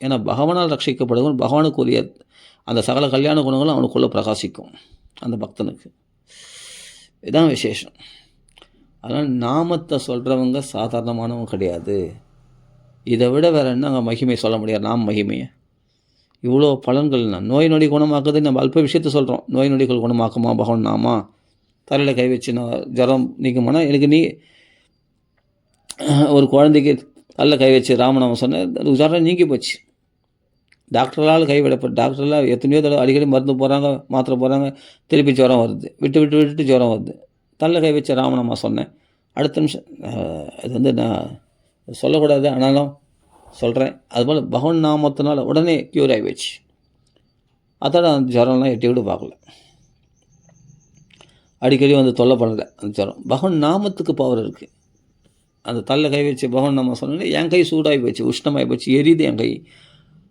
ஏன்னா பகவானால் ரட்சிக்கப்படுவன், பகவானுக்குரிய அந்த சகல கல்யாண குணங்களும் அவனுக்குள்ளே பிரகாசிக்கும் அந்த பக்தனுக்கு. இதுதான் விசேஷம். அதனால் நாமத்தை சொல்கிறவங்க சாதாரணமானவங்க கிடையாது. இதை விட வேறு என்ன அங்கே மகிமை சொல்ல முடியாது? நாம் மகிமையை இவ்வளோ பலன்கள். நோய் நொடி குணமாக்குது, நம்ம அல்ப விஷயத்தை சொல்கிறோம். நோய் நொடிகள் குணமாக்குமா பகவான் நாமா? தலையில் கை வச்சு நான் ஜரம் நீக்குமானா, எனக்கு நீ ஒரு குழந்தைக்கு தலையில் கை வச்சு ராமநாமம் சொன்னேன், ஜரம் நீங்கி போச்சு. டாக்டர்களால் கைவிடப்பட்டு, டாக்டரெலாம் எத்தனையோ தடவை அடிக்கடி மருந்து போகிறாங்க, மாத்திரை போகிறாங்க, திருப்பி ஜுரம் வருது, விட்டு ஜுரம் வருது. தலையில் கை வச்ச ராமநாமா சொன்னேன், அடுத்த நிமிஷம் இது வந்து நான் சொல்லக்கூடாது ஆனாலும் சொல்கிறேன். அதுபோல் பகவான் நாமத்தினால உடனே க்யூர் ஆகி போச்சு. அதோட அந்த ஜுரம்லாம் எட்டி விட பார்க்கல, அடிக்கடி வந்து தொல்லை பண்ணலை அந்த ஜுரம். பகவான் நாமத்துக்கு பவர் இருக்குது. அந்த தலையில் கை வச்சு பகவான் நாம சொன்னேன், என் கை சூடாகி போச்சு, உஷ்ணமாகி போச்சு, எரியுது என் கை.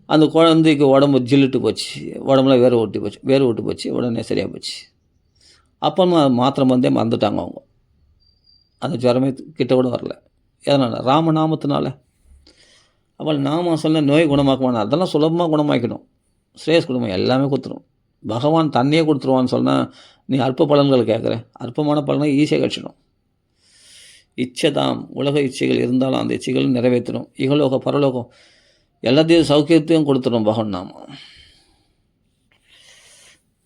அந்த குழந்தைக்கு உடம்பு ஜில்லிட்டு போச்சு, உடம்புல வேறு ஓட்டு போச்சு, உடனே சரியாக போச்சு. அப்புறமா மாத்திரை மருந்தே மறந்துட்டாங்க அவங்க. அந்த ஜுரமே கிட்ட கூட வரல. எதனால்? ராமநாமத்தினால. அவள் நாம சொன்ன நோய் குணமாக்குவான், அதெல்லாம் சுலபமாக குணமாக்கிடும். ஸ்ரேயஸ் குடும்பம் எல்லாமே கொடுத்துரும். பகவான் தண்ணியே கொடுத்துருவான்னு சொன்னால் நீ அற்ப பலன்கள் கேட்குற. அற்பமான பலனை ஈஸியாக கழிச்சிடும். இச்சைதான், உலக இச்சைகள் இருந்தாலும் அந்த இச்சைகளும் நிறைவேற்றணும். இகலோக பரலோகம் எல்லாத்தையும் சௌக்கியத்தையும் கொடுத்துடும் பகவான் நாமம்.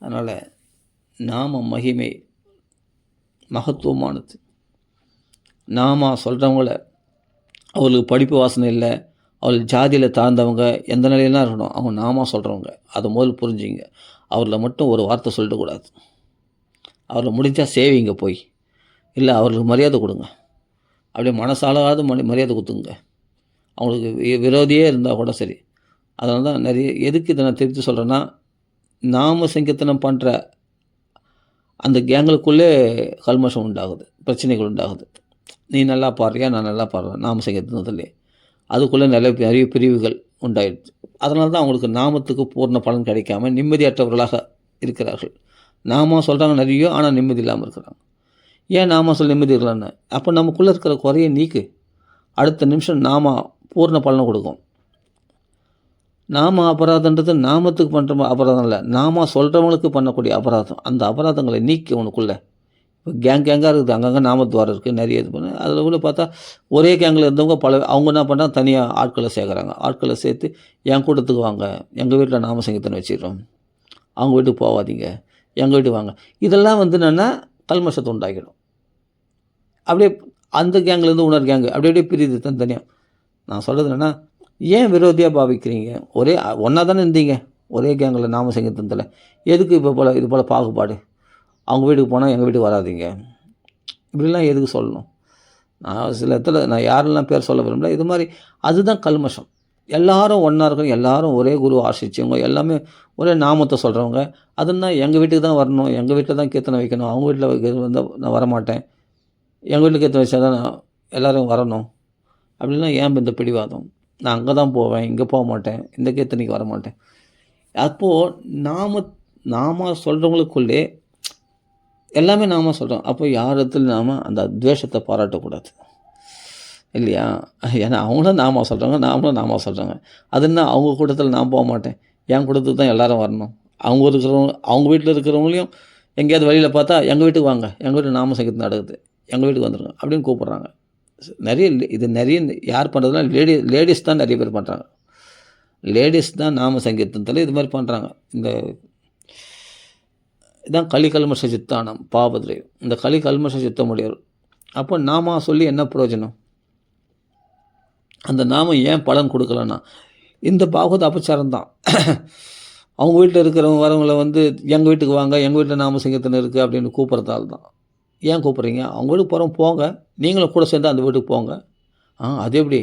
அதனால் நாம மகிமை மகத்துவமானது. நாம சொல்கிறவங்கள அவங்களுக்கு படிப்பு வாசனை இல்லை, அவர்கள் ஜாதியில் தாழ்ந்தவங்க, எந்த நிலையெல்லாம் இருக்கணும், அவங்க நாம சொல்கிறவங்க. அதை முதல் புரிஞ்சுங்க. அவர்களை மட்டும் ஒரு வார்த்தை சொல்லிடக்கூடாது. அவர்களை முடிஞ்சால் சேவிங்க போய், இல்லை அவர்களுக்கு மரியாதை கொடுங்க. அப்படியே மனசாலாவது மரியாதை கொடுத்துங்க. அவங்களுக்கு விரோதியே இருந்தால் கூட சரி. அதனால தான் நிறைய எதுக்கு இதை நான் திருப்பி சொல்கிறேன்னா, நாம சங்கீர்த்தனம் பண்ணுற அந்த கேங்களுக்குள்ளே கல்மஷம் உண்டாகுது, பிரச்சனைகள் உண்டாகுது. நீ நல்லா பாடுறியா, நான் நல்லா பாடுறேன் நாம சங்கீர்த்தனத்துலேயே, அதுக்குள்ளே நிறைய பிரிவுகள் உண்டாயிடுது. அதனால தான் அவங்களுக்கு நாமத்துக்கு பூர்ண பலன் கிடைக்காம நிம்மதியற்றவர்களாக இருக்கிறார்கள். நாம சொல்கிறாங்க நிறைய, ஆனால் நிம்மதி இல்லாமல் இருக்கிறாங்க. ஏன் நாம சொல்ல நிம்மதி இருக்கலான்னு? அப்போ நமக்குள்ளே இருக்கிற குறையை நீக்கு, அடுத்த நிமிஷம் நாம பூர்ண பலனை கொடுக்கும். நாம அபராதன்றது நாமத்துக்கு பண்ணுற அபராதம் இல்லை, நாம சொல்கிறவங்களுக்கு பண்ணக்கூடிய அபராதம். அந்த அபராதங்களை நீக்கி உனக்குள்ளே. இப்போ கேங்காக இருக்குது, அங்கங்கே நாமத்வாரம் இருக்குது, நிறைய இது பண்ணு. அதில் கூட பார்த்தா ஒரே கேங்கில் இருந்தவங்க அவங்க என்ன பண்ணுறாங்க, தனியாக ஆட்களை சேர்க்குறாங்க. ஆட்களை சேர்த்து என் கூட்டத்துக்கு வாங்க, எங்கள் வீட்டில் நாம சங்கீர்த்தனை வச்சிடுறோம், அவங்க வீட்டுக்கு போகாதீங்க, எங்கள் வீட்டுக்கு வாங்க. இதெல்லாம் வந்து என்னென்னா கல்மஷத்தை உண்டாக்கிடும். அப்படியே அந்த கேங்லேருந்து இன்னொரு கேங்கு அப்படியே பிரியுது தனியாக. நான் சொல்கிறது என்னென்னா, ஏன் விரோதியாக பாவிக்கிறீங்க? ஒரே ஒன்றா தானே இருந்தீங்க, ஒரே கேங்கில் நாம சங்கீர்த்தனத்தில். எதுக்கு இப்போ இது போல் பாகுபாடு? அவங்க வீட்டுக்கு போனால் எங்கள் வீட்டுக்கு வராதிங்க, இப்படிலாம் எதுக்கு சொல்லணும்? நான் சில இடத்துல நான் யாரெல்லாம் பேர் சொல்ல விரும்பல. இது மாதிரி அதுதான் கல்மஷம். எல்லாரும் ஒன்றா இருக்கணும், எல்லாரும் ஒரே குரு ஆசிரிச்சவங்க, எல்லாமே ஒரே நாமத்தை சொல்கிறவங்க. அதுன்னா எங்கள் வீட்டுக்கு தான் வரணும், எங்கள் வீட்டில் தான் கீர்த்தனை வைக்கணும், அவங்க வீட்டில் வந்து நான் வரமாட்டேன், எங்கள் வீட்டில் கீர்த்தனை வச்சா தான் நான் எல்லோரும் வரணும் அப்படின்னா ஏன் இந்த பிடிவாதம்? நான் அங்கே தான் போவேன், இங்கே போக மாட்டேன், இந்த கீர்த்தனைக்கு வரமாட்டேன். அப்போது நாம சொல்கிறவங்களுக்குள்ளே எல்லாமே நாம சொல்கிறோம். அப்போ யார் இடத்துல அந்த துவேஷத்தை பாராட்டக்கூடாது இல்லையா? ஏன்னா அவங்களும் நாம சொல்கிறாங்க, நாமளும் நாம சொல்கிறாங்க. அதுன்னா அவங்க கூட்டத்தில் நான் போக மாட்டேன், என் கூட்டத்துக்கு தான் எல்லோரும் வரணும். அவங்க வீட்டில் இருக்கிறவங்களையும் எங்கேயாவது வழியில் பார்த்தா எங்கள் வீட்டுக்கு வாங்க, எங்கள் வீட்டில் நாம சங்கீர்த்தனம் நடக்குது, எங்கள் வீட்டுக்கு வந்துடுங்க அப்படின்னு கூப்பிட்றாங்க. நிறைய யார் பண்ணுறதுனா லேடிஸ் தான் நிறைய பேர் பண்ணுறாங்க. லேடிஸ் தான் நாம சங்கீர்த்தனத்தில் இது மாதிரி பண்ணுறாங்க. இதான் களி கல்மஷ சித்தானம் பாபத்ரே. இந்த களி கல்மஷ சித்த முடியாது. அப்போ நாம சொல்லி என்ன பிரயோஜனம்? அந்த நாமம் ஏன் பலன் கொடுக்கலன்னா, இந்த பாகவத அபச்சாரம் தான். அவங்க வீட்டில் இருக்கிறவங்க வரவங்கள வந்து எங்கள் வீட்டுக்கு வாங்க, எங்கள் வீட்டில் நாம சங்கீர்த்தனம் இருக்குது அப்படின்னு கூப்பிட்றதால தான். ஏன் கூப்பிட்றீங்க? அவங்க வீட்டுக்கு போகிறோம் போங்க, நீங்களும் கூட சேர்ந்து அந்த வீட்டுக்கு போங்க. அது எப்படி?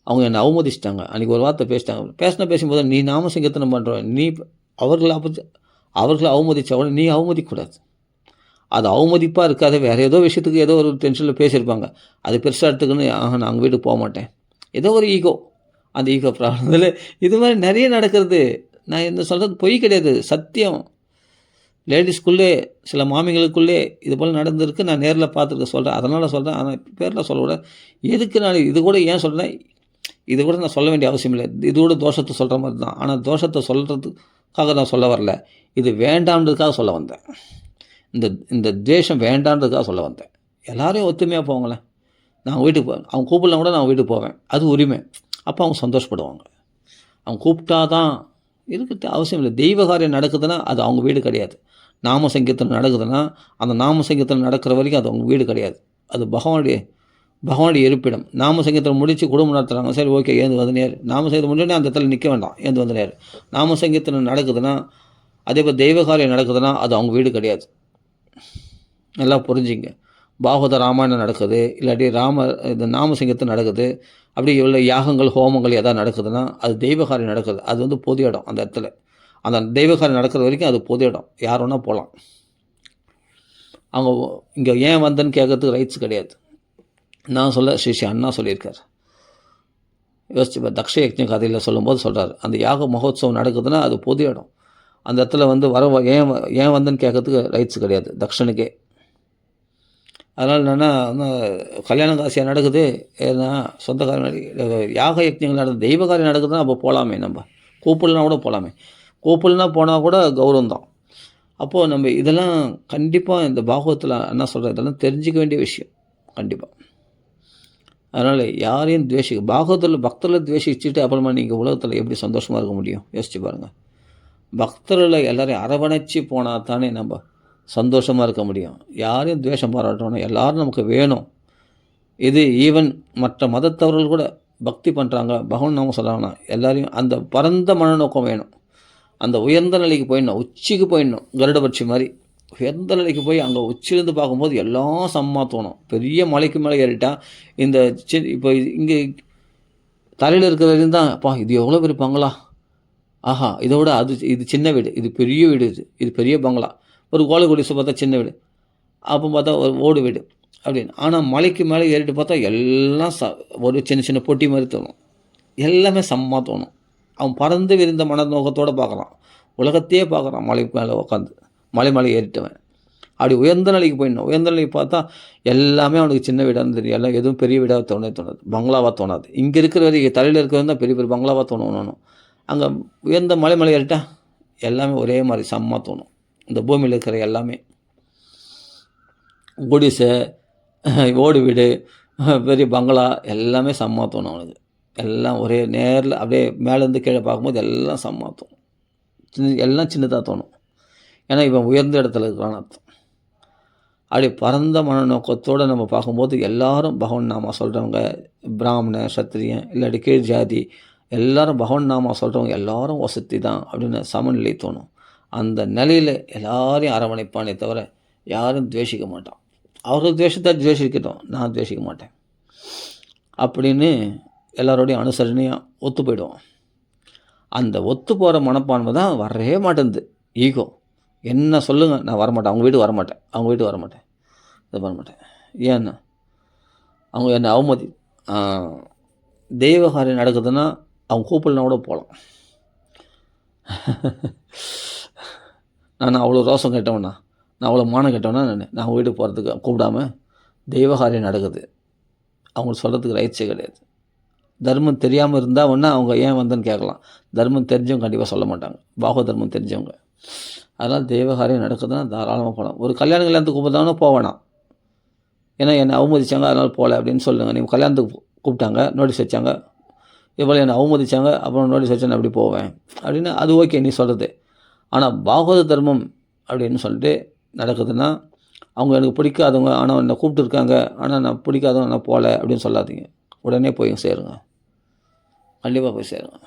அவங்க என்னை அவமதிச்சிட்டாங்க, அன்றைக்கி ஒரு வார்த்தை பேசிட்டாங்க. பேசும்போது நீ நாம சங்கீர்த்தனம் பண்ணுற, நீ அவர்களை அவமதிச்சா கூட நீ அவமதிக்கக்கூடாது. அது அவமதிப்பாக இருக்காது, வேறு ஏதோ விஷயத்துக்கு ஏதோ ஒரு டென்ஷனில் பேசியிருப்பாங்க, அது பெருசாக எடுத்துக்குன்னு நான் அவங்க வீட்டுக்கு போக மாட்டேன். ஏதோ ஒரு ஈகோ, அந்த ஈகோ ப்ராப்ளத்தில் இது மாதிரி நிறைய நடக்கிறது. நான் என்ன சொல்கிறது பொய் கிடையாது, சத்தியம். லேடிஸ்குள்ளே சில மாமிகளுக்குள்ளே இது போல் நடந்திருக்கு, நான் நேரில் பார்த்துருக்க சொல்கிறேன். அதனால் சொல்கிறேன், ஆனால் பேரில் சொல்லக்கூடாது. எதுக்கு நான் இது கூட ஏன் சொல்கிறேன்? இது கூட நான் சொல்ல வேண்டிய அவசியம் இல்லை. இது கூட தோஷத்தை சொல்கிற மாதிரி தான். ஆனால் தோஷத்தை சொல்கிறதுக்காக நான் சொல்ல வரல, இது வேண்டான்றதுக்காக சொல்ல வந்தேன். இந்த தேசம் வேண்டான்றதுக்காக சொல்ல வந்தேன். எல்லோரையும் ஒத்துமையாக போங்களேன். நான் வீட்டுக்கு போவேன், அவங்க கூப்பிடலாம் கூட நான் வீட்டுக்கு போவேன், அது உரிமை. அப்போ அவங்க சந்தோஷப்படுவாங்க. அவங்க கூப்பிட்டா தான் இருக்கிறது அவசியம் இல்லை. தெய்வ காரியம் நடக்குதுன்னா அது அவங்க வீடு கிடையாது. நாம சங்கீர்த்தனம் நடக்குதுன்னா அந்த நாம சங்கீர்த்தனம் நடக்கிற வரைக்கும் அது அவங்க வீடு கிடையாது, அது பகவானுடைய இருப்பிடம். நாம சங்கீர்த்தனம் முடித்து குடும்பம் நடத்துகிறாங்க, சரி ஓகே ஏந்து வந்து நேர். நாம சங்கீர்த்தம் முடிஞ்சோடனே அந்த இடத்துல நிற்க வேண்டாம், ஏந்து வந்து நேர். நாம சங்கீர்த்தனம் நடக்குதுன்னா, அதே போல் தெய்வ காரியம் நடக்குதுன்னா அது அவங்க வீடு கிடையாது. நல்லா புரிஞ்சுங்க. பாகவத ராமாயணம் நடக்குது, இல்லாட்டி இந்த நாம சங்கீர்த்தனம் நடக்குது, அப்படி இவ்வளோ யாகங்கள் ஹோமங்கள் எதாவது நடக்குதுன்னா அது தெய்வகாரியம் நடக்குது, அது வந்து பொது இடம். அந்த இடத்துல அந்த தெய்வகாரியம் நடக்கிற வரைக்கும் அது பொது இடம், யார் வேணால் போகலாம். அவங்க இங்கே ஏன் வந்தேன்னு கேட்கறதுக்கு ரைட்ஸ் கிடையாது. நான் ஸ்ரீ அண்ணா சொல்லியிருக்கார். யோசிச்சு தக்ஷ யக்ஞ கதையில் சொல்லும்போது சொல்கிறார், அந்த யாக மகோத்சவம் நடக்குதுன்னா அது பொது இடம். அந்த இடத்துல வந்து ஏன் வந்தேன்னு கேட்கறதுக்கு ரைட்ஸ் கிடையாது தக்ஷனுக்கே. அதனால் என்னென்னா கல்யாண காசியாக நடக்குது, ஏன்னா சொந்தக்காரன் யாக யக்ஞங்கள் நடக்குது, தெய்வ காரியம் நடக்குதுன்னா அப்போ போகலாமே. நம்ம கூப்பிடலாம் கூட போகலாமே, கூப்பிடலனா போனால் கூட கௌரவம் தான். அப்போது நம்ம இதெல்லாம் கண்டிப்பாக இந்த பாகவத்தில் என்ன சொல்கிற இதெல்லாம் தெரிஞ்சிக்க வேண்டிய விஷயம் கண்டிப்பாக. அதனால் யாரையும் பாகவதத்தில் பக்தர்களை துவேஷிச்சுட்டு அப்புறமா நீங்கள் உலகத்தில் எப்படி சந்தோஷமாக இருக்க முடியும்? யோசிச்சு பாருங்கள். பக்தர்களை எல்லோரையும் அரவணைச்சி போனால் தானே நம்ம சந்தோஷமாக இருக்க முடியும். யாரையும் துவேஷம் பாராட்டணும், எல்லோரும் நமக்கு வேணும். இது ஈவன் மற்ற மதத்தவர்கள் கூட பக்தி பண்ணுறாங்க, பகவான் நாம சொல்கிறாங்கன்னா எல்லோரையும் அந்த பரந்த மனநோக்கம் வேணும். அந்த உயர்ந்த நிலைக்கு போயிடணும், உச்சிக்கு போயிடணும். கருடபட்சி மாதிரி உயர்ந்த நிலைக்கு போய் அங்கே உச்சிலேருந்து பார்க்கும்போது எல்லாம் சம்மா தோணும். பெரிய மலைக்கு மேலே ஏறிட்டால் இந்த இப்போ இங்கே தலையில் இருக்கிற வரையும் தான் அப்பா இது எவ்வளோ பெரிய பங்களா, ஆஹா இதோட இது சின்ன வீடு, இது பெரிய வீடு, இது பெரிய பங்களா. ஒரு கோலை குடிசை பார்த்தா சின்ன வீடு, அப்போ பார்த்தா ஒரு ஓடு வீடு அப்படின்னு. ஆனால் மலைக்கு மேலே ஏறிட்டு பார்த்தா எல்லாம் ஒரு சின்ன சின்ன பொட்டி மாதிரி தோணும். எல்லாமே சம்மா தோணும். அவன் பறந்து விரிந்த மனநோக்கத்தோடு பார்க்குறான், உலகத்தையே பார்க்குறான். மலைக்கு மேலே உட்காந்து மலை ஏறிட்டவன் அப்படி உயர்ந்த நிலைக்கு போயிடணும். உயர்ந்த நிலைக்கு பார்த்தா எல்லாமே அவனுக்கு சின்ன வீடாக தெரியும். எல்லாம் எதுவும் பெரிய வீடாக தோணாது, பங்களாவாக தோணாது. இங்கே இருக்கிற வரைக்கும் தலையில் இருக்கிறது தான் பெரிய பெரிய பங்களாவாக தோணும். அங்கே உயர்ந்த மலை ஏறிட்டா எல்லாமே ஒரே மாதிரி சம்மா தோணும். இந்த பூமியில் இருக்கிற எல்லாமே குடிசை, ஓடு வீடு, பெரிய பங்களா எல்லாமே சம்மா தோணும் அவனுக்கு. எல்லாம் ஒரே நேரில் அப்படியே மேலேருந்து கீழே பார்க்கும்போது எல்லாம் சம்மா தோணும். எல்லாம் சின்னதாக தோணும். ஏன்னா இவன் உயர்ந்த இடத்துல இருக்கிறான்னு அர்த்தம். அப்படி பரந்த மனநோக்கத்தோடு நம்ம பார்க்கும்போது எல்லோரும் பகவன் நாமா சொல்கிறவங்க, பிராமணன், சத்திரியன், இல்லாட்டி கீழ் ஜாதி, எல்லோரும் பகவன் நாமா சொல்கிறவங்க எல்லோரும் வசதி தான் அப்படின்னு சமநிலை தோணும். அந்த நிலையில் எல்லாரையும் அரவணைப்பானே தவிர யாரும் துவேஷிக்க மாட்டான். அவர்கள் துவேஷத்தை துவேஷிக்கட்டும், நான் துவேஷிக்க மாட்டேன் அப்படின்னு எல்லோரோடையும் அனுசரணையாக ஒத்து போயிடுவோம். அந்த ஒத்து போகிற மனப்பான்மை தான் வரவே மாட்டேங்குது. ஈகோ என்ன சொல்லுங்கள், நான் வரமாட்டேன், அவங்க வீட்டுக்கு வரமாட்டேன், இது பண்ணமாட்டேன். ஏன்னா அவங்க என்னை அவமதி, தெய்வ காரியம் நடக்குதுன்னா அவங்க கூப்பிடலாம் கூட போகலாம். நான் அவ்வளோ ரோசம் கேட்டவனா, நான் அவ்வளோ மானம் கேட்டவனா, நான் அவங்க வீட்டுக்கு போகிறதுக்கு கூப்பிடாம தெய்வ காரியம் நடக்குது அவங்களுக்கு சொல்கிறதுக்கு ரைட்ஸே கிடையாது. தர்மம் தெரியாமல் இருந்தால் ஒன்றா அவங்க ஏன் வந்தேன்னு கேட்கலாம். தர்மம் தெரிஞ்சவங்க கண்டிப்பாக சொல்ல மாட்டாங்க, பாகவ தர்மம் தெரிஞ்சவங்க. அதனால் தெய்வகாரியம் நடக்குதுன்னா தாராளமாக போகலாம். ஒரு கல்யாண கல்யாணத்துக்கு கூப்பிட்டாங்கன்னா போவேணாம், ஏன்னா என்னை அவமதிச்சாங்க அதனால் போகல அப்படின்னு சொல்லுங்கள். நீங்கள் கல்யாணத்துக்கு கூப்பிட்டாங்க, நோட்டீஸ் வச்சாங்க, இதுபோல் என்னை அவமதிச்சாங்க, அப்புறம் நோட்டீஸ் வச்சா நான் அப்படி போவேன் அப்படின்னு அது ஓகே நீ சொல்கிறது. ஆனால் பாகவத தர்மம் அப்படின்னு சொல்லிட்டு நடக்குதுன்னா அவங்க எனக்கு பிடிக்காதவங்க, ஆனால் என்னை கூப்பிட்டுருக்காங்க, ஆனால் நான் பிடிக்காதவங்க நான் போகல அப்படின்னு சொல்லாதீங்க. உடனே போய் சேருங்க, கண்டிப்பாக போய் சேருங்க.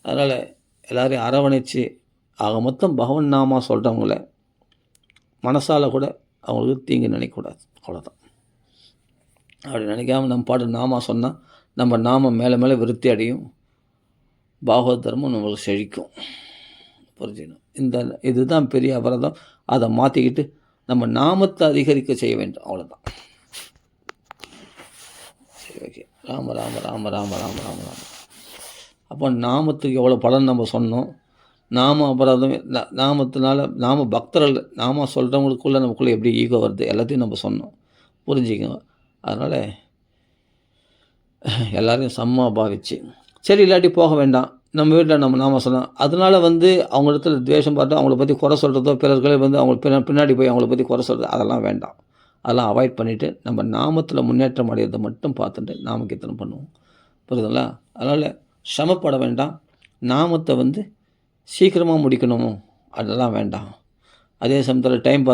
அதனால் எல்லோரையும் அரவணைச்சு ஆக மொத்தம் பகவன் நாமா சொல்கிறவங்கள மனசால் கூட அவங்களுக்கு தீங்கு நினைக்கக்கூடாது, அவ்வளோதான். அப்படி நினைக்காமல் நம்ம பாட்டு நாமா சொன்னால் நம்ம நாமம் மேலே மேலே விருத்தி அடையும், பாகவத தர்மம் நம்மளுக்கு செழிக்கும். புரிஞ்சுக்கணும். இதுதான் பெரிய அபராதம். அதை மாற்றிக்கிட்டு நம்ம நாமத்தை அதிகரிக்க செய்ய வேண்டும், அவ்வளோதான். சரி, ஓகே. ராம ராம ராம ராம ராம ராம ராம. அப்போ நாமத்துக்கு எவ்வளோ பலன் நம்ம சொன்னோம். நாம அபராதம், நாமத்தினால நாம பக்தர்கள், நாம சொல்கிறவங்களுக்குள்ளே நமக்குள்ளே எப்படி ஈகோ வருது எல்லாத்தையும் நம்ம சொன்னோம், புரிஞ்சுக்கோங்க. அதனால் எல்லோரையும் சம்மா பாவிச்சு, சரி இல்லாட்டி போக வேண்டாம், நம்ம வீட்டில் நம்ம நாம சொன்னோம், அதனால் அவங்க இடத்துல துவேஷம் பார்த்து அவங்கள பற்றி குறை சொல்கிறதோ, பிறர்களே அவங்க பின்னாடி போய் அவங்கள பற்றி குறை சொல்கிறது அதெல்லாம் வேண்டாம். அதெல்லாம் அவாய்ட் பண்ணிவிட்டு நம்ம நாமத்தில் முன்னேற்றம் அடையிறதை மட்டும் பார்த்துட்டு நாமக்கீர்த்தனம் பண்ணுவோம், புரியுதுங்களா? அதனால் சிரமப்பட வேண்டாம். நாமத்தை சீக்கிரமாக முடிக்கணும் அதெல்லாம் வேண்டாம். அதே சமயத்தில் டைம்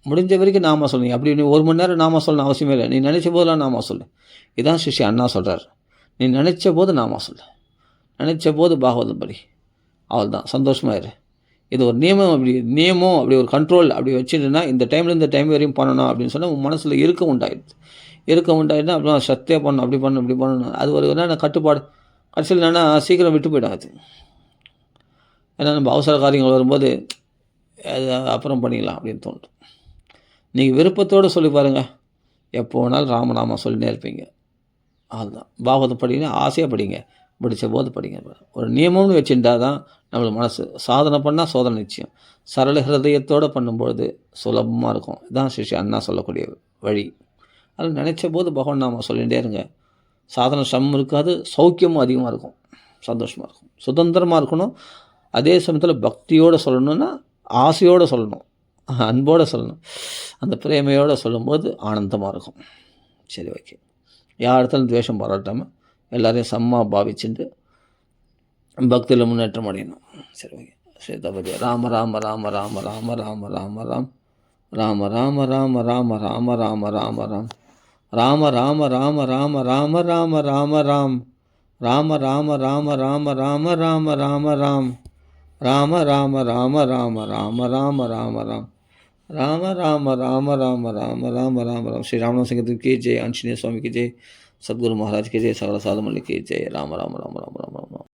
முடிஞ்ச வரைக்கும் நாம சொல்லுங்க. அப்படி நீ 1 மணி நேரம் நாம சொல்லணும் அவசியமே இல்லை. நீ நினச்ச போதெல்லாம் நாம சொல்லு. இதான் சிஷ்ய அண்ணா சொல்கிறார். நீ நினச்ச போது நாம சொல்லு, நினச்ச போது பாகவதம் படி, அவள் தான் சந்தோஷமாக இரு. இது ஒரு நியமம், அப்படி ஒரு கண்ட்ரோல் அப்படி வச்சுட்டுனா இந்த டைமில் இந்த டைம் வரையும் பண்ணணும் அப்படின்னு சொன்னால் உன் மனசில் இருக்க உண்டாயிடுது. அப்படின்னா சத்தியாக பண்ணணும், அப்படி பண்ணணும். அது ஒரு என்னென்ன கட்டுப்பாடு. கடைசியில் என்னென்னா சீக்கிரம் விட்டு போயிடாது. ஏன்னா நம்ம அவசர காரியங்கள் வரும்போது அது அப்புறம் பண்ணிக்கலாம் அப்படின்னு தோணும். நீங்கள் விருப்பத்தோடு சொல்லி பாருங்கள், எப்போ வேணாலும் ராமநாமா சொல்லினே இருப்பீங்க. அதுதான் பாகவதம் படிங்க, ஆசையாக படிங்க, முடித்த போது படிங்க. ஒரு நியமம்னு வச்சுட்டா தான் நம்மளுக்கு மனசு சாதனை பண்ணால் சோதனை நிச்சயம். சரள ஹிருதயத்தோடு பண்ணும்பொழுது சுலபமாக இருக்கும். இதுதான் சிஷ்ய அண்ணா சொல்லக்கூடிய வழி. அதில் நினச்ச போது பகவான் நாம சொல்லிகிட்டே இருங்க. சாதனை சிரமம் இருக்காது, சௌக்கியமும் அதிகமாக இருக்கும், சந்தோஷமாக இருக்கும், சுதந்திரமாக இருக்கணும். அதே சமயத்தில் பக்தியோடு சொல்லணுன்னா ஆசையோடு சொல்லணும், அன்போடு சொல்லணும். அந்த பிரேமையோடு சொல்லும்போது ஆனந்தமாக இருக்கும். சரி ஓகே. யார் இடத்துலையும் துவேஷம் பாராட்டாமல் எல்லோரையும் சமமாக பாவிச்சுட்டு பக்தியில் முன்னேற்றம் அடையணும். சரி ஓகே. சரி தபதி. ராம ராம ராம ராம ராம ராம ராம ராம் ராம ராம ராம ராம ராம ராம ராம ராம் ராம ராம ராம ராம ராம ராம ராம ராம் ராம ராம ராம ராம ராம ராம ராம ராம் ராம ராம ராம ராம ராம ராம ராம ராம் ராம ராம ராம ராம ராம ராம ராம ராம். ஸ்ரீ ராமநாத சங்கத்துக்கு கே ஜெய், ஆஞ்சநேய சுவாமிக்கு ஜெய், சத்குரு மகாராஜ் கே ஜெய், சகல சாதுமல்லி கே ஜெய். ராம ராம ராம ராம ராம ராம.